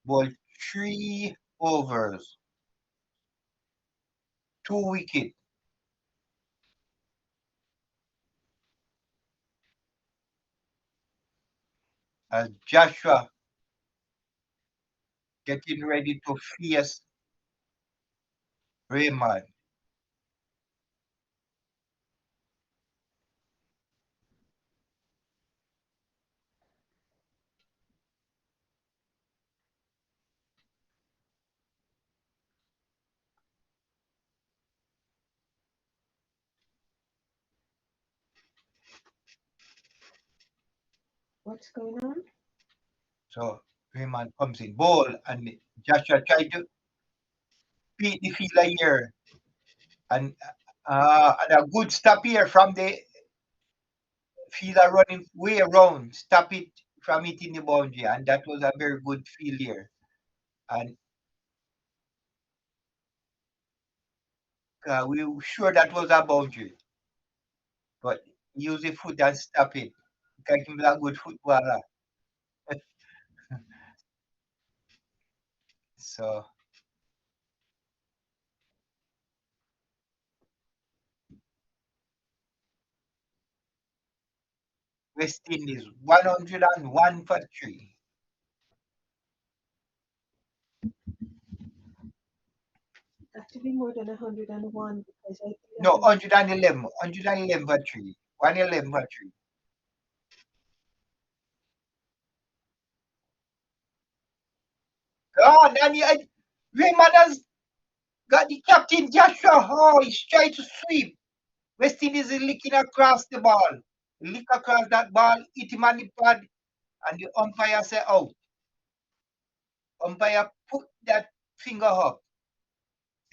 Bowled 3 overs, 2 wickets. As Joshua getting ready to face Raymond. What's going on? So Raymond comes in ball and Joshua tried to beat the fielder here. And a good stop here from the fielder running way around, stop it from hitting the boundary. And that was a very good field here. And we were sure that was a boundary. But use the foot and stop it. Because he's a good footballer. So West Indies 101 for 3. Got to be more than 101 because I think No, 111. 111 for 3. 111 for 3. Oh, Raymond has got the captain Joshua. Oh, he's trying to sweep. West Indies is licking across the ball. Lick across that ball, hit him on the pad, and the umpire say out. Umpire put that finger up.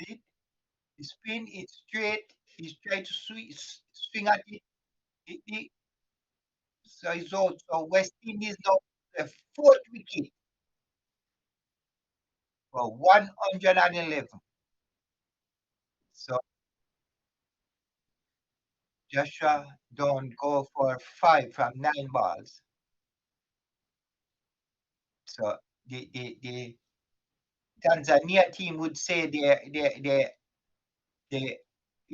See? The spin is straight. He's trying to swing at it. So it's out. So West Indies now the fourth wicket for 111. So Joshua don't go for 5 from 9 balls. So the Tanzania team would say they in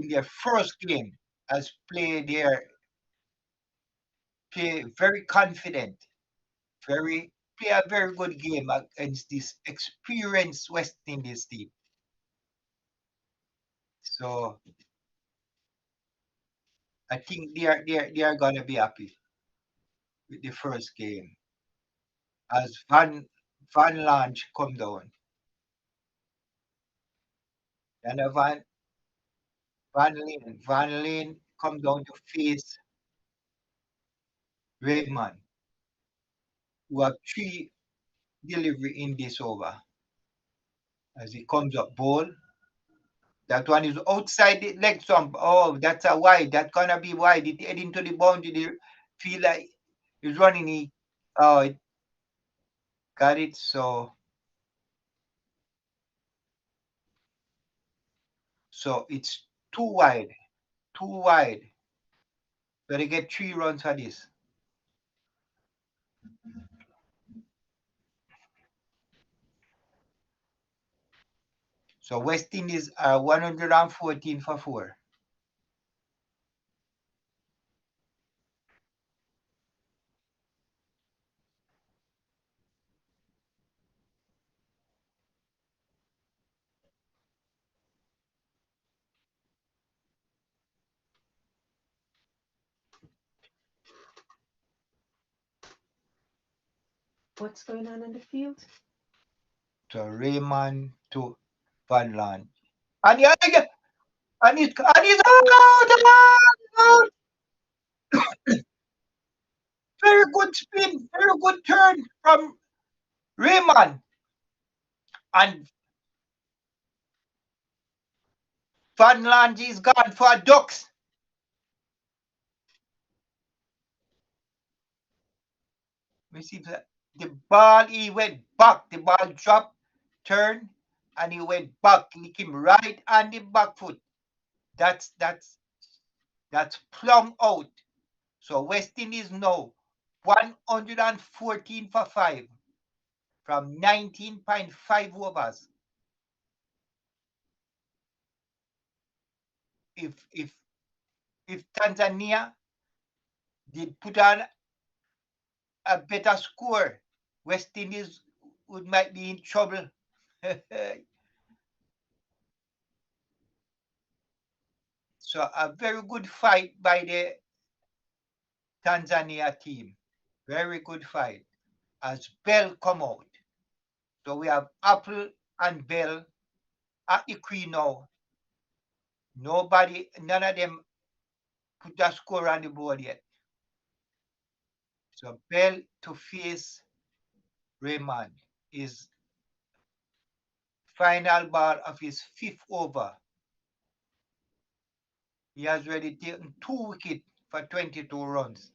their first game has play very confident, play a very good game against this experienced West Indies team. So I think they are gonna be happy with the first game as Van Lange come down. And Van Lane come down to face Raymond, who have 3 delivery in this over. As he comes up ball, that one is outside the leg stump. Oh, that's a wide. That's gonna be wide. It heading to the boundary. The feel like he's running. It got it. So it's too wide. Too wide. So they get 3 runs for this. So West Indies are 114 for 4. what's going on in the field? So Raymond to Van Lange. And he's out. Very good spin, very good turn from Raymond. And Van Lange is gone for ducks. Let me see if the ball, he went back. The ball dropped, turned, and he went back, lick him right on the back foot. That's plumb out. So West Indies now 114 for 5 from 19.5 overs. If Tanzania did put on a better score, West Indies might be in trouble. So a very good fight by the Tanzania team. Very good fight. As Bell come out. So we have Apple and Bell at the crease now. None of them put a score on the board yet. So Bell to face Raymond is final ball of his 5th over. He has already taken 2 wickets for 22 runs.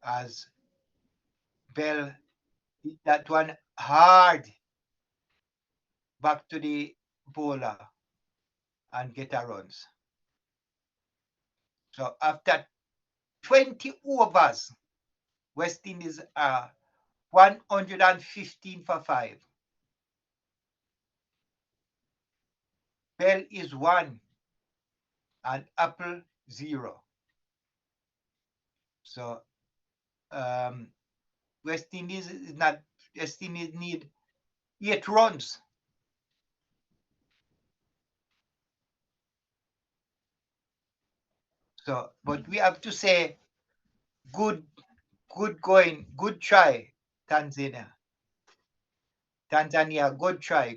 As Bell hit that one hard back to the bowler and get a runs. So after 20 overs, West Indies are 115 for 5. Bell is 1 and Apple 0. So West Indies need 8 runs. So, but we have to say, good going, good try, Tanzania. Good try.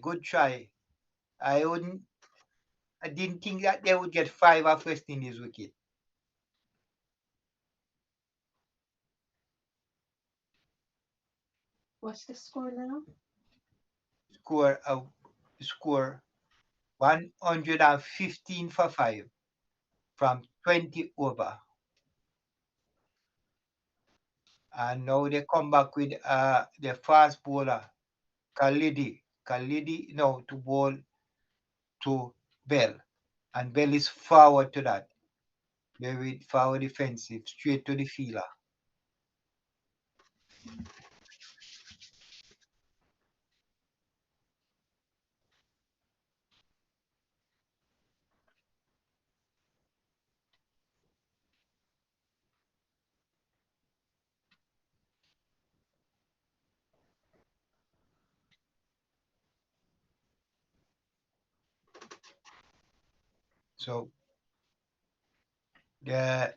I didn't think that they would get 5 off West Indies wicket. What's the score now? Score 115 for 5 from 20 over. And now they come back with the fast bowler, Khalidi now to bowl to Bell. And Bell is forward to that. Very forward defensive, straight to the fielder. So the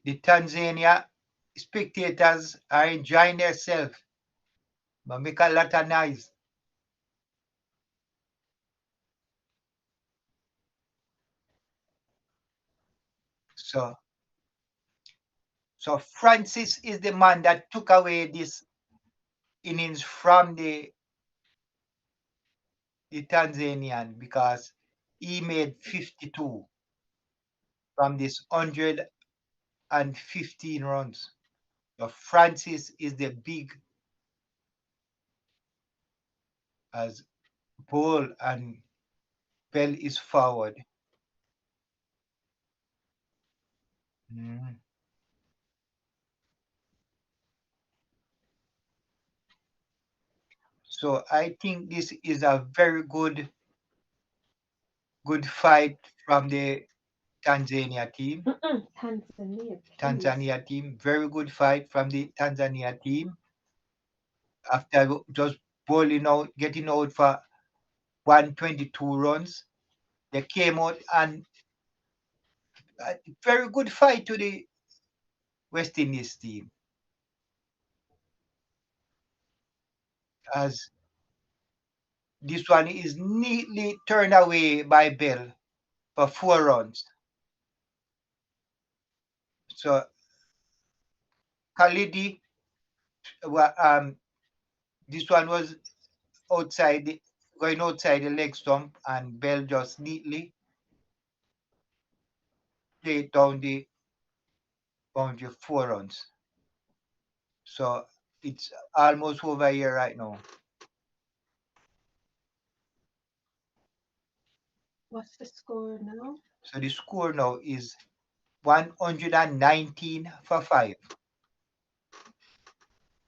Tanzania spectators are enjoying themselves, but make a lot of noise. So Francis is the man that took away this innings from the Tanzanian because he made 52 from this 115 runs. So Francis is the big as Ball and Bell is forward. So I think this is a very good fight from the Tanzania team. Tanzania team, very good fight from the Tanzania team. After just bowling out, getting out for 122 runs, they came out and a very good fight to the West Indies team. As this one is neatly turned away by Bell for 4 runs. So Khalidi, this one was going outside the leg stump, and Bell just neatly played down the boundary 4 runs. So it's almost over here right now. What's the score now? So the score now is 119 for 5.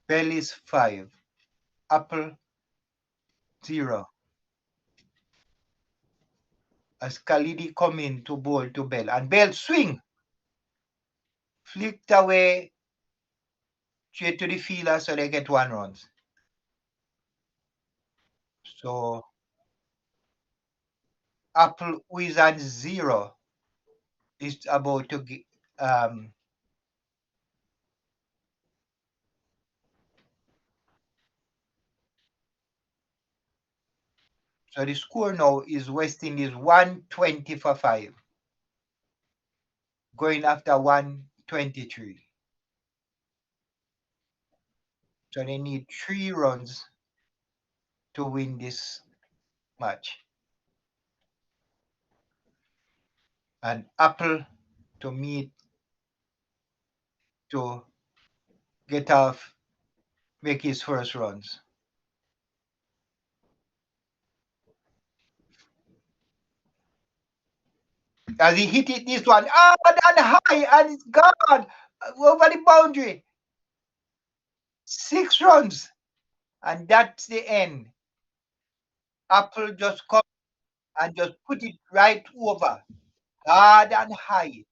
Bell is 5. Apple 0. As Khalidi come in to bowl to Bell, and Bell swing, flicked away straight to the fielder, so they get 1 run. So Apple, who is at 0, is about to get so the score now is West Indies 120 for 5, going after 123. So they need 3 runs to win this match. And Apple to get off, make his first runs. As he hit it, this one, and high, and it's gone over the boundary. 6 runs, and that's the end. Apple just come and just put it right over, hard and high,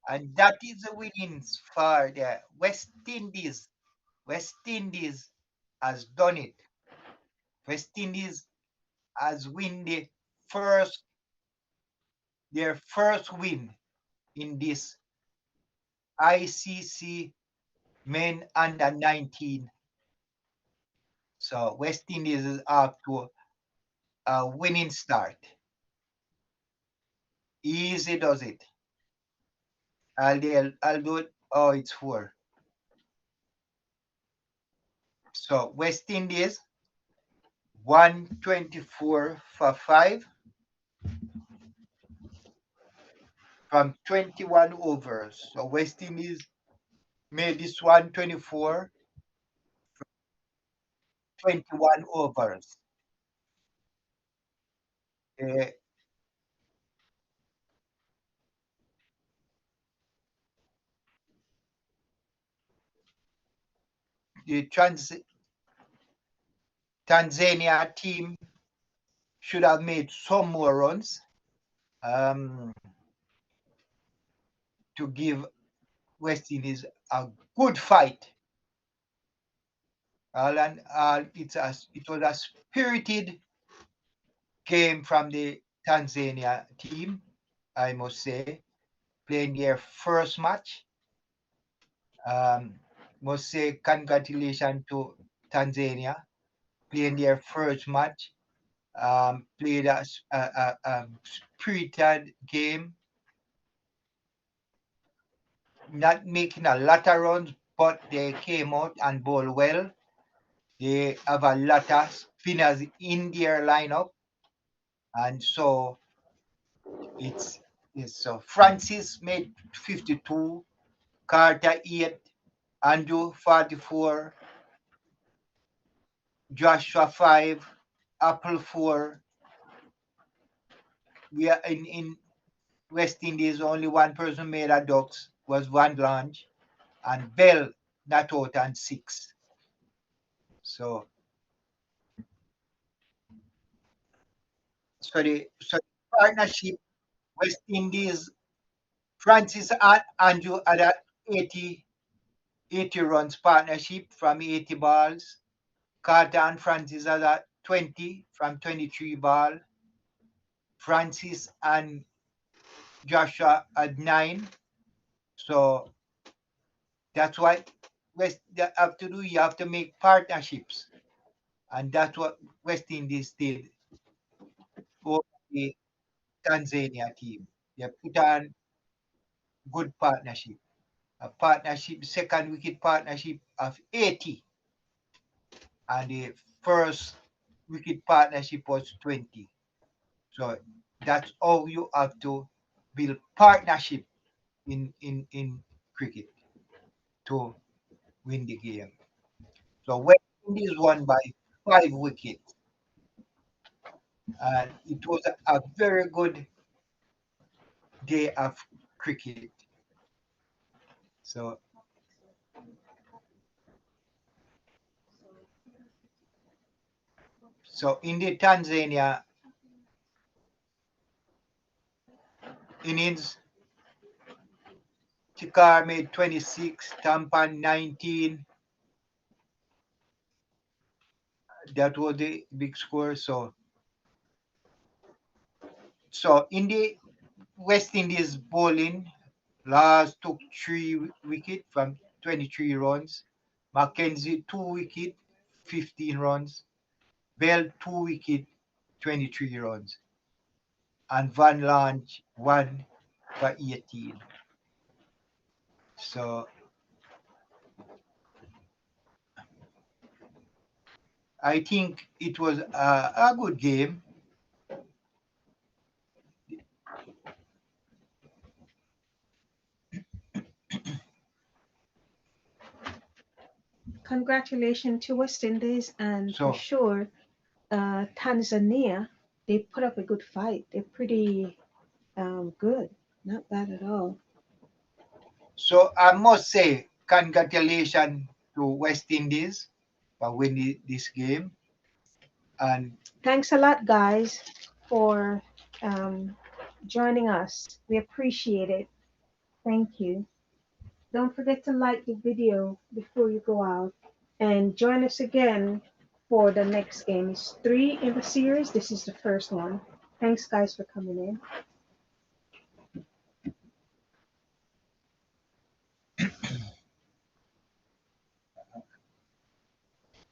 and that is the winnings for the West Indies. West Indies has done it. West Indies has won their first win in this ICC Men Under 19. So West Indies is up to a winning start. Easy does it. I'll do it. Oh, it's 4. So West Indies 124 for 5 from 21 overs. So West Indies made this 124 21 overs. Uh, the Tanzania team should have made some more runs to give West Indies a good fight. It was a spirited game from the Tanzania team, I must say, playing their first match. Must say congratulations to Tanzania, playing their first match. Played a spirited game, not making a lot of runs, but they came out and bowled well. They have a lot of spinners in their lineup, and so it's so Francis made 52, Carter 8, Andrew 44, Joshua 5, Apple 4. We are in West Indies, only one person made a ducks, was Van Lange, and Bell not out and 6. So the partnership, West Indies, Francis and Andrew had a 80 runs partnership from 80 balls. Carter and Francis had a 20 from 23 ball. Francis and Joshua had 9. So that's what West they have to do. You have to make partnerships. And that's what West Indies did for the Tanzania team. They put on good partnership. a partnership, second wicket partnership of 80, and the first wicket partnership was 20. So that's how you have to build partnership in cricket to win the game. So West Indies won by 5 wickets, and it was a very good day of cricket. So in the Tanzania innings, Chikar made 26, Tampan 19. That was the big score. So in the West Indies bowling, Lars took 3 wickets from 23 runs. Mackenzie 2 wickets, 15 runs. Bell 2 wickets, 23 runs. And Van Lange 1 for 18. So I think it was a good game. Congratulations to West Indies, and for So sure, Tanzania, they put up a good fight. They're pretty good, not bad at all. So I must say congratulations to West Indies for winning this game. And Thanks a lot, guys, for joining us. We appreciate it. Thank you. Don't forget to like the video before you go out and join us again for the next game. It's 3 in the series. This is the first one. Thanks, guys, for coming in.